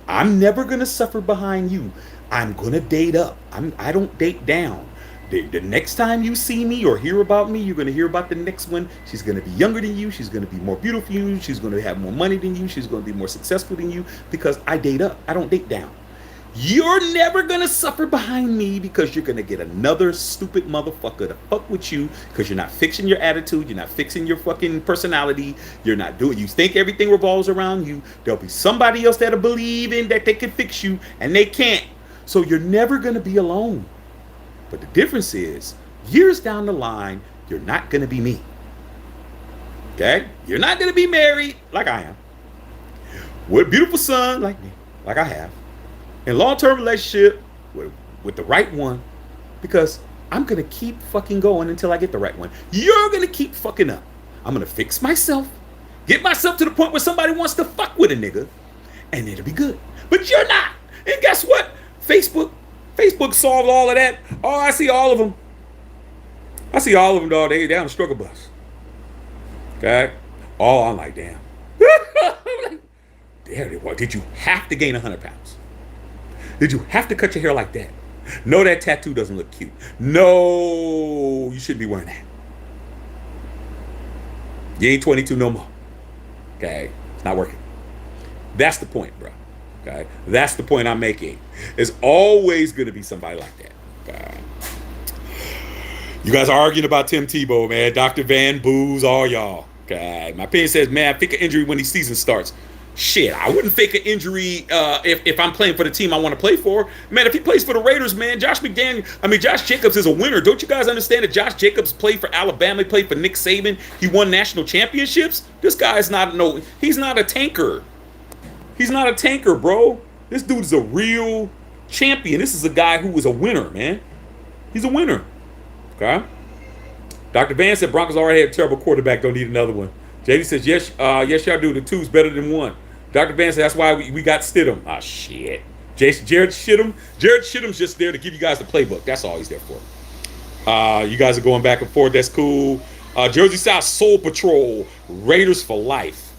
I'm never going to suffer behind you. I'm going to date up. I don't date down. The next time you see me or hear about me, you're going to hear about the next one. She's going to be younger than you. She's going to be more beautiful than you. She's going to have more money than you. She's going to be more successful than you because I date up. I don't date down. You're never going to suffer behind me because you're going to get another stupid motherfucker to fuck with you because you're not fixing your attitude. You're not fixing your fucking personality. You're not doing, you think everything revolves around you. There'll be somebody else that'll believe in that they can fix you and they can't. So you're never going to be alone. But the difference is, years down the line, you're not going to be me. Okay? You're not going to be married like I am. With a beautiful son like me, like I have. in long-term relationship with the right one, because I'm gonna keep fucking going until I get the right one. You're gonna keep fucking up. I'm gonna fix myself, get myself to the point where somebody wants to fuck with a nigga, and it'll be good. But you're not. And guess what? Facebook solved all of that. Oh, I see all of them. I see all of them, dog. They on the struggle bus. Okay? Oh, I'm like, damn. Damn, did you have to gain 100 pounds? Did you have to cut your hair like that? No, that tattoo doesn't look cute. No, you shouldn't be wearing that. You ain't 22 no more. Okay? It's not working. That's the point, bro. Okay? That's the point I'm making. There's always going to be somebody like that. Okay? You guys are arguing about Tim Tebow, man. Dr. Van boos all y'all. Okay? My opinion says, man, fake an injury when the season starts. Shit, I wouldn't fake an injury if I'm playing for the team I want to play for. Man, if he plays for the Raiders, man, Josh Jacobs is a winner. Don't you guys understand that Josh Jacobs played for Alabama, he played for Nick Saban, he won national championships? This guy is he's not a tanker. He's not a tanker, bro. This dude is a real champion. This is a guy who is a winner, man. He's a winner. Okay? Dr. Van said Broncos already had a terrible quarterback, don't need another one. JD says, yes, y'all do. The two's better than one. Dr. Van said, that's why we got Stidham. Ah, shit. Jared Stidham. Jared Stidham's just there to give you guys the playbook. That's all he's there for. You guys are going back and forth. That's cool. Jersey South Soul Patrol. Raiders for life.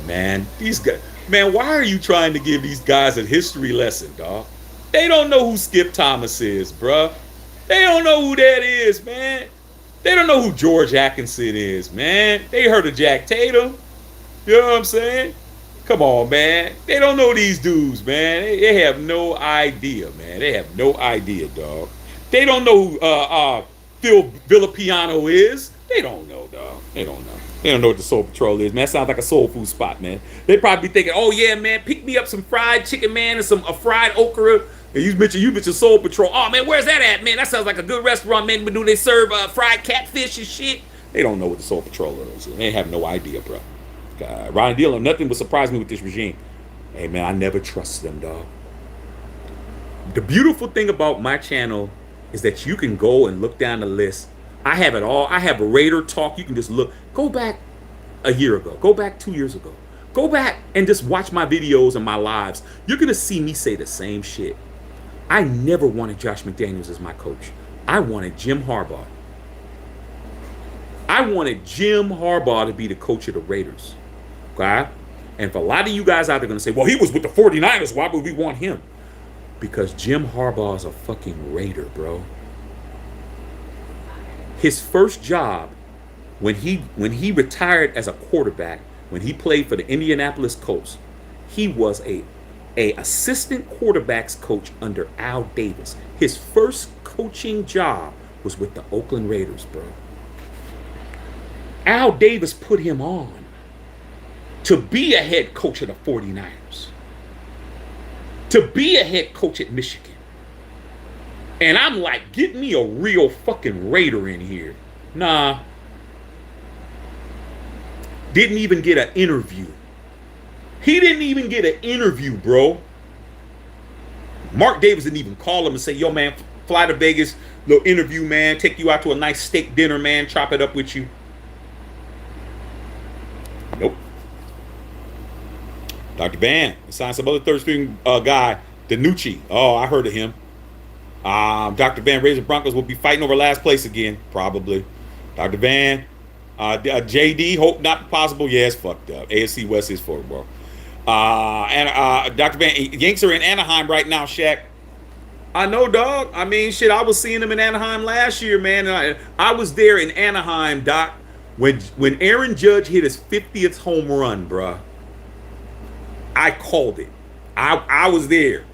Man, these guys. Man, why are you trying to give these guys a history lesson, dog? They don't know who Skip Thomas is, bruh. They don't know who that is, man. They don't know who George Atkinson is, man. They heard of Jack Tatum. You know what I'm saying? Come on, man. They don't know these dudes, man. They have no idea, man. They have no idea, dog. They don't know who Phil Villapiano is. They don't know, dog. They don't know. They don't know what the Soul Patrol is, man. That sounds like a soul food spot, man. They probably be thinking, oh, yeah, man, pick me up some fried chicken, man, and some fried okra. And you mentioned Soul Patrol. Oh, man, where's that at, man? That sounds like a good restaurant, man. But do they serve fried catfish and shit? They don't know what the Soul Patrol is. They have no idea, bro. Ronnie Dillon, nothing would surprise me with this regime. Hey, man, I never trust them, dog. The beautiful thing about my channel is that you can go and look down the list. I have it all. I have a Raider talk. You can just look. Go back a year ago. Go back 2 years ago. Go back and just watch my videos and my lives. You're going to see me say the same shit. I never wanted Josh McDaniels as my coach. I wanted Jim Harbaugh. I wanted Jim Harbaugh to be the coach of the Raiders. Okay? And for a lot of you guys out there going to say, well, he was with the 49ers. Why would we want him? Because Jim Harbaugh is a fucking Raider, bro. His first job, when he retired as a quarterback, when he played for the Indianapolis Colts, he was a assistant quarterbacks coach under Al Davis. His first coaching job was with the Oakland Raiders, bro. Al Davis put him on to be a head coach of the 49ers, to be a head coach at Michigan. And I'm like, get me a real fucking Raider in here. Nah. Didn't even get an interview. He didn't even get an interview, bro. Mark Davis didn't even call him and say, yo, man, fly to Vegas, little interview, man, take you out to a nice steak dinner, man, chop it up with you. Nope. Dr. Van signed some other third string guy, DiNucci. Oh, I heard of him. Dr. Van, Raiders and Broncos will be fighting over last place again, probably. Dr. Van, JD, hope not possible. Yeah, it's fucked up. AFC West is for it, bro. And Dr. Van, Yanks are in Anaheim right now, Shaq. I know, dog. I mean, shit, I was seeing them in Anaheim last year, man. I was there in Anaheim, Doc, when Aaron Judge hit his 50th home run, bruh. I called it. I was there.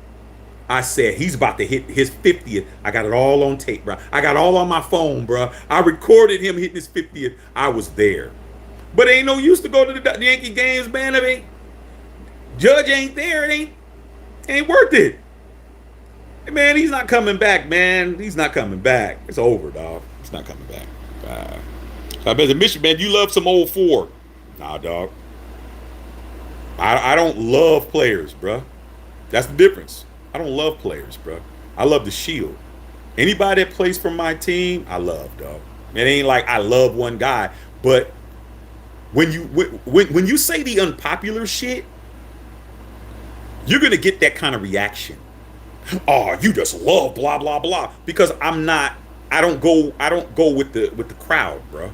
I said, he's about to hit his 50th. I got it all on tape, bro. I got all on my phone, bro. I recorded him hitting his 50th. I was there. But ain't no use to go to the Yankee games, man. It ain't. Judge ain't there. It ain't worth it. Man, he's not coming back, man. He's not coming back. It's over, dog. It's not coming back. I bet the Michigan, man, you love some old Ford. Nah, dog. I don't love players, bro. That's the difference. I don't love players, bro. I love the shield. Anybody that plays for my team, I love, dog. It ain't like I love one guy, but when you say the unpopular shit, you're gonna get that kind of reaction. Oh, you just love blah blah blah. Because I'm not. I don't go with the crowd, bro.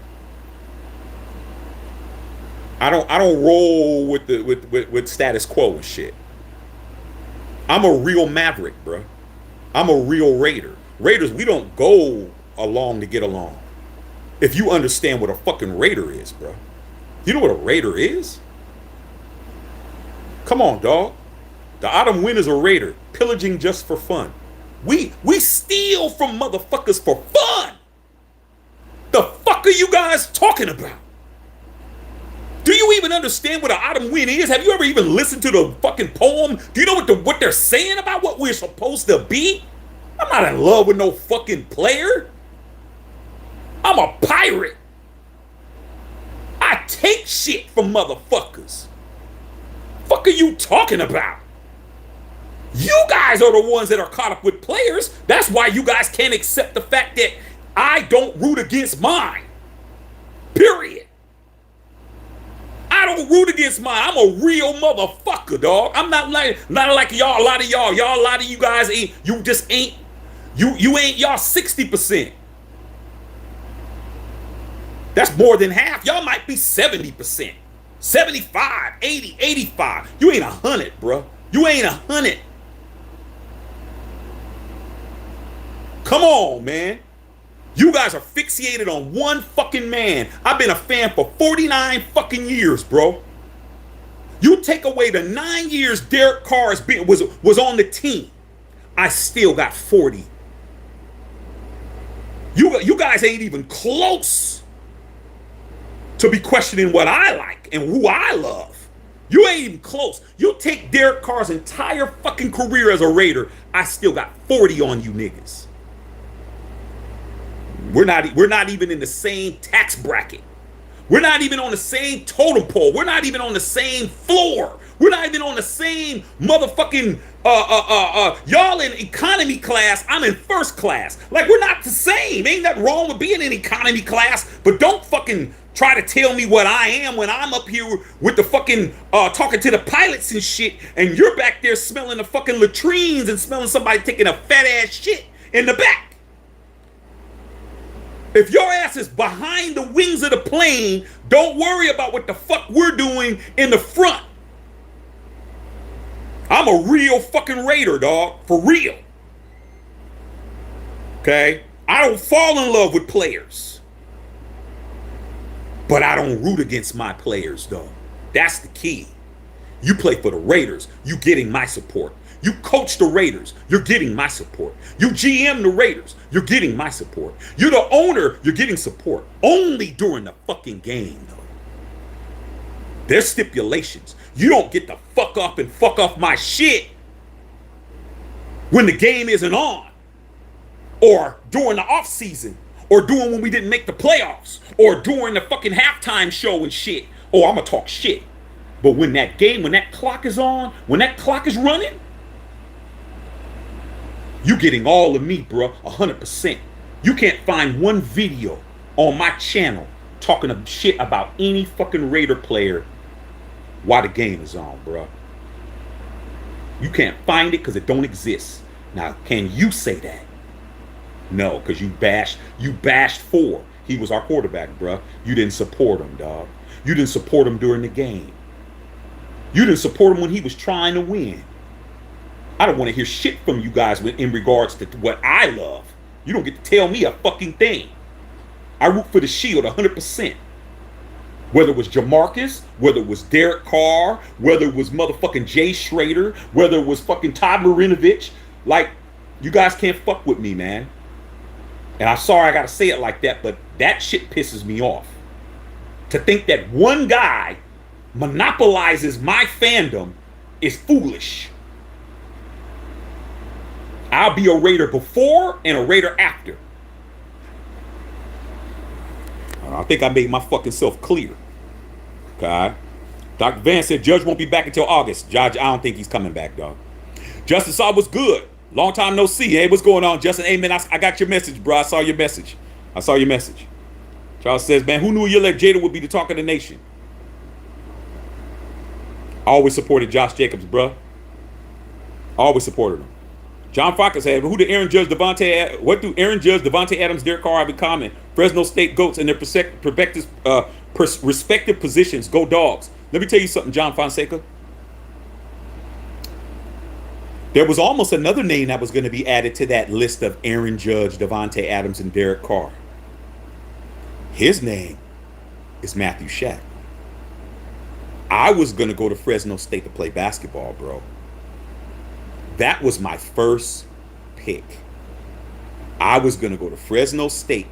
I don't roll with the with status quo and shit. I'm a real maverick, bro. I'm a real Raider. Raiders, we don't go along to get along. If you understand what a fucking Raider is, bro. You know what a Raider is? Come on, dog. The Autumn Wind is a Raider, pillaging just for fun. We steal from motherfuckers for fun. The fuck are you guys talking about? Do you even understand what an autumn wind is? Have you ever even listened to the fucking poem? Do you know what they're saying about what we're supposed to be? I'm not in love with no fucking player. I'm a pirate. I take shit from motherfuckers. Fuck are you talking about? You guys are the ones that are caught up with players. That's why you guys can't accept the fact that I don't root against mine. Period. I don't root against mine. I'm a real motherfucker, dog. I'm not like y'all. A lot of you guys ain't. You just ain't. You ain't y'all 60%. That's more than half. Y'all might be 70%, 75, 80, 85. You ain't 100, bro. You ain't 100. Come on, man. You guys are fixated on one fucking man. I've been a fan for 49 fucking years, bro. You take away the 9 years Derek Carr was on the team, I still got 40. You guys ain't even close to be questioning what I like and who I love. You ain't even close. You take Derek Carr's entire fucking career as a Raider, I still got 40 on you niggas. We're not even in the same tax bracket. We're not even on the same totem pole. We're not even on the same floor. We're not even on the same motherfucking y'all in economy class, I'm in first class. Like, we're not the same. Ain't nothing wrong with being in economy class, but don't fucking try to tell me what I am when I'm up here with the fucking talking to the pilots and shit, and you're back there smelling the fucking latrines and smelling somebody taking a fat ass shit in the back. If your ass is behind the wings of the plane, don't worry about what the fuck we're doing in the front. I'm a real fucking Raider, dog. For real. Okay? I don't fall in love with players. But I don't root against my players, though. That's the key. You play for the Raiders, you getting my support. You coach the Raiders, you're getting my support. You GM the Raiders, you're getting my support. You're the owner, you're getting support. Only during the fucking game, though. There's stipulations. You don't get to fuck up and fuck off my shit when the game isn't on, or during the off season, or doing when we didn't make the playoffs, or during the fucking halftime show and shit. Oh, I'm gonna talk shit. But when that game, when that clock is on, when that clock is running, you getting all of me, bro, 100%. You can't find one video on my channel talking shit about any fucking Raider player while the game is on, bro. You can't find it because it don't exist. Now, can you say that? No, because you bashed Ford. He was our quarterback, bro. You didn't support him, dog. You didn't support him during the game. You didn't support him when he was trying to win. I don't want to hear shit from you guys in regards to what I love. You don't get to tell me a fucking thing. I root for the Shield 100%. Whether it was Jamarcus, whether it was Derek Carr, whether it was motherfucking Jay Schrader, whether it was fucking Todd Marinovich. Like, you guys can't fuck with me, man. And I'm sorry I gotta say it like that, but that shit pisses me off. To think that one guy monopolizes my fandom is foolish. I'll be a Raider before and a Raider after. I think I made my fucking self clear. Okay. Dr. Van said Judge won't be back until August. Judge, I don't think he's coming back, dog. Justin Saw was good. Long time no see. Hey, what's going on, Justin? Hey, man, I got your message, bro. I saw your message. I saw your message. Charles says, man, who knew your leg Jada would be the talk of the nation? I always supported Josh Jacobs, bro. Always supported him. John Fox said, what do Aaron Judge, Devontae Adams, Derek Carr have in common? Fresno State GOATs in their respective positions. Go Dogs. Let me tell you something, John Fonseca. There was almost another name that was going to be added to that list of Aaron Judge, Devontae Adams, and Derek Carr. His name is Matthew Shack. I was going to go to Fresno State to play basketball, bro. That was my first pick. I was going to go to Fresno State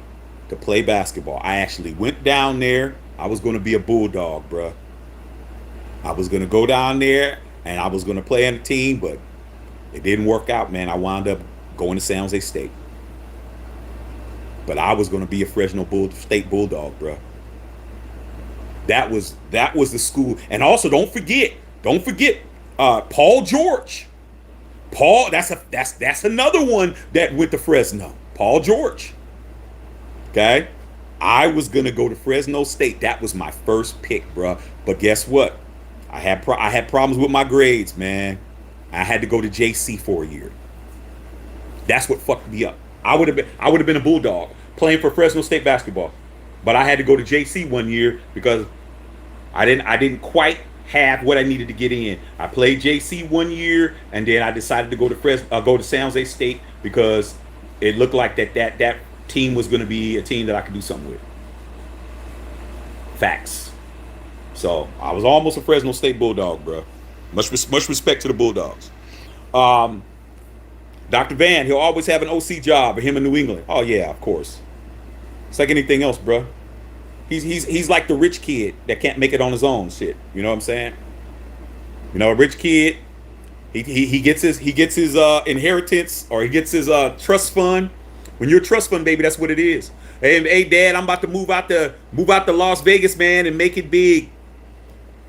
to play basketball. I actually went down there. I was going to be a Bulldog, bro. I was going to go down there and I was going to play on the team, but it didn't work out, man. I wound up going to San Jose State. But I was going to be a Fresno State Bulldog, bro. That was the school. And also, don't forget, Paul George. That's another one that went to Fresno. Paul George. Okay? I was going to go to Fresno State. That was my first pick, bro. But guess what? I had problems with my grades, man. I had to go to JC for a year. That's what fucked me up. I would have been a Bulldog playing for Fresno State basketball. But I had to go to JC one year because I didn't quite have what I needed to get in. I played JC one year, and then I decided to go to San Jose State because it looked like that team was going to be a team that I could do something with. Facts. So I was almost a Fresno State Bulldog, bro. Much respect to the Bulldogs. Dr. Van, he'll always have an OC job, him in New England. Oh yeah, of course. It's like anything else, bro. He's like the rich kid that can't make it on his own shit. You know what I'm saying? You know, a rich kid, he gets his inheritance, or he gets his trust fund. When you're a trust fund, baby, that's what it is. Hey, Dad, I'm about to move out to Las Vegas, man, and make it big.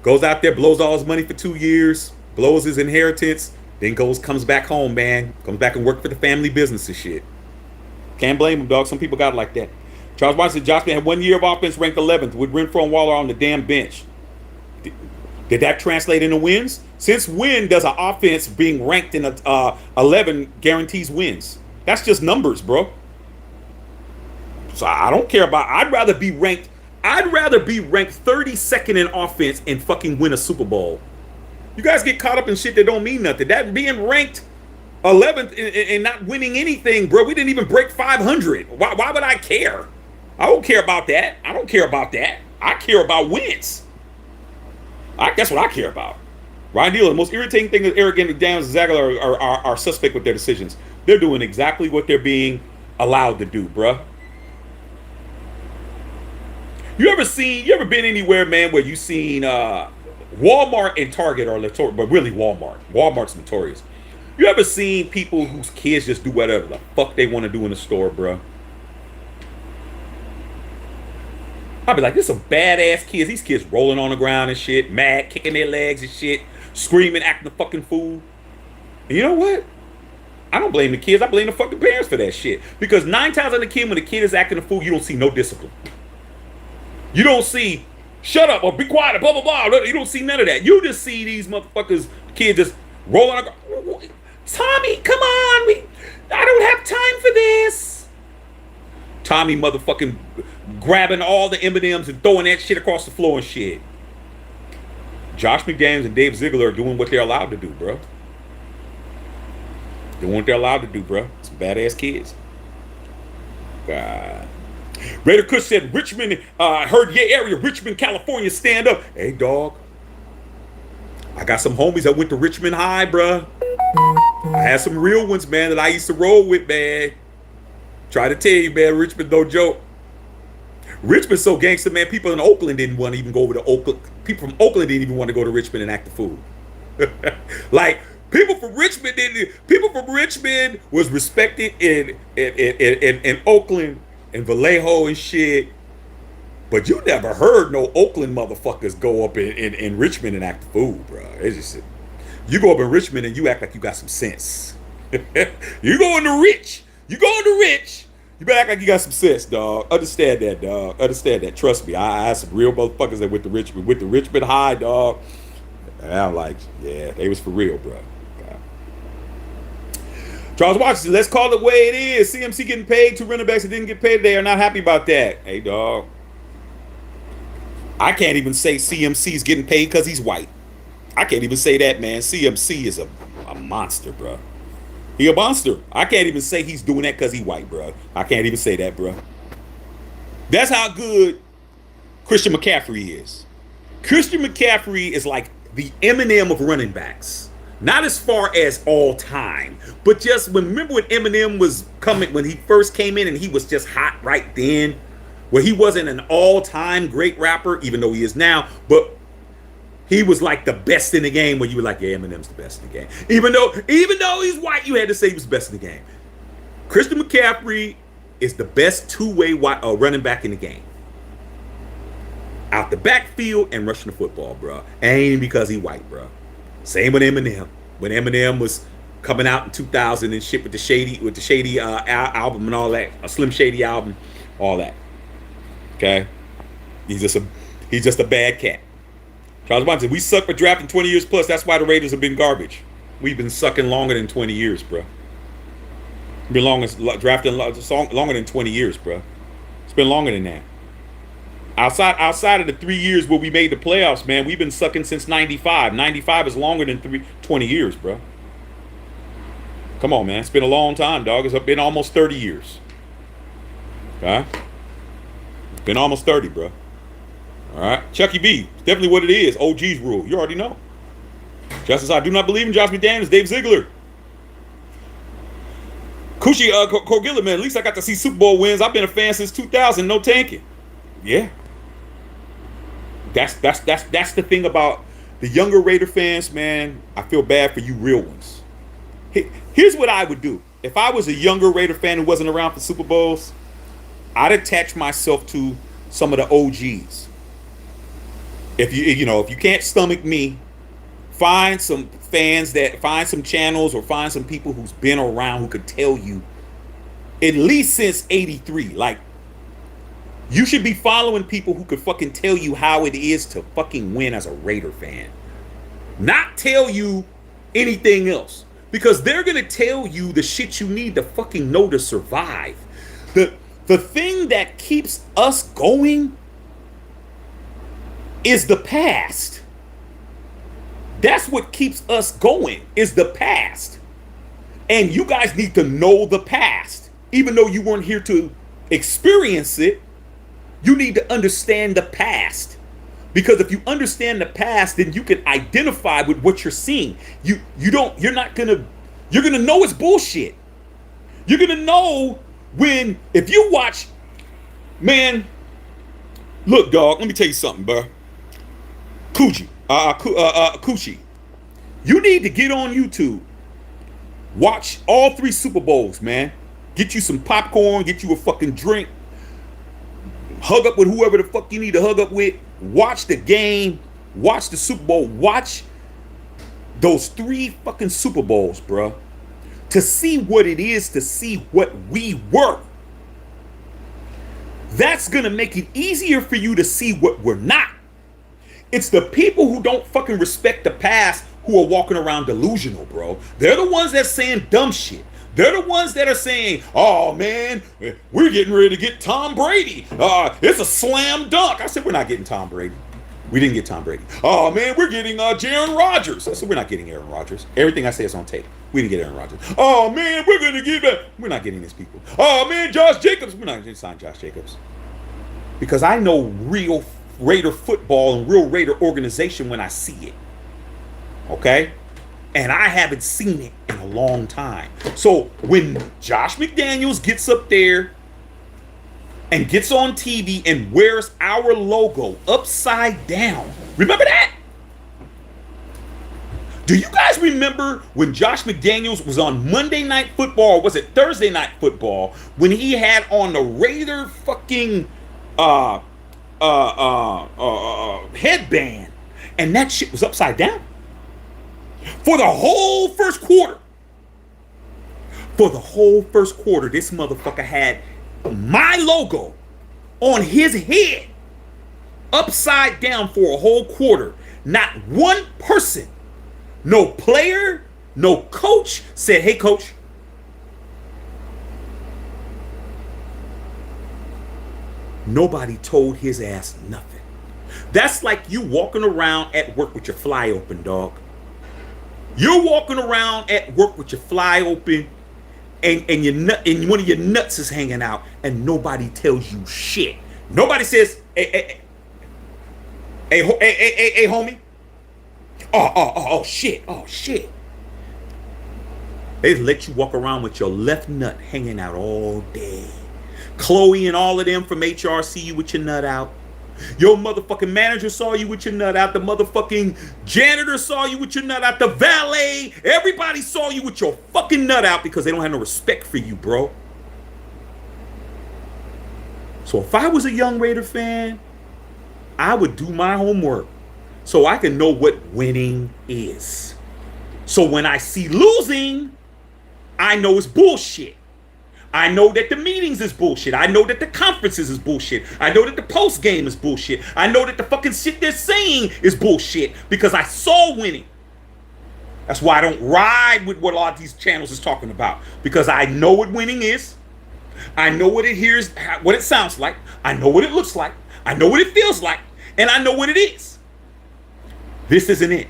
Goes out there, blows all his money for 2 years, blows his inheritance, then comes back home, man. Comes back and work for the family business and shit. Can't blame him, dog. Some people got it like that. Charles White said Josh had 1 year of offense, ranked 11th, with Renfro and Waller on the damn bench. Did that translate into wins? Since when does an offense being ranked in 11 guarantees wins? That's just numbers, bro. So I don't care about. I'd rather be ranked 32nd in offense and fucking win a Super Bowl. You guys get caught up in shit that don't mean nothing. That being ranked 11th and not winning anything, bro. We didn't even break 500. Why would I care? I don't care about that. I don't care about that. I care about wins. That's what I care about. Ryan Dealer, the most irritating thing is Arrogant McDaniels and Zagler are suspect with their decisions. They're doing exactly what they're being allowed to do, bruh. You ever been anywhere, man, where you seen Walmart and Target are notorious, but really Walmart's notorious. You ever seen people whose kids just do whatever the fuck they want to do in the store, bro? I'd be like, this some badass kids. These kids rolling on the ground and shit, mad, kicking their legs and shit, screaming, acting a fucking fool. And you know what? I don't blame the kids. I blame the fucking parents for that shit. Because 9 times out of 10, when the kid is acting a fool, you don't see no discipline. You don't see, shut up or be quiet, blah, blah, blah. You don't see none of that. You just see these motherfuckers, kids just rolling on the ground. Tommy, come on. I don't have time for this. Tommy motherfucking grabbing all the M&Ms and throwing that shit across the floor and shit. Josh McDaniels and Dave Ziegler are doing what they're allowed to do, bro. Doing what they're allowed to do, bro. Some badass kids. God. Raider Kush said Richmond, heard your area, Richmond, California, stand up. Hey, dog. I got some homies that went to Richmond High, bro. I had some real ones, man, that I used to roll with, man. Try to tell you, man, Richmond, no joke. Richmond's so gangster, man. People in Oakland didn't want to even go over to Oakland. People from Oakland didn't even want to go to Richmond and act the fool. Like, people from Richmond was respected in Oakland and Vallejo and shit. But you never heard no Oakland motherfuckers go up in Richmond and act the fool, bro. It's just You go up in Richmond and you act like you got some sense. You go into Rich. You go into Rich. You better act like you got some sense, dog. Understand that, dog. Understand that. Trust me. I had some real motherfuckers that went to Richmond High, dog. And I'm like, yeah, they was for real, bro. God. Charles Washington, let's call it the way it is. CMC getting paid. 2 running backs that didn't get paid. They are not happy about that. Hey, dog. I can't even say CMC's getting paid because he's white. I can't even say that, man. CMC is a monster, bro. He a monster. I can't even say he's doing that because he white, bro. I can't even say that, bro. That's how good Christian McCaffrey is. Christian McCaffrey is like the Eminem of running backs. Not as far as all time, but just remember when Eminem was coming, when he first came in and he was just hot right then, where he wasn't an all-time great rapper, even though he is now, but he was like the best in the game when you were like, yeah, Eminem's the best in the game. Even though he's white, you had to say he was the best in the game. Christian McCaffrey is the best two-way running back in the game. Out the backfield and rushing the football, bro. Ain't because he white, bro. Same with Eminem. When Eminem was coming out in 2000 and shit with the Shady album and all that, a Slim Shady album, all that. Okay, he's just a bad cat. Charles Bonson, we suck for drafting 20 years plus. That's why the Raiders have been garbage. We've been sucking longer than 20 years, bro. We've been drafting longer than 20 years, bro. It's been longer than that. Outside of the 3 years where we made the playoffs, man, we've been sucking since 95. 95 is longer than 20 years, bro. Come on, man. It's been a long time, dog. It's been almost 30 years. Okay? It's been almost 30, bro. All right? Chucky B. Definitely what it is. OG's rule. You already know. Justice, I do not believe in Josh McDaniels. Dave Ziegler. Coochie, Corgilla, man. At least I got to see Super Bowl wins. I've been a fan since 2000. No tanking. Yeah. That's the thing about the younger Raider fans, man. I feel bad for you real ones. Here's what I would do. If I was a younger Raider fan who wasn't around for Super Bowls, I'd attach myself to some of the OGs. If you can't stomach me, find some channels or find some people who's been around who could tell you at least since 83. Like, you should be following people who could fucking tell you how it is to fucking win as a Raider fan. Not tell you anything else. Because they're going to tell you the shit you need to fucking know to survive. The thing that keeps us going is the past. That's what keeps us going, is the past. And you guys need to know the past. Even though you weren't here to experience it, you need to understand the past. Because if you understand the past, then you can identify with what you're seeing. You're gonna know it's bullshit. You're gonna know if you watch, man, look, dog, let me tell you something, bro. Coochie. You need to get on YouTube. Watch all 3 Super Bowls, man. Get you some popcorn, get you a fucking drink. Hug up with whoever the fuck you need to hug up with. Watch the game. Watch the Super Bowl. Watch those 3 fucking Super Bowls, bro. To see what it is, to see what we were. That's going to make it easier for you to see what we're not. It's the people who don't fucking respect the past who are walking around delusional, bro. They're the ones that's saying dumb shit. They're the ones that are saying, oh, man, we're getting ready to get Tom Brady. It's a slam dunk. I said, we're not getting Tom Brady. We didn't get Tom Brady. Oh, man, we're getting Aaron Rodgers. I said, we're not getting Aaron Rodgers. Everything I say is on tape. We didn't get Aaron Rodgers. Oh, man, we're going to get that. We're not getting these people. Oh, man, Josh Jacobs. We're not going to sign Josh Jacobs. Because I know real Raider football and real Raider organization when I see it. Okay? And I haven't seen it in a long time. So when Josh McDaniels gets up there and gets on TV and wears our logo upside down, remember that? Do you guys remember when Josh McDaniels was on Monday Night Football, or was it Thursday Night Football, when he had on the Raider fucking headband, and that shit was upside down? For the whole first quarter. For the whole first quarter, this motherfucker had my logo on his head upside down for a whole quarter. Not one person, no player, no coach said, hey, coach. Nobody told his ass nothing. That's like you walking around at work with your fly open, dog. You're walking around at work with your fly open and your nut and one of your nuts is hanging out and nobody tells you shit. Nobody says, hey, homie. Oh, shit. Oh, shit. They let you walk around with your left nut hanging out all day. Chloe and all of them from HR see you with your nut out. Your motherfucking manager saw you with your nut out. The motherfucking janitor saw you with your nut out. The valet, everybody saw you with your fucking nut out because they don't have no respect for you, bro. So if I was a young Raider fan, I would do my homework so I can know what winning is. So when I see losing, I know it's bullshit. I know that the meetings is bullshit. I know that the conferences is bullshit. I know that the post game is bullshit. I know that the fucking shit they're saying is bullshit because I saw winning. That's why I don't ride with what a lot of these channels is talking about, because I know what winning is. I know what it hears, what it sounds like. I know what it looks like. I know what it feels like, and I know what it is. This isn't it.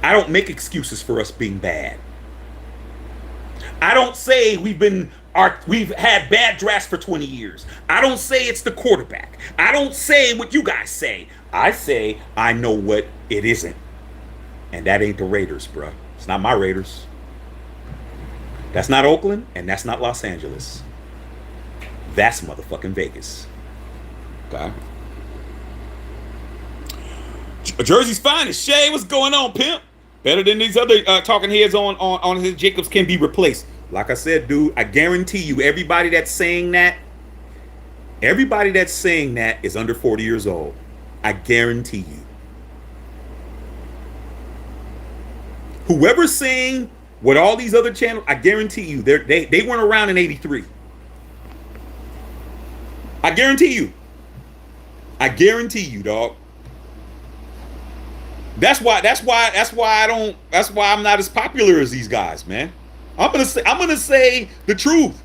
I don't make excuses for us being bad. I don't say we've had bad drafts for 20 years. I don't say it's the quarterback. I don't say what you guys say. I say I know what it isn't. And that ain't the Raiders, bro. It's not my Raiders. That's not Oakland, and that's not Los Angeles. That's motherfucking Vegas. Okay. Jersey's finest. Shay, what's going on, pimp? Better than these other talking heads on his Jacobs can be replaced. Like I said, dude, I guarantee you, everybody that's saying that is under 40 years old. I guarantee you. Whoever's saying what all these other channels, I guarantee you, they weren't around in 83. I guarantee you. I guarantee you, dog. That's why I'm not as popular as these guys, man. I'm gonna say the truth.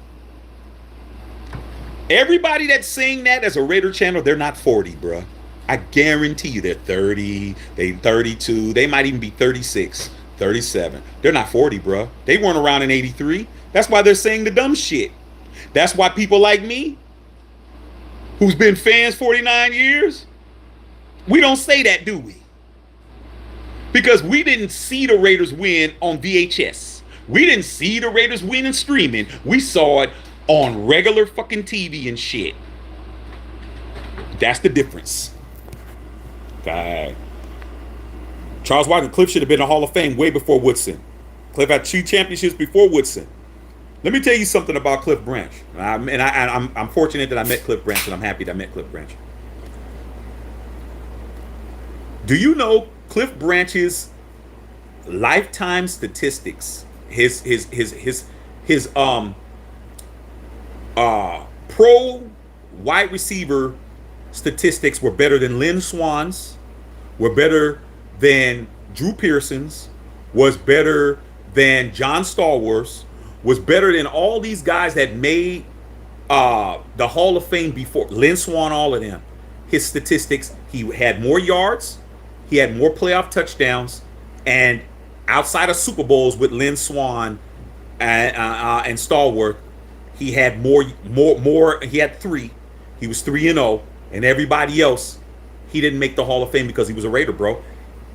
Everybody that's saying that as a Raider channel, they're not 40, bro. I guarantee you they're 30, they 32, they might even be 36, 37. They're not 40, bro. They weren't around in 83. That's why they're saying the dumb shit. That's why people like me, who's been fans 49 years, we don't say that, do we? Because we didn't see the Raiders win on VHS. We didn't see the Raiders win in streaming. We saw it on regular fucking TV and shit. That's the difference. God. Charles Washington, Cliff should have been in the Hall of Fame way before Woodson. Cliff had 2 championships before Woodson. Let me tell you something about Cliff Branch. I'm fortunate that I met Cliff Branch, and I'm happy that I met Cliff Branch. Do you know Cliff Branch's lifetime statistics? His pro wide receiver statistics were better than Lynn Swan's, were better than Drew Pearson's, was better than John Stallworth's, was better than all these guys that made the Hall of Fame before. Lynn Swan, all of them. His statistics, he had more yards, he had more playoff touchdowns, and outside of Super Bowls with Lynn Swan and Stallworth, he had more. He had 3. He was 3-0, and everybody else, he didn't make the Hall of Fame because he was a Raider, bro.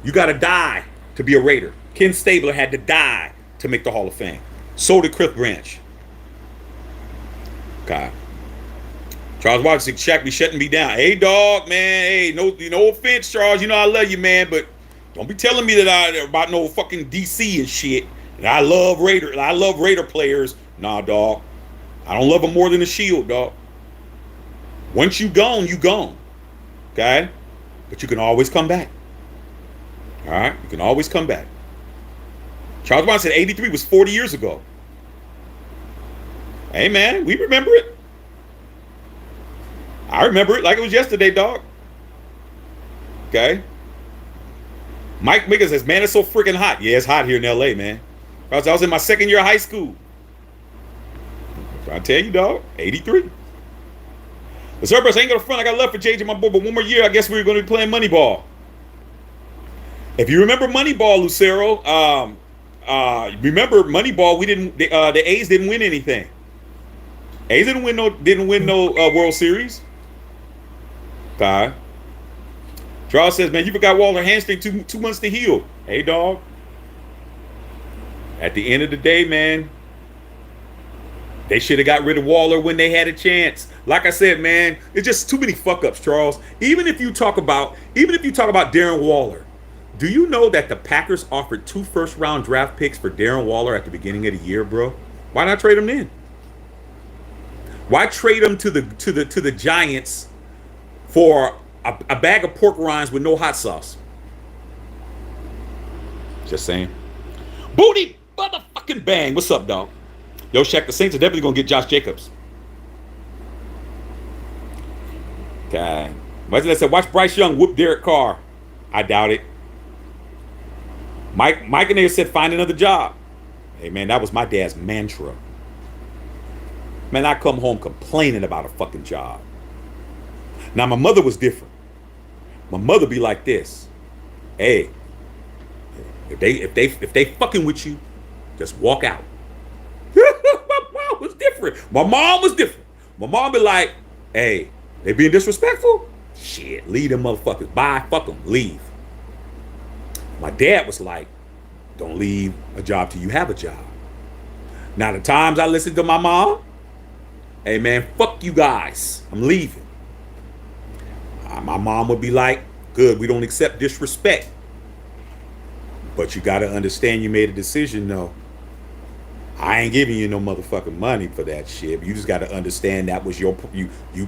You got to die to be a Raider. Ken Stabler had to die to make the Hall of Fame. So did Cliff Branch. God. Charles Washington, Shaq be shutting me down. Hey, dog, man. Hey, no offense, Charles. You know I love you, man, but don't be telling me that about no fucking DC and shit. And I love Raider players. Nah, dog. I don't love them more than the Shield, dog. Once you gone, you gone. Okay? But you can always come back. All right, you can always come back. Charles Brown said 83 was 40 years ago. Hey man, we remember it. I remember it like it was yesterday, dog. Okay. Mike Miggins says, man, it's so freaking hot. Yeah, it's hot here in LA, man. I was in my second year of high school. I tell you, dog, 83. The Cerberus ain't gonna front. I got love for JJ, my boy, but one more year, I guess we're gonna be playing Moneyball. If you remember Moneyball, Lucero, remember Moneyball? We didn't. The A's didn't win anything. A's didn't win no World Series. Okay. Charles says, man, you forgot Walter hamstring 2 months to heal. Hey, dog. At the end of the day, man, they should have got rid of Waller when they had a chance. Like I said, man, it's just too many fuck ups, Charles. Even if you talk about Darren Waller, do you know that the Packers offered 2 first-round draft picks for Darren Waller at the beginning of the year, bro? Why not trade him then? Why trade him to the Giants for a bag of pork rinds with no hot sauce? Just saying. Booty motherfucking bang. What's up, dog? Yo, Shaq, the Saints are definitely going to get Josh Jacobs. Okay. Imagine said, watch Bryce Young whoop Derek Carr. I doubt it. Mike and they said, find another job. Hey, man, that was my dad's mantra. Man, I come home complaining about a fucking job. Now, my mother was different. My mother be like this. Hey, if they fucking with you, just walk out. My mom was different. My mom was different. My mom be like, hey, they being disrespectful? Shit, leave them motherfuckers. Bye, fuck them, leave. My dad was like, don't leave a job till you have a job. Now, the times I listened to my mom, hey man, fuck you guys, I'm leaving. My mom would be like, good, we don't accept disrespect. But you gotta understand you made a decision, though. I ain't giving you no motherfucking money for that shit. You just gotta understand that was you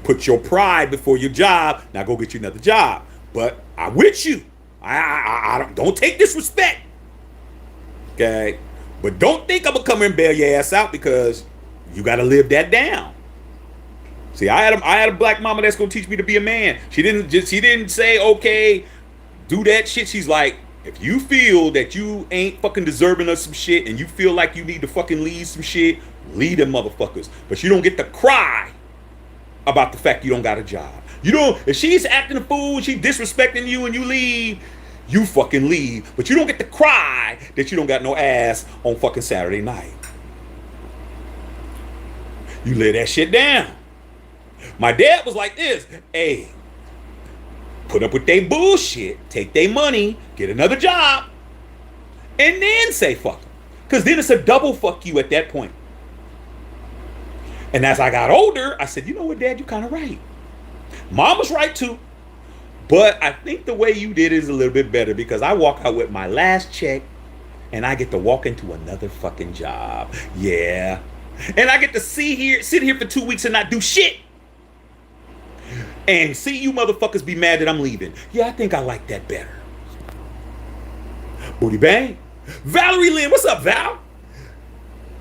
put your pride before your job. Now go get you another job. But I'm with you. I don't take disrespect. Okay? But don't think I'm gonna come here and bail your ass out, because you gotta live that down. See, I had a black mama that's gonna teach me to be a man. She didn't say, okay, do that shit. She's like, if you feel that you ain't fucking deserving of some shit and you feel like you need to fucking leave some shit, leave them motherfuckers. But you don't get to cry about the fact you don't got a job. You don't, if she's acting a fool, she disrespecting you and you leave, you fucking leave. But you don't get to cry that you don't got no ass on fucking Saturday night. You lay that shit down. My dad was like this. Hey, put up with their bullshit, take their money, get another job, and then say fuck them. Because then it's a double fuck you at that point. And as I got older, I said, you know what, Dad, you kind of right. Mom was right too. But I think the way you did it is a little bit better, because I walk out with my last check and I get to walk into another fucking job. Yeah. And I get to sit here for 2 weeks and not do shit. And see you motherfuckers be mad that I'm leaving. Yeah, I think I like that better. Booty bang. Valerie Lynn, what's up, Val?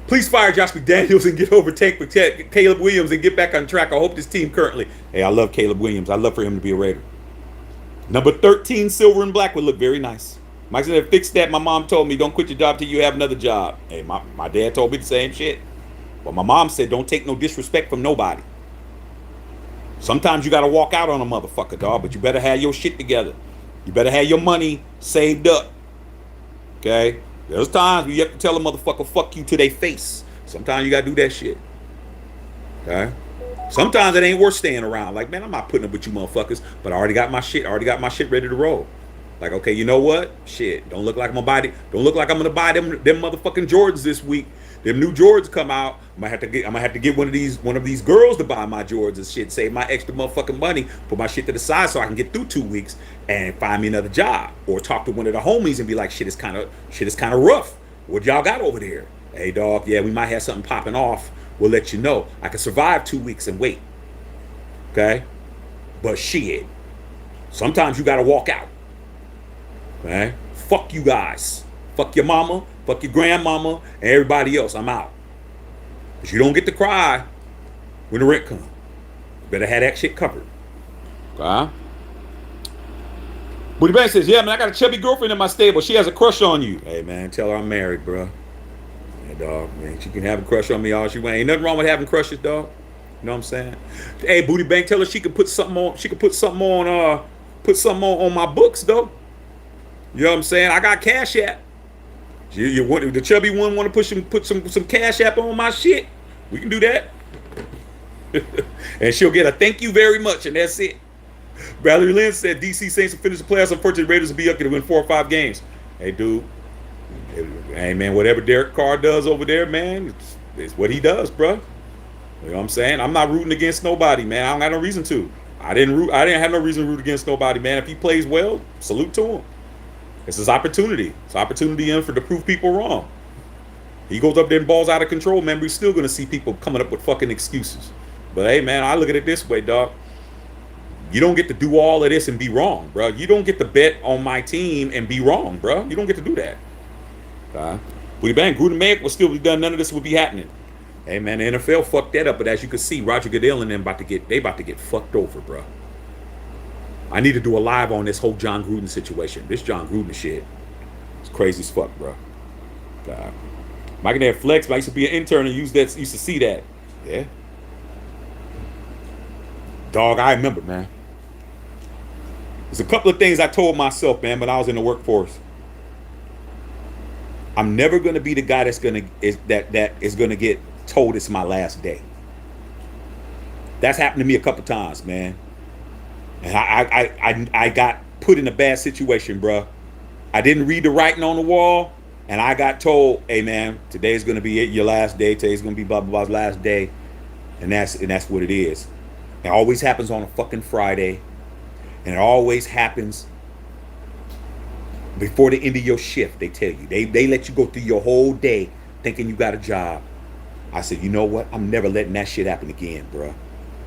Please fire Josh McDaniels and get overtake with Caleb Williams and get back on track. I hope this team currently. Hey, I love Caleb Williams. I love for him to be a Raider. Number 13, silver and black would look very nice. Mike said, fix that. My mom told me, don't quit your job till you have another job. Hey, my dad told me the same shit. But my mom said, don't take no disrespect from nobody. Sometimes you got to walk out on a motherfucker, dog, but you better have your shit together. You better have your money saved up. Okay? There's times where you have to tell a motherfucker, fuck you to their face. Sometimes you got to do that shit. Okay? Sometimes it ain't worth staying around. Like, man, I'm not putting up with you motherfuckers, but I already got my shit. I already got my shit ready to roll. Like, okay, you know what? Shit, don't look like I'm gonna buy them motherfucking Jordans this week. Them new Jordans come out. I'm gonna have to get one of these girls to buy my Jordans and shit. Save my extra motherfucking money, put my shit to the side so I can get through 2 weeks and find me another job, or talk to one of the homies and be like, shit is kind of rough. What y'all got over there? Hey, dog, yeah, we might have something popping off. We'll let you know. I can survive 2 weeks and wait. Okay, but shit, sometimes you gotta walk out. Okay, Fuck you guys. Fuck your mama, fuck your grandmama, and everybody else. I'm out. But you don't get to cry when the rent comes. You better have that shit covered. Okay. Booty Bang says, yeah, man, I got a chubby girlfriend in my stable. She has a crush on you. Hey, man, tell her I'm married, bro. Yeah, dog, man, she can have a crush on me all she want. Ain't nothing wrong with having crushes, dog. You know what I'm saying? Hey, Booty Bang, tell her she could put something on. She could put something on my books, though. You know what I'm saying? I got Cash App. You want the chubby one want to put some Cash App on my shit? We can do that. And she'll get a thank you very much, and that's it. Valerie Lynn said DC Saints will finish the playoffs. Unfortunately, Raiders will be up to win 4 or 5 games. Hey, dude. Hey, man, whatever Derek Carr does over there, man, it's what he does, bro. You know what I'm saying? I'm not rooting against nobody, man. I don't got no reason to. I didn't have no reason to root against nobody, man. If he plays well, salute to him. It's his opportunity. It's an opportunity to prove people wrong. He goes up there and balls out of control, man. We're still going to see people coming up with fucking excuses. But, hey, man, I look at it this way, dog. You don't get to do all of this and be wrong, bro. You don't get to bet on my team and be wrong, bro. You don't get to do that. Booty Bang, Gruden Mayer will still be done. None of this would be happening. Hey, man, the NFL fucked that up. But as you can see, Roger Goodell and them about to get fucked over, bro. I need to do a live on this whole John Gruden situation. This John Gruden shit. It's crazy as fuck, bro. Mike and Dad Flex, I used to be an intern and used to see that. Yeah. Dog, I remember, man. There's a couple of things I told myself, man, when I was in the workforce. I'm never gonna be the guy that is gonna get told it's my last day. That's happened to me a couple times, man. And I got put in a bad situation, bro. I didn't read the writing on the wall, and I got told, hey, man, today's gonna be your last day. Today's gonna be blah blah blah's last day, and that's what it is. It always happens on a fucking Friday, and it always happens before the end of your shift. They tell you they let you go through your whole day thinking you got a job. I said, you know what? I'm never letting that shit happen again, bro.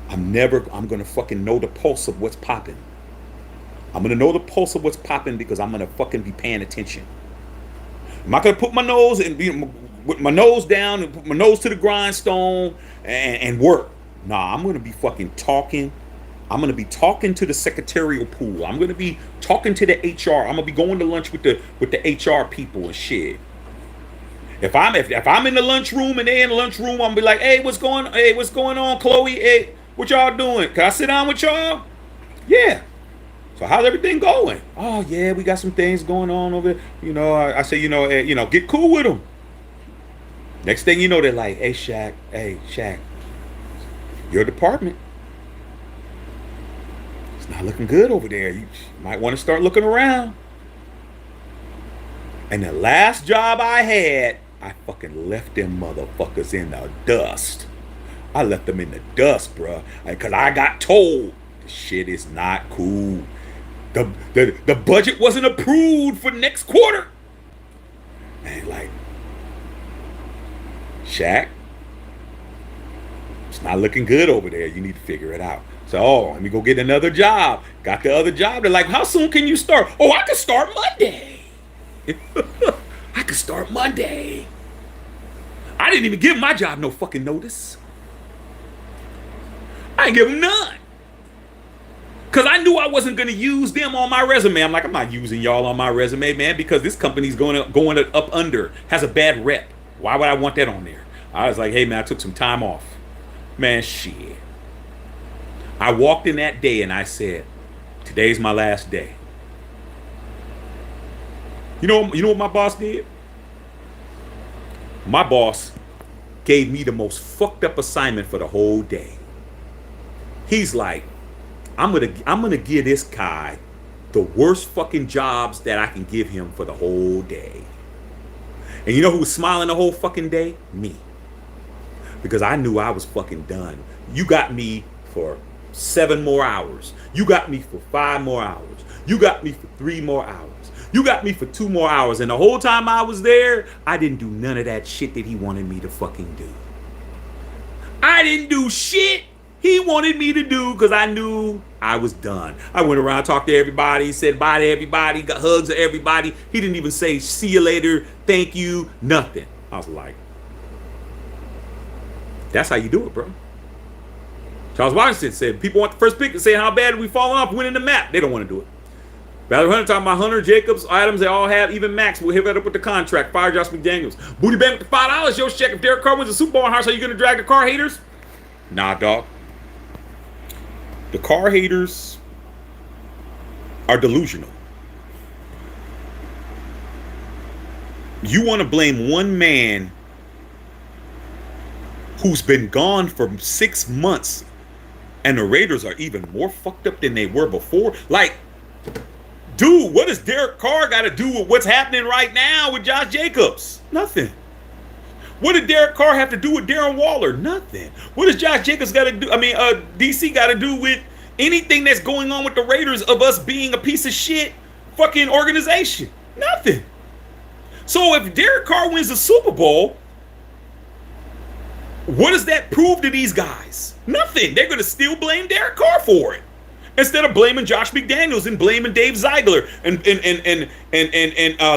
I'm gonna fucking know the pulse of what's popping. I'm gonna know the pulse of what's popping because I'm gonna fucking be paying attention. I'm not gonna put my nose with my nose down and put my nose to the grindstone and work. Nah, I'm gonna be fucking talking. I'm gonna be talking to the secretarial pool. I'm gonna be talking to the HR. I'm gonna be going to lunch with the HR people and shit. If I'm in the lunchroom and they're in the lunchroom, I'm gonna be like, hey, what's going on, Chloe? Hey, what y'all doing? Can I sit down with y'all? Yeah. So how's everything going? Oh yeah, we got some things going on over there. You know, I say, get cool with them. Next thing you know, they're like, hey Shaq, your department, it's not looking good over there. You might want to start looking around. And the last job I had, I fucking left them motherfuckers in the dust. I left them in the dust, bro. Because I got told the shit is not cool. The budget wasn't approved for next quarter. And like, Shaq, it's not looking good over there. You need to figure it out. So, let me go get another job. Got the other job. They're like, how soon can you start? Oh, I can start Monday. I could start Monday. I didn't even give my job no fucking notice. I didn't give them none. Because I knew I wasn't going to use them on my resume. I'm like, I'm not using y'all on my resume, man, because this company's going up under, has a bad rep. Why would I want that on there? I was like, hey, man, I took some time off. Man, shit. I walked in that day and I said, today's my last day. You know what my boss did? My boss gave me the most fucked up assignment for the whole day. He's like, I'm gonna give this guy the worst fucking jobs that I can give him for the whole day. And you know who was smiling the whole fucking day? Me. Because I knew I was fucking done. You got me for 7 more hours. You got me for 5 more hours. You got me for 3 more hours. You got me for 2 more hours. And the whole time I was there, I didn't do none of that shit that he wanted me to fucking do. I didn't do shit he wanted me to do because I knew I was done. I went around, talked to everybody, said bye to everybody, got hugs to everybody. He didn't even say see you later, thank you, nothing. I was like, that's how you do it, bro. Charles Washington said people want the first pick to say how bad we falling off winning the map. They don't want to do it. Valerie Hunter talking about Hunter, Jacobs, Adams, they all have, even Max. We'll hit that up with the contract. Fire Josh McDaniels. Booty Bank with the $5. Yo, check if Derek Carr wins the Super Bowl. How are you going to drag the Carr haters? Nah, dog. The Carr haters are delusional. You want to blame one man who's been gone for 6 months, and the Raiders are even more fucked up than they were before? Like, dude, what does Derek Carr got to do with what's happening right now with Josh Jacobs? Nothing. What did Derek Carr have to do with Darren Waller? Nothing. What does Josh Jacobs got to do? DC got to do with anything that's going on with the Raiders of us being a piece of shit fucking organization? Nothing. So if Derek Carr wins the Super Bowl, what does that prove to these guys? Nothing. They're going to still blame Derek Carr for it, instead of blaming Josh McDaniels and blaming Dave Ziegler and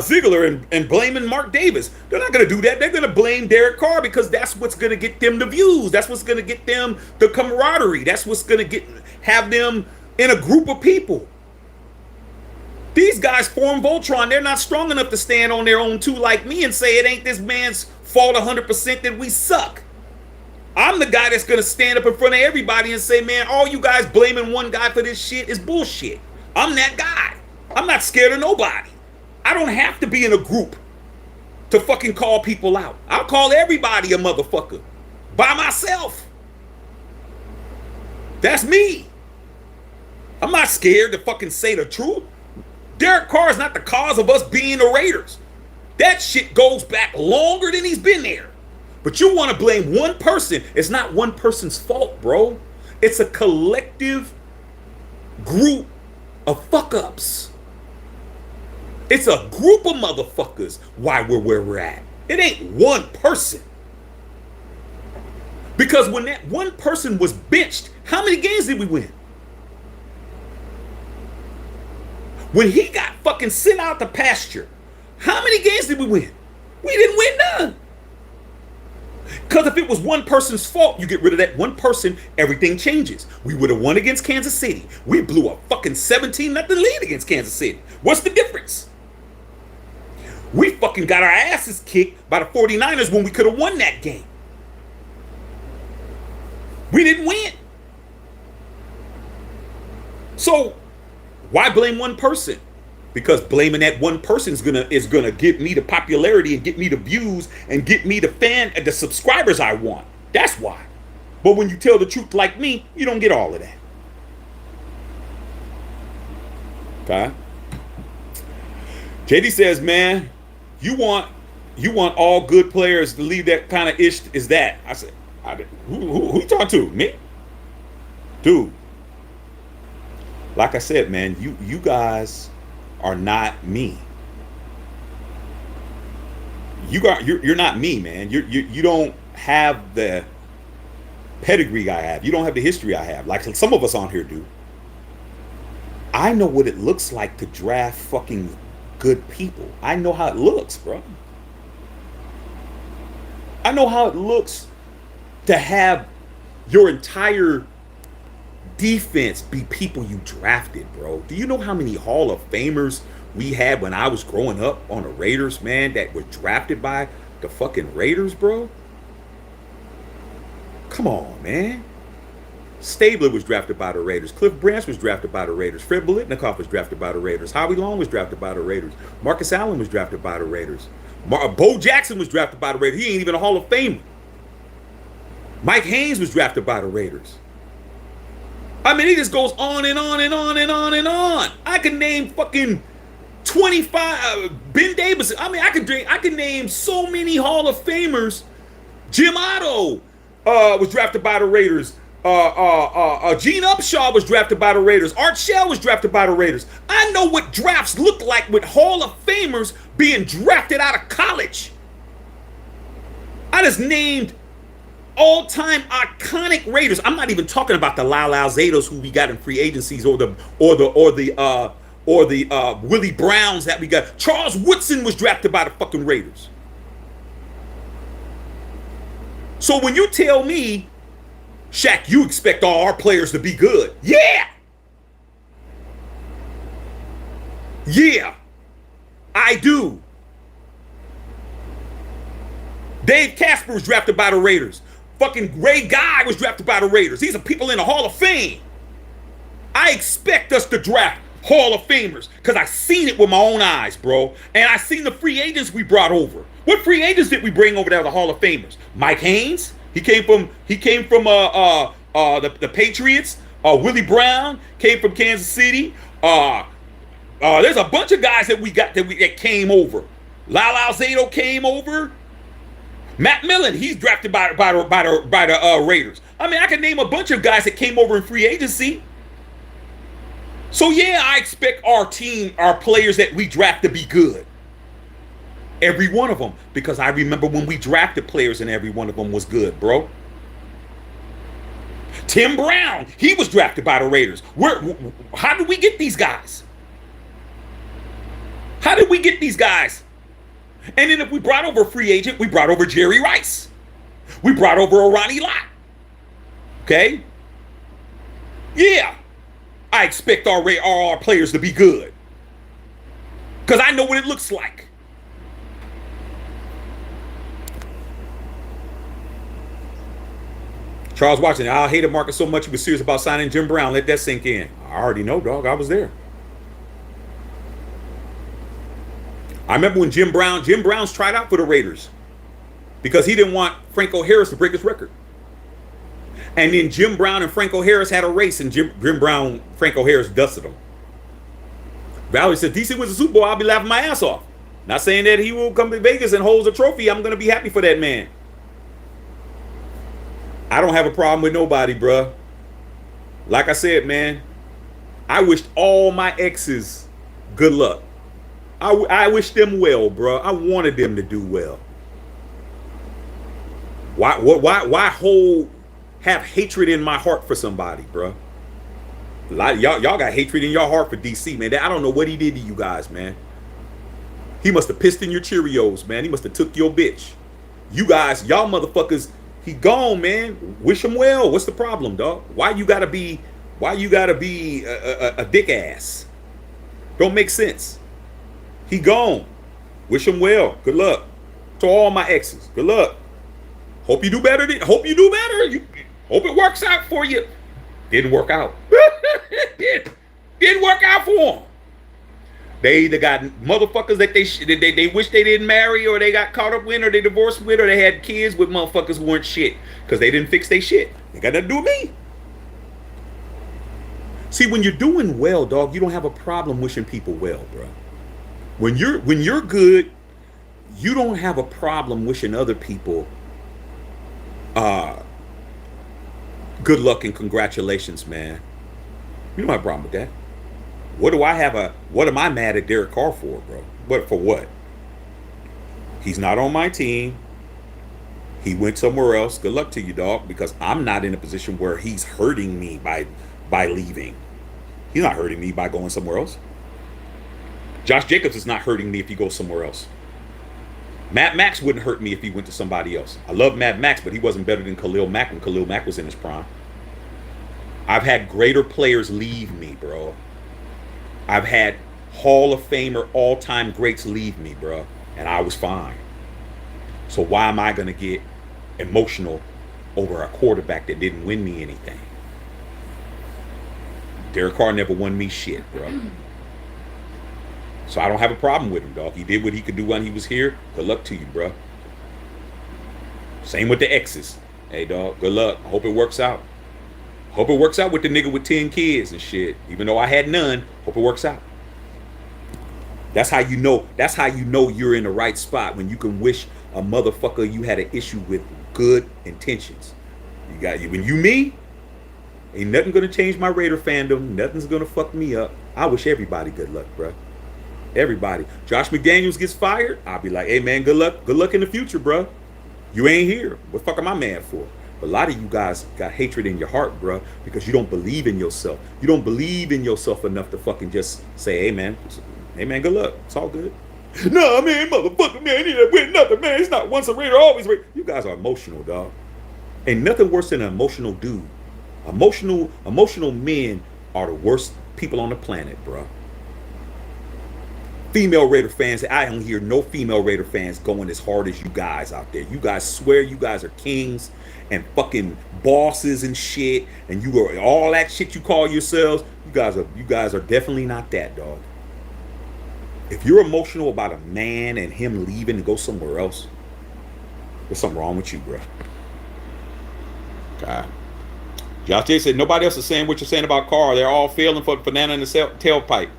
Ziegler and blaming Mark Davis. They're not going to do that. They're going to blame Derek Carr because that's what's going to get them the views. That's what's going to get them the camaraderie. That's what's going to have them in a group of people. These guys form Voltron. They're not strong enough to stand on their own too like me and say it ain't this man's fault 100% that we suck. I'm the guy that's going to stand up in front of everybody and say, man, all you guys blaming one guy for this shit is bullshit. I'm that guy. I'm not scared of nobody. I don't have to be in a group to fucking call people out. I'll call everybody a motherfucker by myself. That's me. I'm not scared to fucking say the truth. Derek Carr is not the cause of us being the Raiders. That shit goes back longer than he's been there. But you want to blame one person. It's not one person's fault, bro. It's a collective group of fuck-ups. It's a group of motherfuckers why we're where we're at. It ain't one person. Because when that one person was benched, how many games did we win? When he got fucking sent out to pasture, how many games did we win? We didn't win none. Because if it was one person's fault, you get rid of that one person, everything changes. We would have won against Kansas City. We blew a fucking 17-0 lead against Kansas City. What's the difference? We fucking got our asses kicked by the 49ers when we could have won that game. We didn't win. So why blame one person? Because blaming that one person is gonna get me the popularity and get me the views and get me the subscribers I want. That's why. But when you tell the truth like me, you don't get all of that. Okay. JD says, man, you want all good players to leave that kind of ish is that. I said, who you talking to? Me? Dude. Like I said, man, you guys are not me. You're not me, man. You don't have the pedigree I have. You don't have the history I have. Like some of us on here do. I know what it looks like to draft fucking good people. I know how it looks, bro. I know how it looks to have your entire defense be people you drafted, bro. Do you know how many Hall of Famers we had when I was growing up on the Raiders, man, that were drafted by the fucking Raiders, bro? Come on, man. Stabler was drafted by the Raiders. Cliff Branch was drafted by the Raiders. Fred Biletnikoff was drafted by the Raiders. Howie Long was drafted by the Raiders. Marcus Allen was drafted by the Raiders. Bo Jackson was drafted by the Raiders. He ain't even a Hall of Famer. Mike Haynes was drafted by the Raiders. I mean, it just goes on and on and on and on and on. I can name fucking 25. Ben Davis. I mean, I could name so many Hall of Famers. Jim Otto was drafted by the Raiders. Gene Upshaw was drafted by the Raiders. Art Shell was drafted by the Raiders. I know what drafts look like with Hall of Famers being drafted out of college. I just named All-time iconic Raiders. I'm not even talking about the Lyle Alzada's who we got in free agencies, or the Willie Browns that we got. Charles Woodson was drafted by the fucking Raiders. So when you tell me, Shaq, you expect all our players to be good. Yeah. Yeah. I do. Dave Casper was drafted by the Raiders. Fucking Ray Guy was drafted by the Raiders. These are people in the Hall of Fame. I expect us to draft Hall of Famers because I seen it with my own eyes, bro. And I seen the free agents we brought over. What free agents did we bring over there, the Hall of Famers? Mike Haynes. He came from the Patriots. Willie Brown came from Kansas City. There's a bunch of guys that we got that came over. Lyle Alzado came over. Matt Millen, he's drafted by the Raiders. I mean, I can name a bunch of guys that came over in free agency. So yeah, I expect our team, our players that we draft to be good. Every one of them, because I remember when we drafted players and every one of them was good, bro. Tim Brown, he was drafted by the Raiders. How did we get these guys? How did we get these guys? And then if we brought over a free agent, we brought over Jerry Rice. We brought over a Ronnie Lott. Okay? Yeah. I expect our players to be good. Because I know what it looks like. Charles Washington, I hated Marcus so much he was serious about signing Jim Brown. Let that sink in. I already know, dog. I was there. I remember when Jim Brown's tried out for the Raiders because he didn't want Franco Harris to break his record. And then Jim Brown and Franco Harris had a race, and Jim Brown, Franco Harris dusted him. Valerie said, DC wins the Super Bowl, I'll be laughing my ass off. Not saying that he will come to Vegas and holds a trophy. I'm going to be happy for that man. I don't have a problem with nobody, bruh. Like I said, man, I wished all my exes good luck. I wish them well, bro. I wanted them to do well. Why have hatred in my heart for somebody, bro? A lot of y'all got hatred in your heart for DC, man. I don't know what he did to you guys, man. He must have pissed in your Cheerios, man. He must have took your bitch. You guys, y'all motherfuckers, he gone, man. Wish him well. What's the problem, dog? Why you gotta be a dick ass? Don't make sense. He gone. Wish him well. Good luck. To all my exes. Good luck. Hope you do better. Hope you do better. Hope it works out for you. Didn't work out. Didn't work out for them. They either got motherfuckers that they wish they didn't marry, or they got caught up with, or they divorced with, or they had kids with motherfuckers who weren't shit because they didn't fix their shit. They got nothing to do with me. See, when you're doing well, dog, you don't have a problem wishing people well, bro. When you're good, you don't have a problem wishing other people good luck and congratulations, man. You don't have a problem with that. What am I mad at Derek Carr for, bro? What for what? He's not on my team. He went somewhere else. Good luck to you, dog, because I'm not in a position where he's hurting me by leaving. He's not hurting me by going somewhere else. Josh Jacobs is not hurting me if he goes somewhere else. Matt Max wouldn't hurt me if he went to somebody else. I love Matt Max, but he wasn't better than Khalil Mack when Khalil Mack was in his prime. I've had greater players leave me, bro. I've had Hall of Famer all-time greats leave me, bro, and I was fine. So why am I going to get emotional over a quarterback that didn't win me anything? Derek Carr never won me shit, bro. So I don't have a problem with him, dog. He did what he could do when he was here. Good luck to you, bro. Same with the exes. Hey, dog, good luck. I hope it works out. Hope it works out with the nigga with 10 kids and shit. Even though I had none, hope it works out. That's how you know. That's how you know you're in the right spot, when you can wish a motherfucker you had an issue with good intentions. When you me, ain't nothing gonna change my Raider fandom. Nothing's gonna fuck me up. I wish everybody good luck, bro. Everybody. Josh McDaniels gets fired, I'll be like, hey man, good luck in the future, bro. You ain't here. What the fuck am I mad for? But a lot of you guys got hatred in your heart, bro, because you don't believe in yourself. You don't believe in yourself enough to fucking just say, hey man, good luck. It's all good. No, man, motherfucker, man, he didn't win nothing, man. It's not once a Raider, always Raider. You guys are emotional, dog. Ain't nothing worse than an emotional dude. Emotional men are the worst people on the planet, bro. Female Raider fans, I don't hear no female Raider fans going as hard as you guys out there. You guys swear you guys are kings and fucking bosses and shit, and you are all that shit you call yourselves. You guys are definitely not that, dog. If you're emotional about a man and him leaving to go somewhere else, there's something wrong with you, bro. God. Josh J said nobody else is saying what you're saying about Carr. They're all failing for banana in the tailpipe.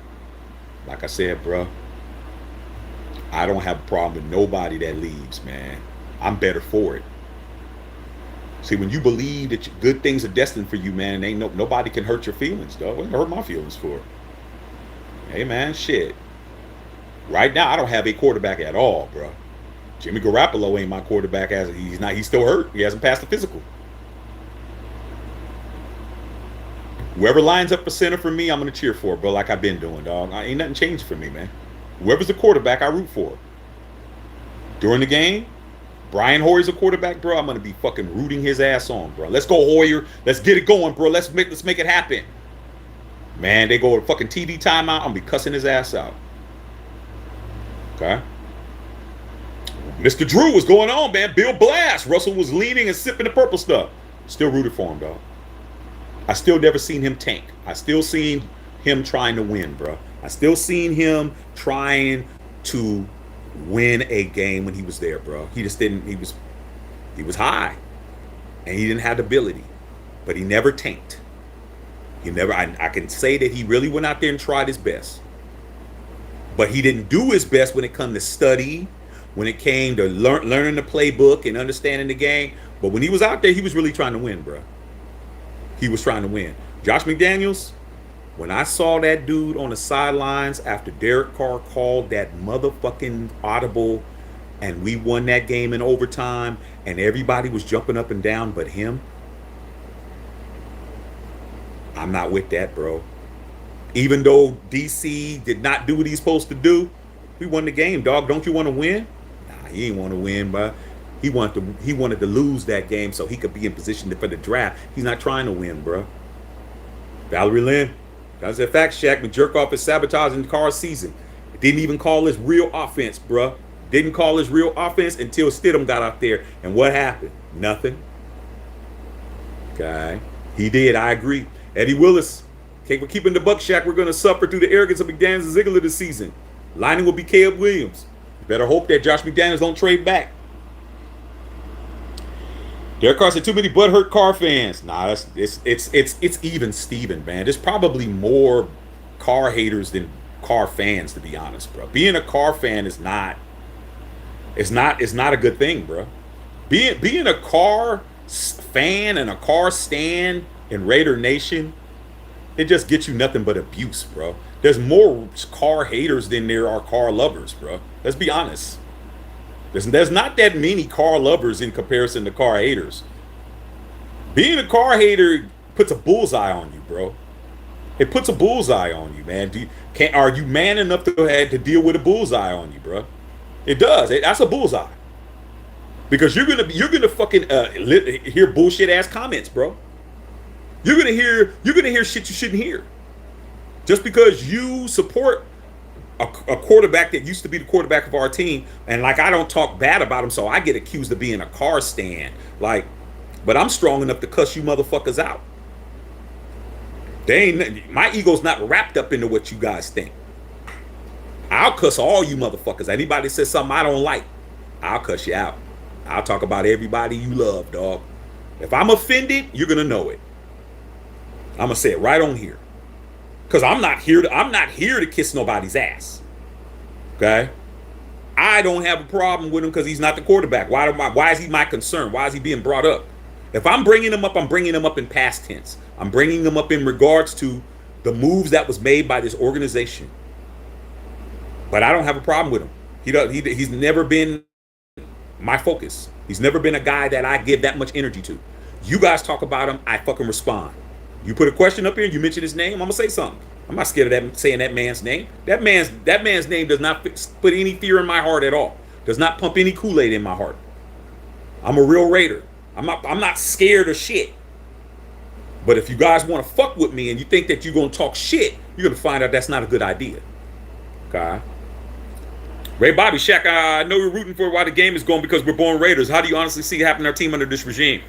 Like I said, bro, I don't have a problem with nobody that leaves, man. I'm better for it. See, when you believe that good things are destined for you, man, ain't nobody can hurt your feelings, dog. What hurt my feelings for? Hey, man, shit. Right now, I don't have a quarterback at all, bro. Jimmy Garoppolo ain't my quarterback. He's still hurt. He hasn't passed the physical. Whoever lines up for center for me, I'm going to cheer for, bro, like I've been doing, dog. Ain't nothing changed for me, man. Whoever's the quarterback, I root for. During the game, Brian Hoyer's a quarterback, bro. I'm going to be fucking rooting his ass on, bro. Let's go, Hoyer. Let's get it going, bro. Let's make it happen. Man, they go to fucking TV timeout. I'm going to be cussing his ass out. Okay? Mr. Drew was going on, man. Bill Blast. Russell was leaning and sipping the purple stuff. Still rooted for him, dog. I still never seen him tank. I still seen him trying to win, bro. I still seen him trying to win a game when he was there, bro. He just didn't. He was high, and he didn't have the ability, but he never tanked. He never. I can say that he really went out there and tried his best, but he didn't do his best when it came to study, when it came to learning the playbook and understanding the game. But when he was out there, he was really trying to win, bro. He was trying to win. Josh McDaniels, when I saw that dude on the sidelines after Derek Carr called that motherfucking audible and we won that game in overtime and everybody was jumping up and down but him, I'm not with that, bro. Even though DC did not do what he's supposed to do, we won the game, dog. Don't you want to win? Nah, he ain't want to win, bro. He wanted to lose that game so he could be in position for the draft. He's not trying to win, bro. Valerie Lynn, that's a fact. Shaq Jerkoff is sabotaging Carr's season. Didn't even call his real offense, bro. Didn't call his real offense until Stidham got out there. And what happened? Nothing. Okay. He did. I agree. Eddie Willis, okay, we're keeping the buck, Shaq. We're going to suffer through the arrogance of McDaniels and Ziegler this season. Lining will be Caleb Williams. You better hope that Josh McDaniels don't trade back. Derek Carr said too many butthurt Carr fans. Nah, it's even Steven, man. There's probably more Carr haters than Carr fans, to be honest, bro. Being a Carr fan is not a good thing, bro. Being a Carr fan and a Carr stan in Raider Nation, it just gets you nothing but abuse, bro. There's more Carr haters than there are Carr lovers, bro. Let's be honest. There's not that many Carr lovers in comparison to Carr haters. Being a Carr hater puts a bullseye on you, bro. It puts a bullseye on you, man. Are you man enough to deal with a bullseye on you, bro? It does. That's a bullseye. Because you're gonna fucking hear bullshit ass comments, bro. You're gonna hear shit you shouldn't hear. Just because you support a quarterback that used to be the quarterback of our team, and like I don't talk bad about him, so I get accused of being a Carr stan. Like, but I'm strong enough to cuss you motherfuckers out. My ego's not wrapped up into what you guys think. I'll cuss all you motherfuckers. Anybody says something I don't like, I'll cuss you out. I'll talk about everybody you love, dog. If I'm offended, you're gonna know it. I'm gonna say it right on here. Because I'm not here to kiss nobody's ass. Okay? I don't have a problem with him because he's not the quarterback. Why is he my concern? Why is he being brought up? If I'm bringing him up, I'm bringing him up in past tense. I'm bringing him up in regards to the moves that was made by this organization. But I don't have a problem with him. He's never been my focus. He's never been a guy that I give that much energy to. You guys talk about him, I fucking respond. You put a question up here and you mention his name, I'm gonna say something. I'm not scared of that saying that man's name. That man's name does not put any fear in my heart at all. Does not pump any Kool-Aid in my heart. I'm a real Raider. I'm not scared of shit. But if you guys want to fuck with me and you think that you're gonna talk shit, you're gonna find out that's not a good idea. Okay. Ray Bobby, Shaq, I know you're rooting for why the game is going because we're born Raiders. How do you honestly see it happen to our team under this regime?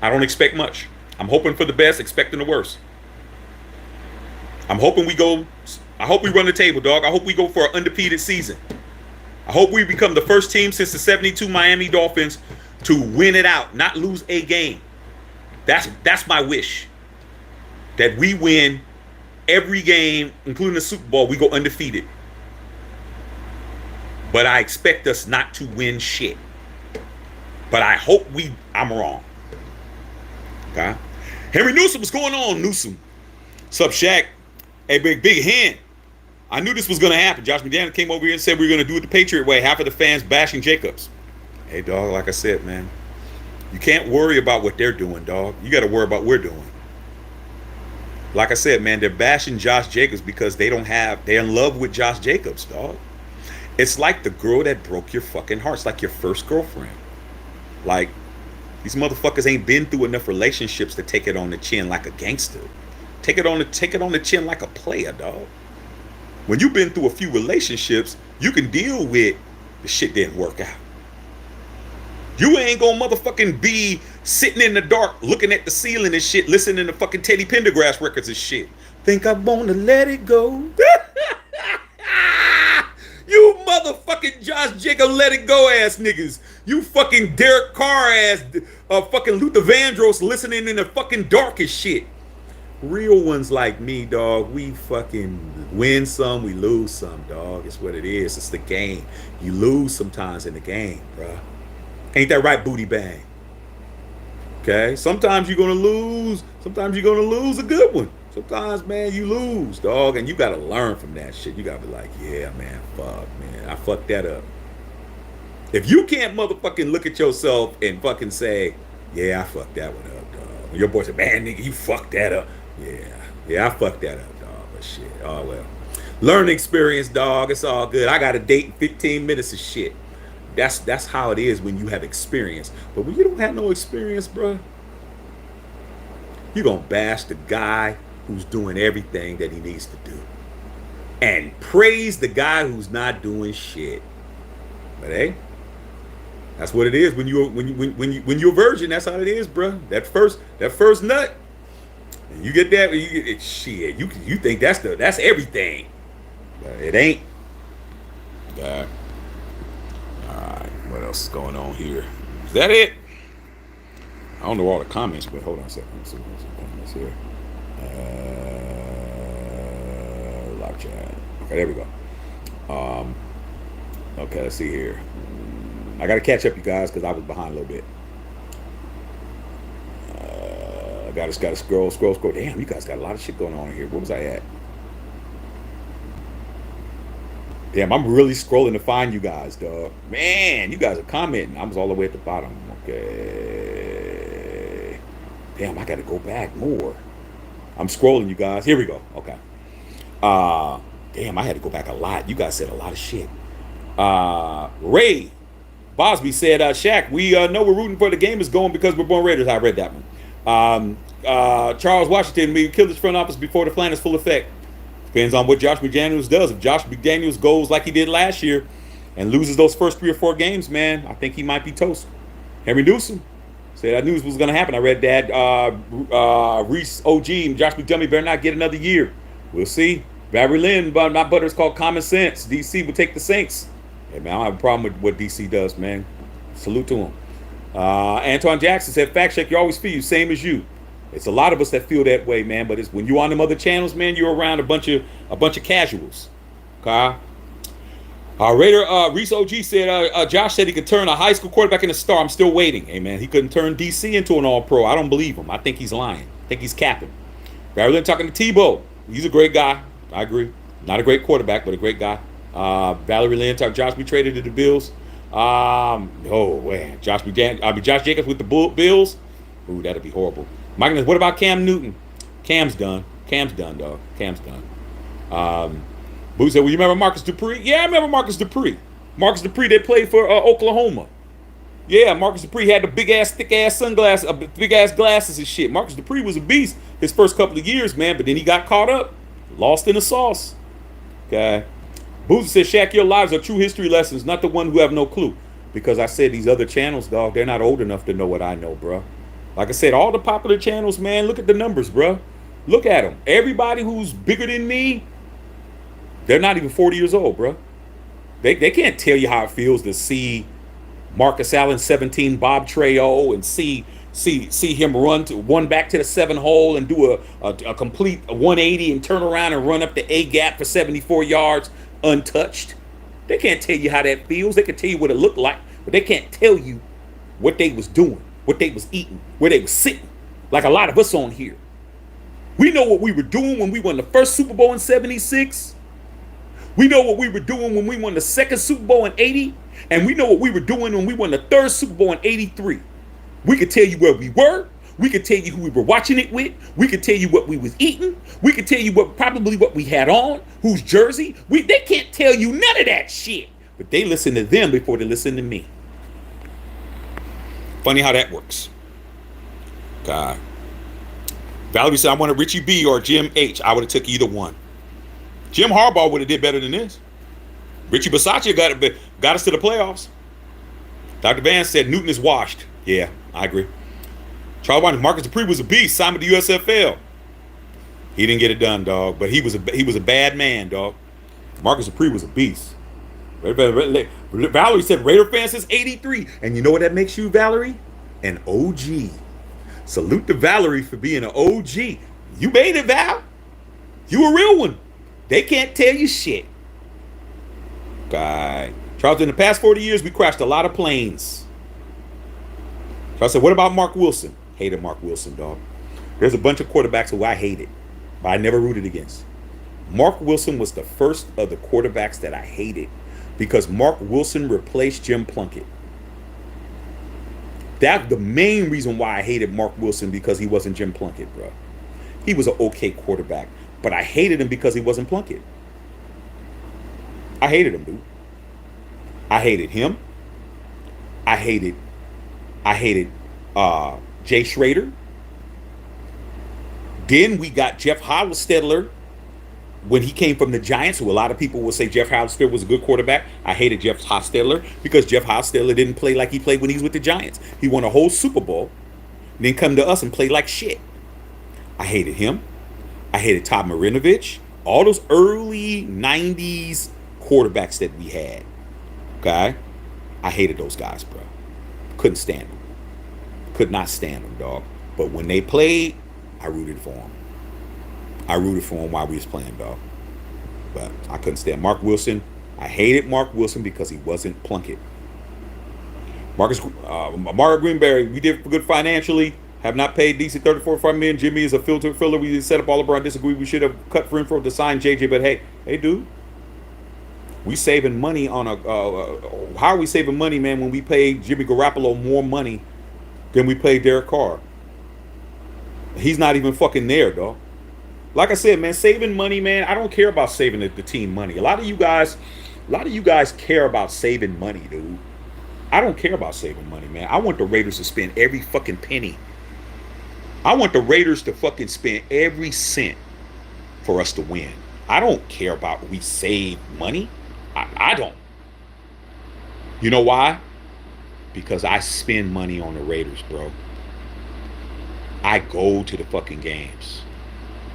I don't expect much. I'm hoping for the best, expecting the worst. I hope we run the table, dog. I hope we go for an undefeated season. I hope we become the first team since the 72 Miami Dolphins to win it out, not lose a game. That's my wish. That we win every game, including the Super Bowl, we go undefeated. But I expect us not to win shit. But I hope I'm wrong. Okay? Henry Newsom, what's going on, Newsom? What's up, Shaq? Hey, big hand. I knew this was going to happen. Josh McDaniels came over here and said we were going to do it the Patriot way. Half of the fans bashing Jacobs. Hey, dog, like I said, man, you can't worry about what they're doing, dog. You got to worry about what we're doing. Like I said, man, they're bashing Josh Jacobs because they're in love with Josh Jacobs, dog. It's like the girl that broke your fucking heart. It's like your first girlfriend. Like, these motherfuckers ain't been through enough relationships to take it on the chin like a gangster. Take it on the chin like a player, dog. When you've been through a few relationships, you can deal with the shit didn't work out. You ain't gonna motherfucking be sitting in the dark looking at the ceiling and shit, listening to fucking Teddy Pendergrass records and shit. Think I wanna let it go. You motherfucking Josh Jacob let it go ass niggas. You fucking Derek Carr ass fucking Luther Vandross listening in the fucking darkest shit. Real ones like me, dog, we fucking win some, we lose some, dog. It's what it is. It's the game. You lose sometimes in the game, bruh. Ain't that right, booty bang? Okay? Sometimes you're gonna lose. Sometimes you're gonna lose a good one. Sometimes, man, you lose, dog, and you gotta learn from that shit. You gotta be like, yeah, man, fuck, man, I fucked that up. If you can't motherfucking look at yourself and fucking say, yeah, I fucked that one up, dog. When your boy said, man, nigga, you fucked that up. Yeah, I fucked that up, dog. But shit, oh well. Learning experience, dog. It's all good. I got a date in 15 minutes of shit. That's how it is when you have experience. But when you don't have no experience, bro, you're gonna bash the guy who's doing everything that he needs to do, and praise the guy who's not doing shit. But hey, that's what it is when you're a virgin. That's how it is, bro. That first nut, and you get that, you get it, shit. You think that's everything, but it ain't. God. All right, what else is going on here? Is that it? I don't know all the comments, but hold on a second. Let's see some comments here. Live chat. Okay, there we go. Okay, let's see here. I gotta catch up, you guys, because I was behind a little bit. I gotta scroll. Damn, you guys got a lot of shit going on here. Where was I at? Damn, I'm really scrolling to find you guys, dog. Man, you guys are commenting. I was all the way at the bottom. Okay. Damn, I gotta go back more. I'm scrolling, you guys. Here we go. Okay. Damn, I had to go back a lot. You guys said a lot of shit. Ray Bosby said, Shaq, we know we're rooting for the game is going because we're born Raiders. I read that one. Charles Washington, we killed his front office before the plan is full effect. Depends on what Josh McDaniels does. If Josh McDaniels goes like he did last year and loses those first 3 or 4 games, man, I think he might be toast. Henry Newsom said I knew this was going to happen. I read that. Reese OG and Josh McDummy better not get another year. We'll see. Barry Lynn, my butter's called common sense. DC will take the Saints. Hey, man, I don't have a problem with what DC does, man. Salute to him. Antoine Jackson said, fact check, you always feel same as you. It's a lot of us that feel that way, man. But it's when you're on them other channels, man, you're around a bunch of casuals. Okay. Reese OG said, Josh said he could turn a high school quarterback into a star. I'm still waiting. Hey, man, he couldn't turn DC into an all-pro. I don't believe him. I think he's lying. I think he's capping. Barry Lynn talking to Tebow. He's a great guy. I agree. Not a great quarterback, but a great guy. Valerie Lynn talking Josh be traded to the Bills. Josh Jacobs with the Bills. Ooh, that'd be horrible. Mike, what about Cam Newton? Cam's done. Cam's done, dog. Cam's done. Boo said, well, you remember Marcus Dupree? Yeah, I remember Marcus Dupree. Marcus Dupree, they played for Oklahoma. Yeah, Marcus Dupree had the big ass, thick ass sunglasses, big ass glasses and shit. Marcus Dupree was a beast his first couple of years, man, but then he got caught up, lost in the sauce. Okay. Boozy said, Shaq, your lives are true history lessons, not the one who have no clue. Because I said these other channels, dog, they're not old enough to know what I know, bro. Like I said, all the popular channels, man, look at the numbers, bro. Look at them. Everybody who's bigger than me, they're not even 40 years old, bro. They can't tell you how it feels to see Marcus Allen 17 Bob Trejo and see him run back to the 7 hole and do a complete 180 and turn around and run up the A gap for 74 yards untouched. They can't tell you how that feels. They can tell you what it looked like, but they can't tell you what they was doing, what they was eating, where they was sitting, like a lot of us on here. We know what we were doing when we won the first Super Bowl in 76. We know what we were doing when we won the second Super Bowl in 80. And we know what we were doing when we won the third Super Bowl in 83. We could tell you where we were. We could tell you who we were watching it with. We could tell you what we was eating. We could tell you probably what we had on, whose jersey. They can't tell you none of that shit. But they listen to them before they listen to me. Funny how that works. God. Valerie said, I wanted Richie B or Jim H. I would have took either one. Jim Harbaugh would have did better than this. Richie Bisaccia got us to the playoffs. Dr. Van said Newton is washed. Yeah, I agree. Charles Wine, Marcus Dupree was a beast, signed with the USFL. He didn't get it done, dog, but he was a bad man, dog. Marcus Dupree was a beast. Valerie said Raider fan since 83. And you know what that makes you, Valerie? An OG. Salute to Valerie for being an OG. You made it, Val. You a real one. They can't tell you shit. God. Charles, in the past 40 years, we crashed a lot of planes. Charles said, what about Mark Wilson? Hated Mark Wilson, dog. There's a bunch of quarterbacks who I hated, but I never rooted against. Mark Wilson was the first of the quarterbacks that I hated because Mark Wilson replaced Jim Plunkett. That's the main reason why I hated Mark Wilson, because he wasn't Jim Plunkett, bro. He was an okay quarterback, but I hated him because he wasn't Plunkett. I hated him, dude. I hated him. I hated Jay Schrader. Then we got Jeff Hostetler when he came from the Giants, who a lot of people will say Jeff Hostetler was a good quarterback. I hated Jeff Hostetler because Jeff Hostetler didn't play like he played when he was with the Giants. He won a whole Super Bowl, then come to us and play like shit. I hated him. I hated Todd Marinovich. All those early 90s quarterbacks that we had. Okay? I hated those guys, bro. Couldn't stand them. Could not stand them, dog. But when they played, I rooted for them. I rooted for him while we was playing, dog. But I couldn't stand Mark Wilson. I hated Mark Wilson because he wasn't Plunkett. Mario Greenberry, we did good financially. Have not paid DC $34.5 million. Jimmy is a filter filler. We set up all LeBron. Disagree. We should have cut for info to sign JJ. But hey, dude, we saving money on a. How are we saving money, man? When we paid Jimmy Garoppolo more money than we paid Derek Carr. He's not even fucking there, dog. Like I said, man, saving money, man. I don't care about saving the team money. A lot of you guys care about saving money, dude. I don't care about saving money, man. I want the Raiders to spend every fucking penny. I want the Raiders to fucking spend every cent for us to win. I don't care about we save money. I don't. You know why? Because I spend money on the Raiders, bro. I go to the fucking games.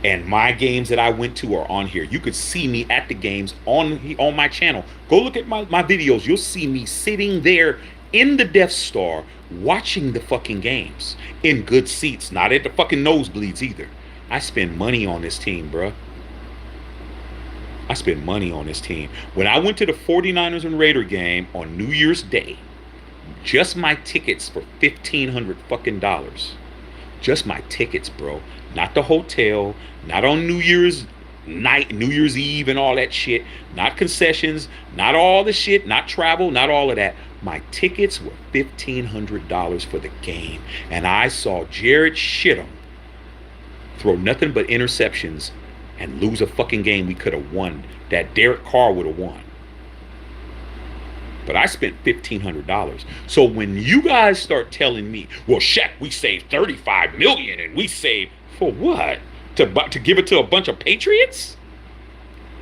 And my games that I went to are on here. You could see me at the games on my channel. Go look at my videos. You'll see me sitting there in the Death Star watching the fucking games. In good seats. Not at the fucking nosebleeds either. I spend money on this team, bro. I spend money on this team. When I went to the 49ers and Raider game on New Year's Day, just my tickets for $1,500 fucking dollars. Just my tickets, bro. Not the hotel, not on New Year's night, New Year's Eve and all that shit. Not concessions, not all the shit, not travel, not all of that. My tickets were $1,500 for the game, and I saw Jared Shittum throw nothing but interceptions and lose a fucking game we could have won, that Derek Carr would have won. But I spent $1,500. So when you guys start telling me, well, Shaq, we saved $35 million and we saved for what? To give it to a bunch of Patriots?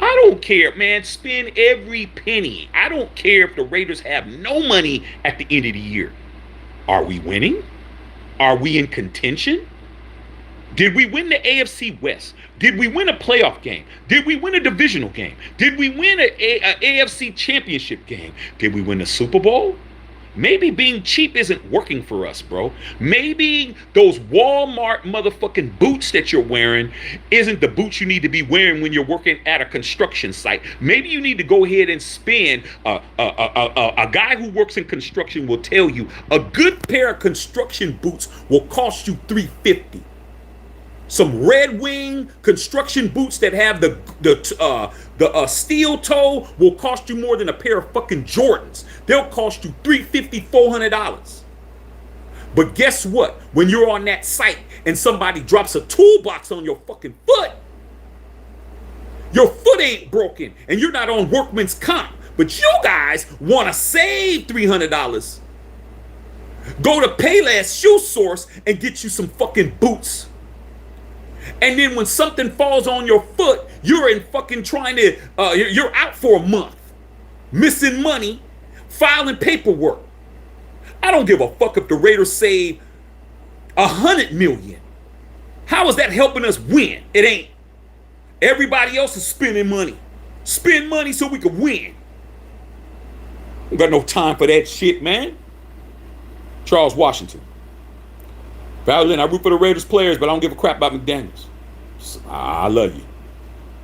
I don't care, man. Spend every penny. I don't care if the Raiders have no money at the end of the year. Are we winning? Are we in contention? Did we win the AFC West? Did we win a playoff game? Did we win a divisional game? Did we win an AFC championship game? Did we win the Super Bowl? Maybe being cheap isn't working for us, bro. Maybe those Walmart motherfucking boots that you're wearing isn't the boots you need to be wearing when you're working at a construction site. Maybe you need to go ahead and spend, a guy who works in construction will tell you a good pair of construction boots will cost you $350. Some Red Wing construction boots that have the steel toe will cost you more than a pair of fucking Jordans. They'll cost you $350, $400. But guess what? When you're on that site and somebody drops a toolbox on your fucking foot, your foot ain't broken and you're not on workman's comp. But you guys want to save $300. Go to Payless Shoe Source and get you some fucking boots. And then when something falls on your foot, you're in fucking trying to, you're out for a month, missing money, filing paperwork. I don't give a fuck if the Raiders save $100 million. How is that helping us win? It ain't. Everybody else is spending money. Spend money so we can win. We got no time for that shit, man. Charles Washington. Valiant, I root for the Raiders players, but I don't give a crap about McDaniels. I love you.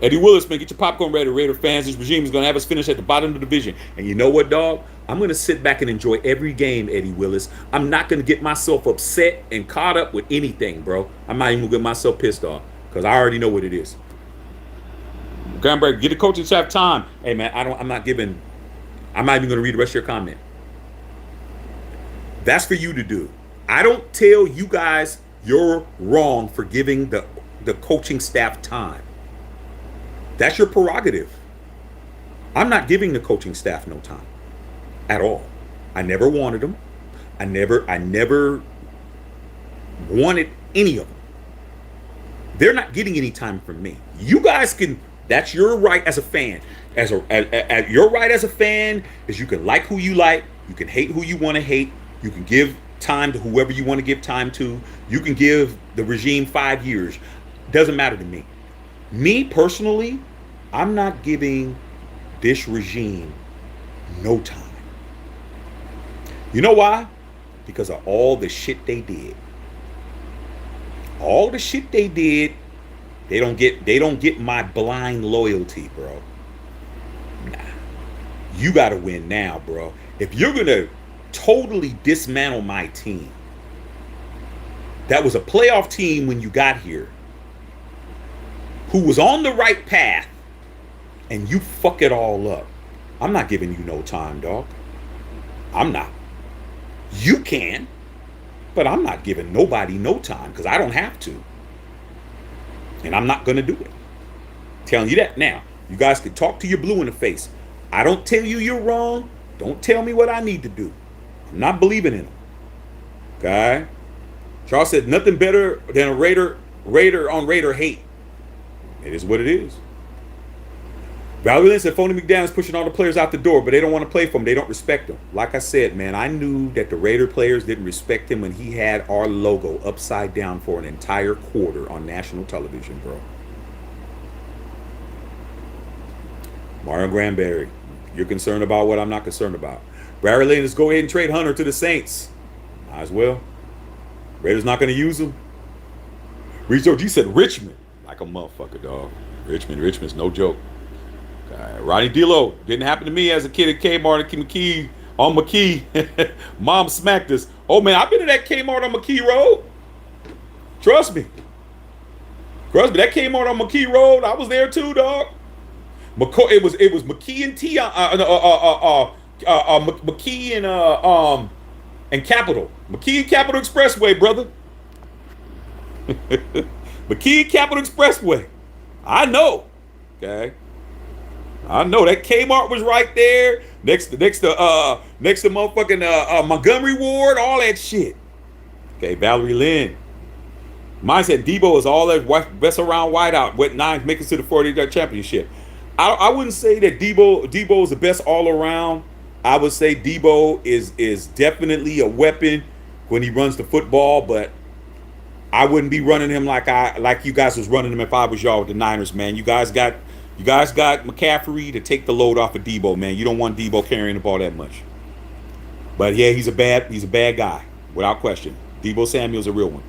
Eddie Willis, man, get your popcorn ready. Raider fans, this regime is going to have us finish at the bottom of the division. And you know what, dog? I'm going to sit back and enjoy every game, Eddie Willis. I'm not going to get myself upset and caught up with anything, bro. I'm not even going to get myself pissed off because I already know what it is. Graham, get the coaching staff time. Hey, man, I'm not even going to read the rest of your comment. That's for you to do. I don't tell you guys you're wrong for giving the coaching staff time. That's your prerogative. I'm not giving the coaching staff no time at all. I never wanted them. I never wanted any of them. They're not getting any time from me. You guys can, that's your right as a fan. Your right as a fan is you can like who you like, you can hate who you want to hate, you can give time to whoever you want to give time to. You can give the regime 5 years. Doesn't matter to me. Me personally, I'm not giving this regime no time. You know why? Because of all the shit they did. All the shit they did, they don't get my blind loyalty, bro. Nah. You gotta win now, bro. If you're gonna totally dismantle my team that was a playoff team when you got here, who was on the right path, and you fuck it all up, I'm not giving you no time, dog. I'm not. You can, but I'm not giving nobody no time because I don't have to, and I'm not gonna do it. Telling you that now. You guys can talk to your blue in the face. I don't tell you you're wrong. Don't tell me what I need to do. I'm not believing in them. Okay? Charles said nothing better than a Raider on Raider hate. It is what it is. Valiant said Phony McDaniels pushing all the players out the door, but they don't want to play for him. They don't respect him. Like I said, man, I knew that the Raider players didn't respect him when he had our logo upside down for an entire quarter on national television, bro. Mario Granberry, you're concerned about what I'm not concerned about. Barry Lane, let's go ahead and trade Hunter to the Saints. Might as well. Raiders not going to use him. Reach G said Richmond. Like a motherfucker, dog. Richmond's no joke. Ronnie D'Lo, didn't happen to me as a kid at Kmart on McKee. Mom smacked us. Oh man, I've been to that Kmart on McKee Road. Trust me. That Kmart on McKee Road, I was there too, dog. It was McKee and McKee and Capital. McKee and Capital Expressway, brother. McKee and Capital Expressway. I know. Okay. I know that Kmart was right there next to motherfucking Montgomery Ward, all that shit. Okay, Valerie Lynn. Mine said Debo is all that best around wideout. Went nine, making to the 40 championship. I wouldn't say that Debo is the best all around. I would say Debo is definitely a weapon when he runs the football, but I wouldn't be running him like you guys was running him if I was y'all with the Niners, man. You guys got McCaffrey to take the load off of Debo, man. You don't want Debo carrying the ball that much. But yeah, he's a bad guy, without question. Debo Samuel's a real one.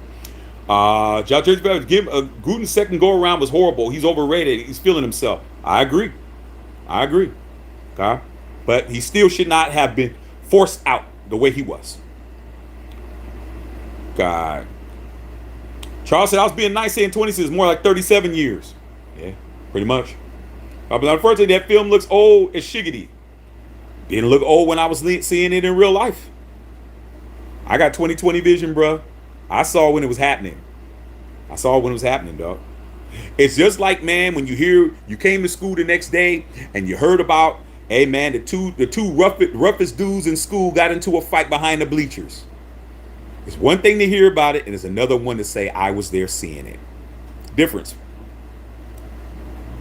Gruden's second go around was horrible. He's overrated. He's feeling himself. I agree. Okay? But he still should not have been forced out the way he was. God. Charles said I was being nice saying 26, more like 37 years. Yeah, pretty much. But unfortunately, that film looks old as shiggity. Didn't look old when I was seeing it in real life. I got 20/20 vision, bro. I saw when it was happening. Dog. It's just like, man, when you came to school the next day and you heard about, hey, man, the two roughest dudes in school got into a fight behind the bleachers. It's one thing to hear about it, and it's another one to say, I was there seeing it. Difference.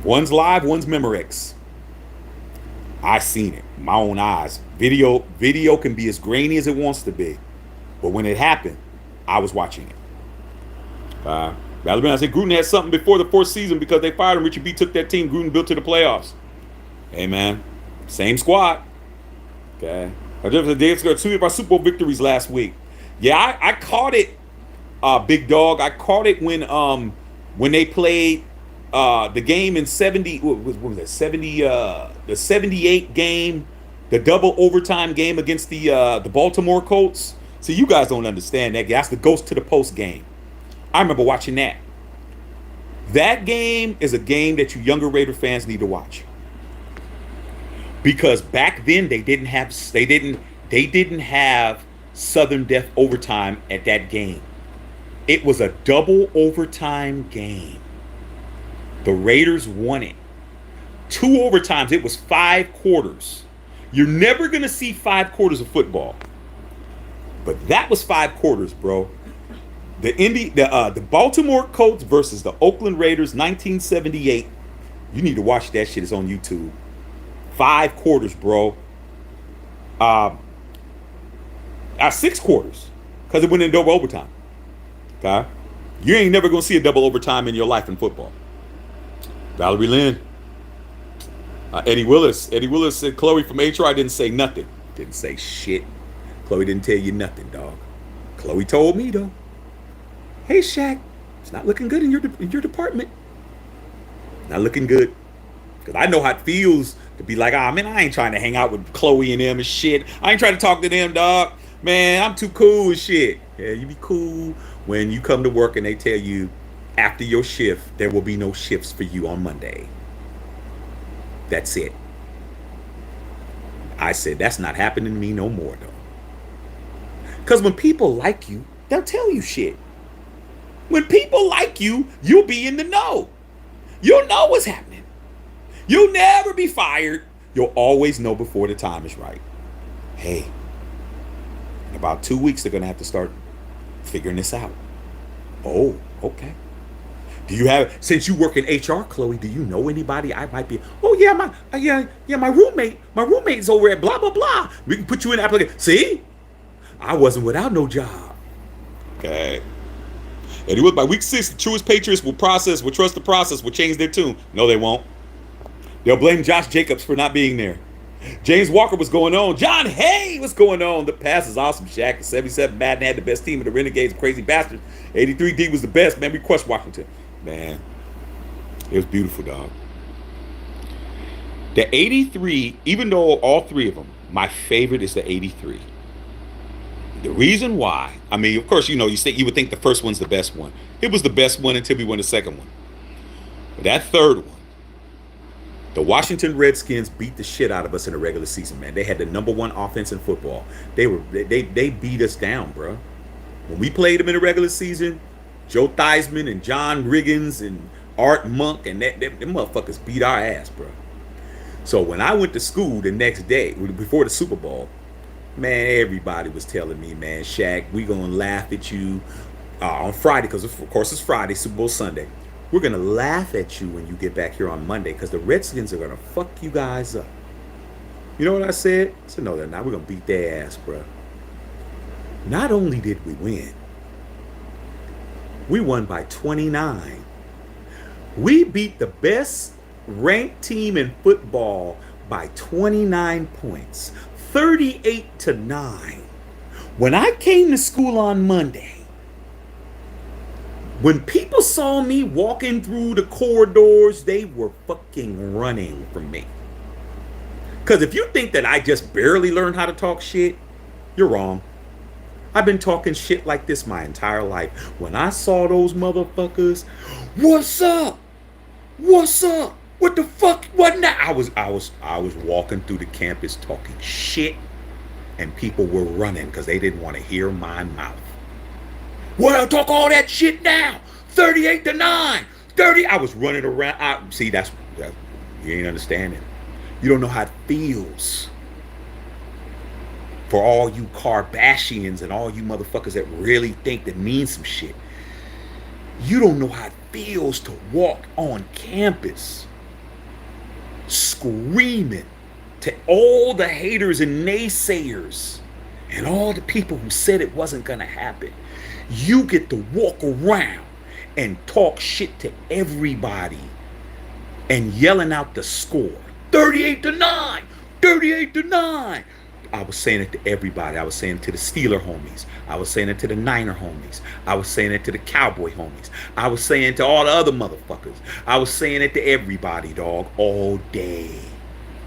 One's live, one's Memorex. I seen it, my own eyes. Video can be as grainy as it wants to be, but when it happened, I was watching it. I said Gruden had something before the fourth season because they fired him. Richard B took that team Gruden built to the playoffs. Hey, man, same squad. Okay. They got 2 of our Super Bowl victories last week. Yeah, I caught it, Big Dog. I caught it when they played the game in 70. What was that? 70. The 78 game, the double overtime game against the Baltimore Colts. See, you guys don't understand that. That's the ghost to the post game. I remember watching that. That game is a game that you younger Raider fans need to watch. Because back then they didn't have Southern Death overtime at that game. It was a double overtime game. The Raiders won it. 2 overtimes. It was 5 quarters. You're never going to see 5 quarters of football. But that was 5 quarters, bro. The Baltimore Colts versus the Oakland Raiders, 1978. You need to watch that shit. It's on YouTube. 5 quarters, bro. 6 quarters, because it went in double overtime. Okay, you ain't never gonna see a double overtime in your life in football. Valerie Lynn, Eddie Willis said Chloe from HR didn't say nothing. Didn't say shit. Chloe didn't tell you nothing, dog. Chloe told me though. Hey Shaq, it's not looking good in your department. Not looking good. Because I know how it feels to be like, man, I ain't trying to hang out with Chloe and them and shit. I ain't trying to talk to them, dog. Man, I'm too cool and shit. Yeah, you be cool when you come to work and they tell you after your shift, there will be no shifts for you on Monday. That's it. I said, that's not happening to me no more, though. Because when people like you, they'll tell you shit. When people like you, you'll be in the know. You'll know what's happening. You'll never be fired. You'll always know before the time is right. Hey, in about 2 weeks, they're going to have to start figuring this out. Oh, okay. Do you have, since you work in HR, Chloe, do you know anybody I might be? Oh, yeah, my roommate. My roommate's over at blah, blah, blah. We can put you in the application. See? I wasn't without no job. Okay. And it was by week 6, the truest Patriots will trust the process, will change their tune. No, they won't. They'll blame Josh Jacobs for not being there. James Walker was going on. John Hay, what's going on? The pass is awesome, Shaq. The 77 Madden had the best team of the Renegades, crazy bastards. 83 D was the best, man. We crushed Washington. Man, it was beautiful, dog. The 83, even though all 3 of them, my favorite is the 83. The reason why, I mean, of course, you would think the first one's the best one. It was the best one until we won the second one. But that third one, The Washington Redskins beat the shit out of us in the regular season, man. They had the #1 offense in football. They beat us down, bro. When we played them in the regular season, Joe Theismann and John Riggins and Art Monk and them motherfuckers beat our ass, bro. So when I went to school the next day, before the Super Bowl, man, everybody was telling me, man, Shaq, we gonna laugh at you on Friday, because of course it's Friday, Super Bowl Sunday. We're gonna laugh at you when you get back here on Monday, because the Redskins are gonna fuck you guys up. You know what I said? I said, no, they're not. We're gonna beat their ass, bro. Not only did we win, we won by 29. We beat the best ranked team in football by 29 points, 38-9. When I came to school on Monday, when people saw me walking through the corridors, they were fucking running from me. Because if you think that I just barely learned how to talk shit, you're wrong. I've been talking shit like this my entire life. When I saw those motherfuckers, what's up? What's up? What the fuck? What now? I was walking through the campus talking shit, and people were running because they didn't want to hear my mouth. What, I talk all that shit now? 38-9. 30. I was running around. See, that's you ain't understanding. You don't know how it feels. For all you Kardashians and all you motherfuckers that really think that means some shit, you don't know how it feels to walk on campus screaming to all the haters and naysayers and all the people who said it wasn't gonna happen. You get to walk around and talk shit to everybody and yelling out the score. 38-9, 38-9. I was saying it to everybody. I was saying it to the Steeler homies. I was saying it to the Niner homies. I was saying it to the Cowboy homies. I was saying it to all the other motherfuckers. I was saying it to everybody, dog, all day.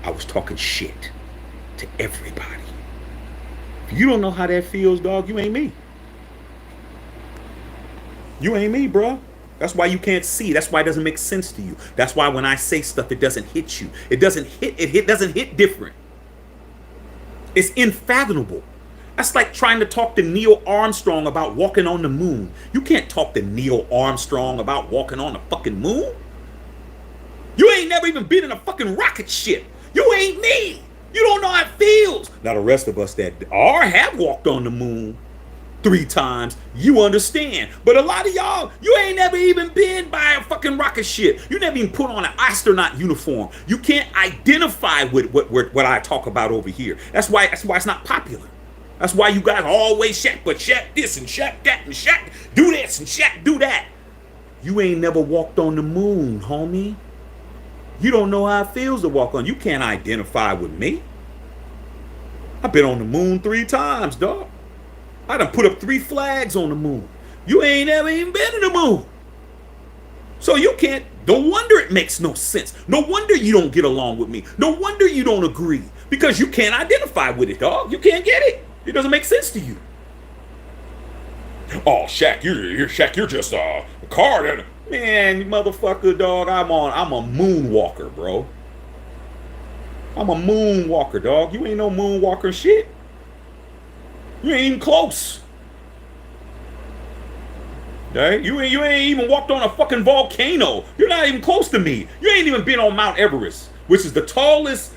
I was talking shit to everybody. If you don't know how that feels, dog, you ain't me. You ain't me, bro. That's why you can't see. That's why it doesn't make sense to you. That's why when I say stuff, it doesn't hit you. It doesn't hit different. It's unfathomable. That's like trying to talk to Neil Armstrong about walking on the moon. You can't talk to Neil Armstrong about walking on the fucking moon. You ain't never even been in a fucking rocket ship. You ain't me. You don't know how it feels. Now the rest of us that have walked on the moon 3 times, you understand. But a lot of y'all, you ain't never even been by a fucking rocket ship. You never even put on an astronaut uniform. You can't identify with what I talk about over here. That's why it's not popular. That's why you guys always Shaq, but Shaq this and Shaq that and Shaq do this and Shaq do that. You ain't never walked on the moon, homie. You don't know how it feels to walk on. You can't identify with me. I've been on the moon 3 times, dog. I done put up 3 flags on the moon. You ain't ever even been to the moon. So you can't, no wonder it makes no sense. No wonder you don't get along with me. No wonder you don't agree. Because you can't identify with it, dog. You can't get it. It doesn't make sense to you. Oh, Shaq, you're just a card. Man, motherfucker, dog, I'm a moonwalker, bro. I'm a moonwalker, dog. You ain't no moonwalker shit. You ain't even close. Okay? You ain't even walked on a fucking volcano. You're not even close to me. You ain't even been on Mount Everest, which is the tallest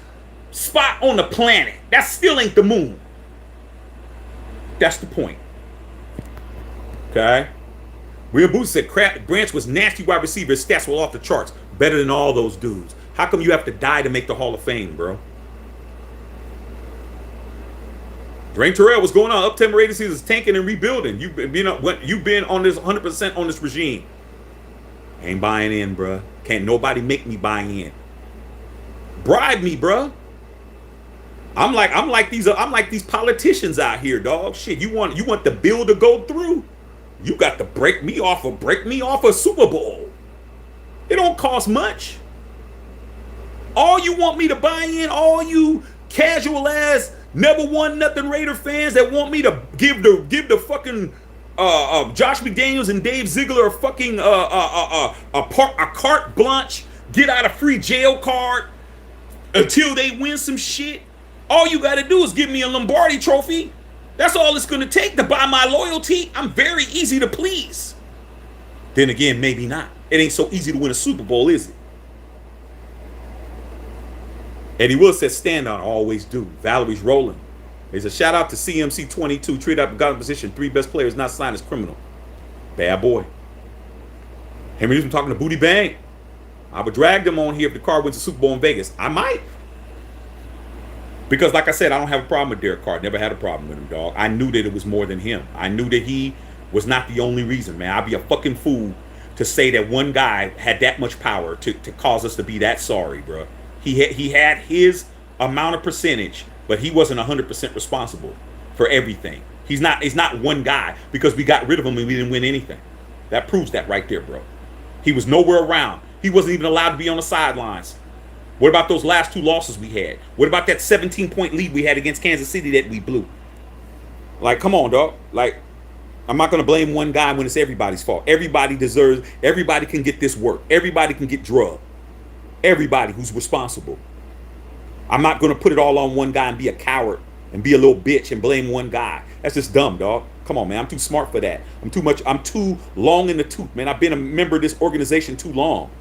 spot on the planet. That still ain't the moon. That's the point. Okay? William Booth said Branch was nasty wide receiver. His stats were off the charts. Better than all those dudes. How come you have to die to make the Hall of Fame, bro? Dwayne Terrell, what's going on? Uptown Raiders is tanking and rebuilding. You've been on this 100% on this regime. Ain't buying in, bro. Can't nobody make me buy in. Bribe me, bro. I'm like these politicians out here, dog. Shit, you want the bill to go through? You got to break me off a Super Bowl. It don't cost much. All you want me to buy in, all you casual ass never won nothing Raider fans that want me to give the fucking Josh McDaniels and Dave Ziegler a fucking a carte blanche, get out of free jail card, Until they win some shit, all you got to do is give me a Lombardi trophy. That's all it's going to take to buy my loyalty. I'm very easy to please. Then again, maybe not. It ain't so easy to win a Super Bowl, is it? Eddie Will says, stand on, always do. Valerie's rolling. There's a shout out to CMC 22. Treat up got in position. 3 best players not signed as criminal. Bad boy. Henry Newsom talking to Booty Bang. I would drag them on here if the Carr wins the Super Bowl in Vegas. I might. Because like I said, I don't have a problem with Derek Carr. Never had a problem with him, dog. I knew that it was more than him. I knew that he was not the only reason, man. I'd be a fucking fool to say that one guy had that much power to cause us to be that sorry, bro. He had his amount of percentage, but he wasn't 100% responsible for everything. He's not one guy, because we got rid of him and we didn't win anything. That proves that right there, bro. He was nowhere around. He wasn't even allowed to be on the sidelines. What about those last 2 losses we had? What about that 17-point lead we had against Kansas City that we blew? Like, come on, dog. Like, I'm not going to blame one guy when it's everybody's fault. Everybody can get this work. Everybody can get drugged. Everybody who's responsible. I'm not going to put it all on one guy and be a coward and be a little bitch and blame one guy. That's just dumb, dog. Come on, man. I'm too smart for that. I'm too long in the tooth, man. I've been a member of this organization too long.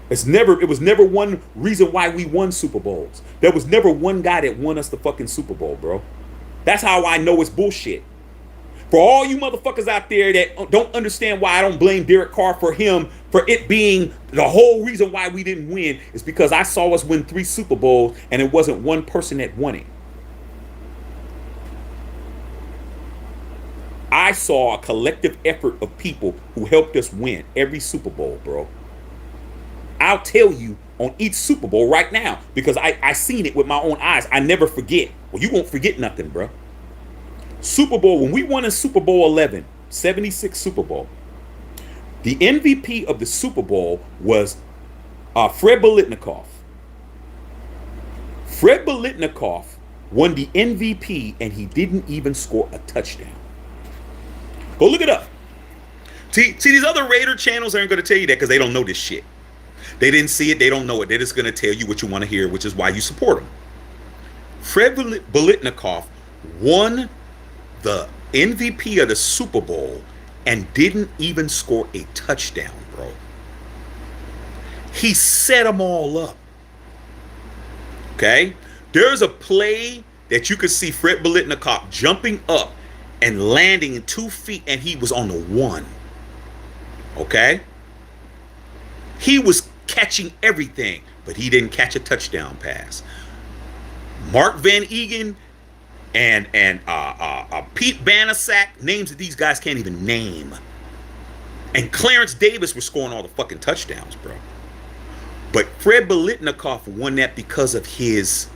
It was never one reason why we won Super Bowls. There was never one guy that won us the fucking Super Bowl, bro. That's how I know it's bullshit. For all you motherfuckers out there that don't understand why I don't blame Derek Carr for it being the whole reason why we didn't win, is because I saw us win 3 Super Bowls and it wasn't one person that won it. I saw a collective effort of people who helped us win every Super Bowl, bro. I'll tell you on each Super Bowl right now, because I seen it with my own eyes. I never forget. Well, you won't forget nothing, bro. Super Bowl, when we won in Super Bowl 11, 76 Super Bowl, the MVP of the Super Bowl was Fred Biletnikoff. Fred Biletnikoff won the MVP and he didn't even score a touchdown. Go look it up. See, these other Raider channels aren't going to tell you that because they don't know this shit. They didn't see it. They don't know it. They're just going to tell you what you want to hear, which is why you support them. Fred Biletnikoff won the MVP of the Super Bowl and didn't even score a touchdown, bro. He set them all up. Okay? There's a play that you could see Fred Biletnikoff jumping up and landing in 2 feet, and he was on the 1. Okay? He was catching everything, but he didn't catch a touchdown pass. Mark Van Egan and Pete Banaszak, names that these guys can't even name. And Clarence Davis were scoring all the fucking touchdowns, bro. But Fred Biletnikoff won that because of his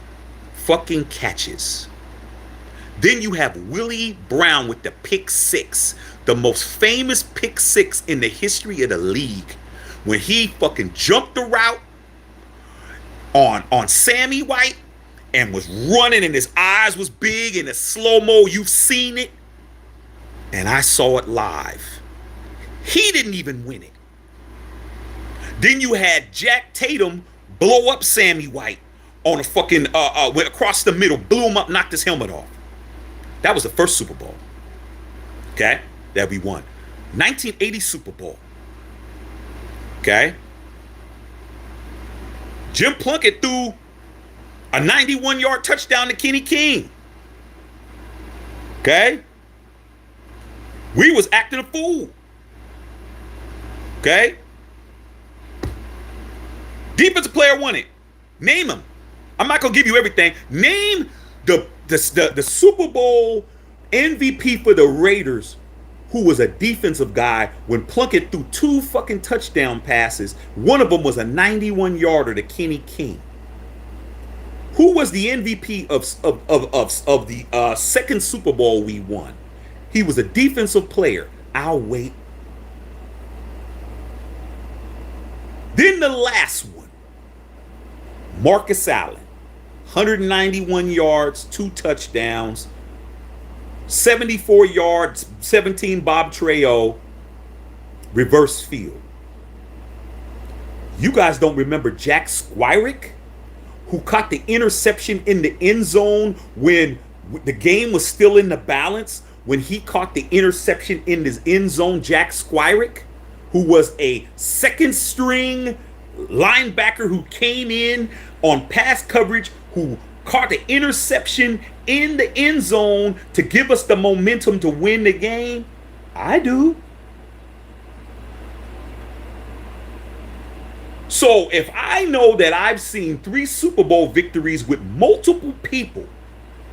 fucking catches. Then you have Willie Brown with the pick 6, the most famous pick 6 in the history of the league, when he fucking jumped the route on Sammy White and was running and his eyes was big in the slow-mo. You've seen it. And I saw it live. He didn't even win it. Then you had Jack Tatum blow up Sammy White on a fucking went across the middle, blew him up, knocked his helmet off. That was the first Super Bowl. Okay? That we won. 1980 Super Bowl. Okay? Jim Plunkett threw a 91-yard touchdown to Kenny King. Okay? We was acting a fool. Okay? Defensive player won it. Name him. I'm not going to give you everything. Name the Super Bowl MVP for the Raiders who was a defensive guy when Plunkett threw 2 fucking touchdown passes. One of them was a 91-yarder to Kenny King. Who was the MVP of the second Super Bowl we won? He was a defensive player. I'll wait. Then the last one. Marcus Allen. 191 yards, 2 touchdowns, 74 yards, 17 Bob Trejo, reverse field. You guys don't remember Jack Squirick, who caught the interception in the end zone when the game was still in the balance, when he caught the interception in his end zone, Jack Squirick, who was a second string linebacker who came in on pass coverage, who caught the interception in the end zone to give us the momentum to win the game? I do. So if I know that I've seen 3 Super Bowl victories with multiple people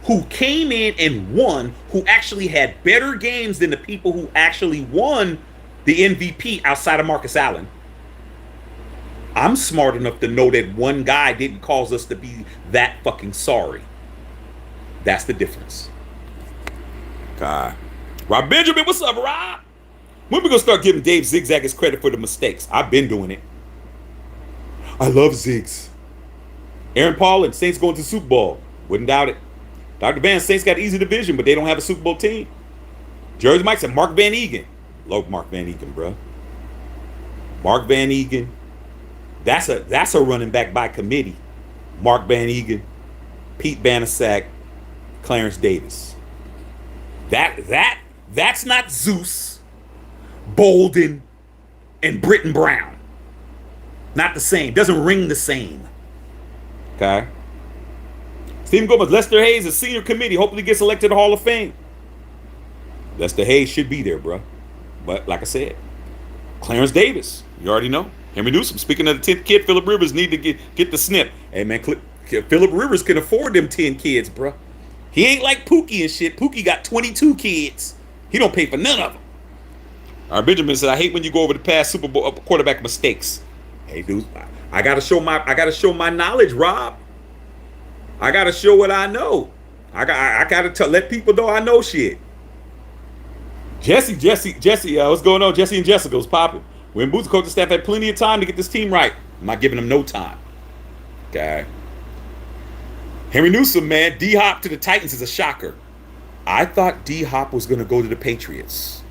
who came in and won, who actually had better games than the people who actually won the MVP outside of Marcus Allen, I'm smart enough to know that one guy didn't cause us to be that fucking sorry. That's the difference. God. Rob Benjamin, what's up, Rob? When we gonna start giving Dave Zigzag his credit for the mistakes? I've been doing it. I love Ziggs. Aaron Paul and Saints going to the Super Bowl. Wouldn't doubt it. Dr. Van, Saints got easy division, but they don't have a Super Bowl team. Jersey Mike said Mark Van Egan. Love Mark Van Egan, bro. Mark Van Egan. That's a running back by committee. Mark Van Egan, Pete Banaszak, Clarence Davis. That's not Zeus, Bolden, and Britton Brown. Not the same. Doesn't ring the same. Okay. Stephen Gomez, Lester Hayes, a senior committee, hopefully gets elected to the Hall of Fame. Lester Hayes should be there, bro. But like I said, Clarence Davis, you already know. Henry Newsom, speaking of the 10th kid, Phillip Rivers need to get the snip. Hey, man, Phillip Rivers can afford them 10 kids, bro. He ain't like Pookie and shit. Pookie got 22 kids. He don't pay for none of them. All right, Benjamin said, I hate when you go over the past Super Bowl quarterback mistakes. Hey, dude, I gotta show my knowledge, Rob. I gotta show what I know. I gotta let people know I know shit. Jesse, what's going on? Jesse and Jessica was popping. When Boots coaching staff had plenty of time to get this team right. I'm not giving them no time. Okay. Henry Newsom, man, D-Hop to the Titans is a shocker. I thought D-Hop was going to go to the Patriots.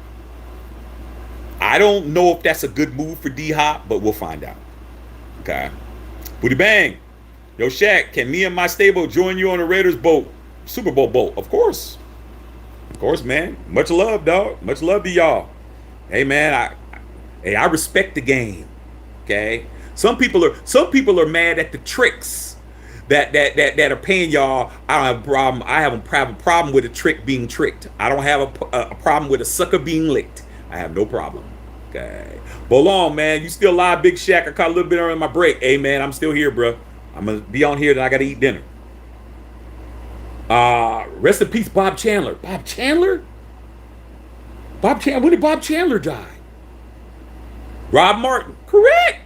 I don't know if that's a good move for D-Hop, but we'll find out. Okay. Booty Bang. Yo, Shaq, can me and my stable join you on the Raiders boat? Super Bowl boat. Of course. Of course, man. Much love, dog. Much love to y'all. Hey, man, I respect the game. Okay. Some people are mad at the tricks that are paying y'all. I don't have a problem. I have a problem with a trick being tricked. I don't have a problem with a sucker being licked. I have no problem. Okay. Bolong, man, you still live, Big Shaq? I caught a little bit on my break. Hey, man, I'm still here, bro. I'm gonna be on here, then I gotta eat dinner. Rest in peace, Bob Chandler. Bob Chandler? When did Bob Chandler die? Rob Martin. Correct.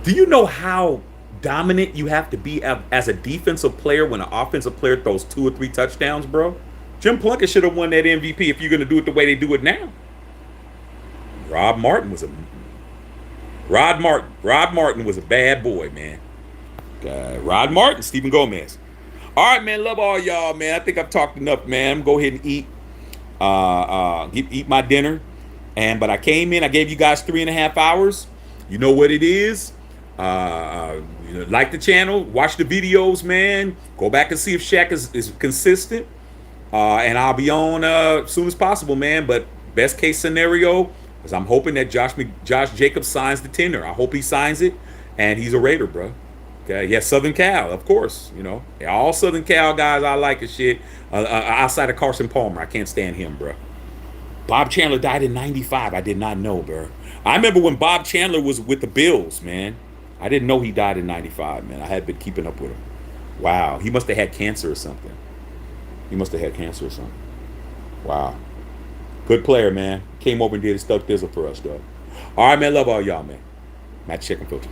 Do you know how dominant you have to be as a defensive player when an offensive player throws 2 or 3 touchdowns, bro? Jim Plunkett should have won that MVP if you're going to do it the way they do it now. Rob Martin was a bad boy, man. Rod Martin, Stephen Gomez. All right, man. Love all y'all, man. I think I've talked enough, man. I'm going to go ahead and eat my dinner. But I came in. I gave you guys 3.5 hours. You know what it is. Like the channel. Watch the videos, man. Go back and see if Shaq is consistent. And I'll be on as soon as possible, man. But best case scenario is I'm hoping that Josh Jacobs signs the tender. I hope he signs it. And he's a Raider, bro. Okay, yeah, Southern Cal, of course. You know, all Southern Cal guys I like and shit. Outside of Carson Palmer, I can't stand him, bro. Bob Chandler died in 95. I did not know, bro. I remember when Bob Chandler was with the Bills, man. I didn't know he died in 95, man. I had been keeping up with him. Wow, he must have had cancer or something. Wow. Good player, man. Came over and did his stuff thizzle for us, though. All right, man. Love all y'all, man. Matt Chicken Filter.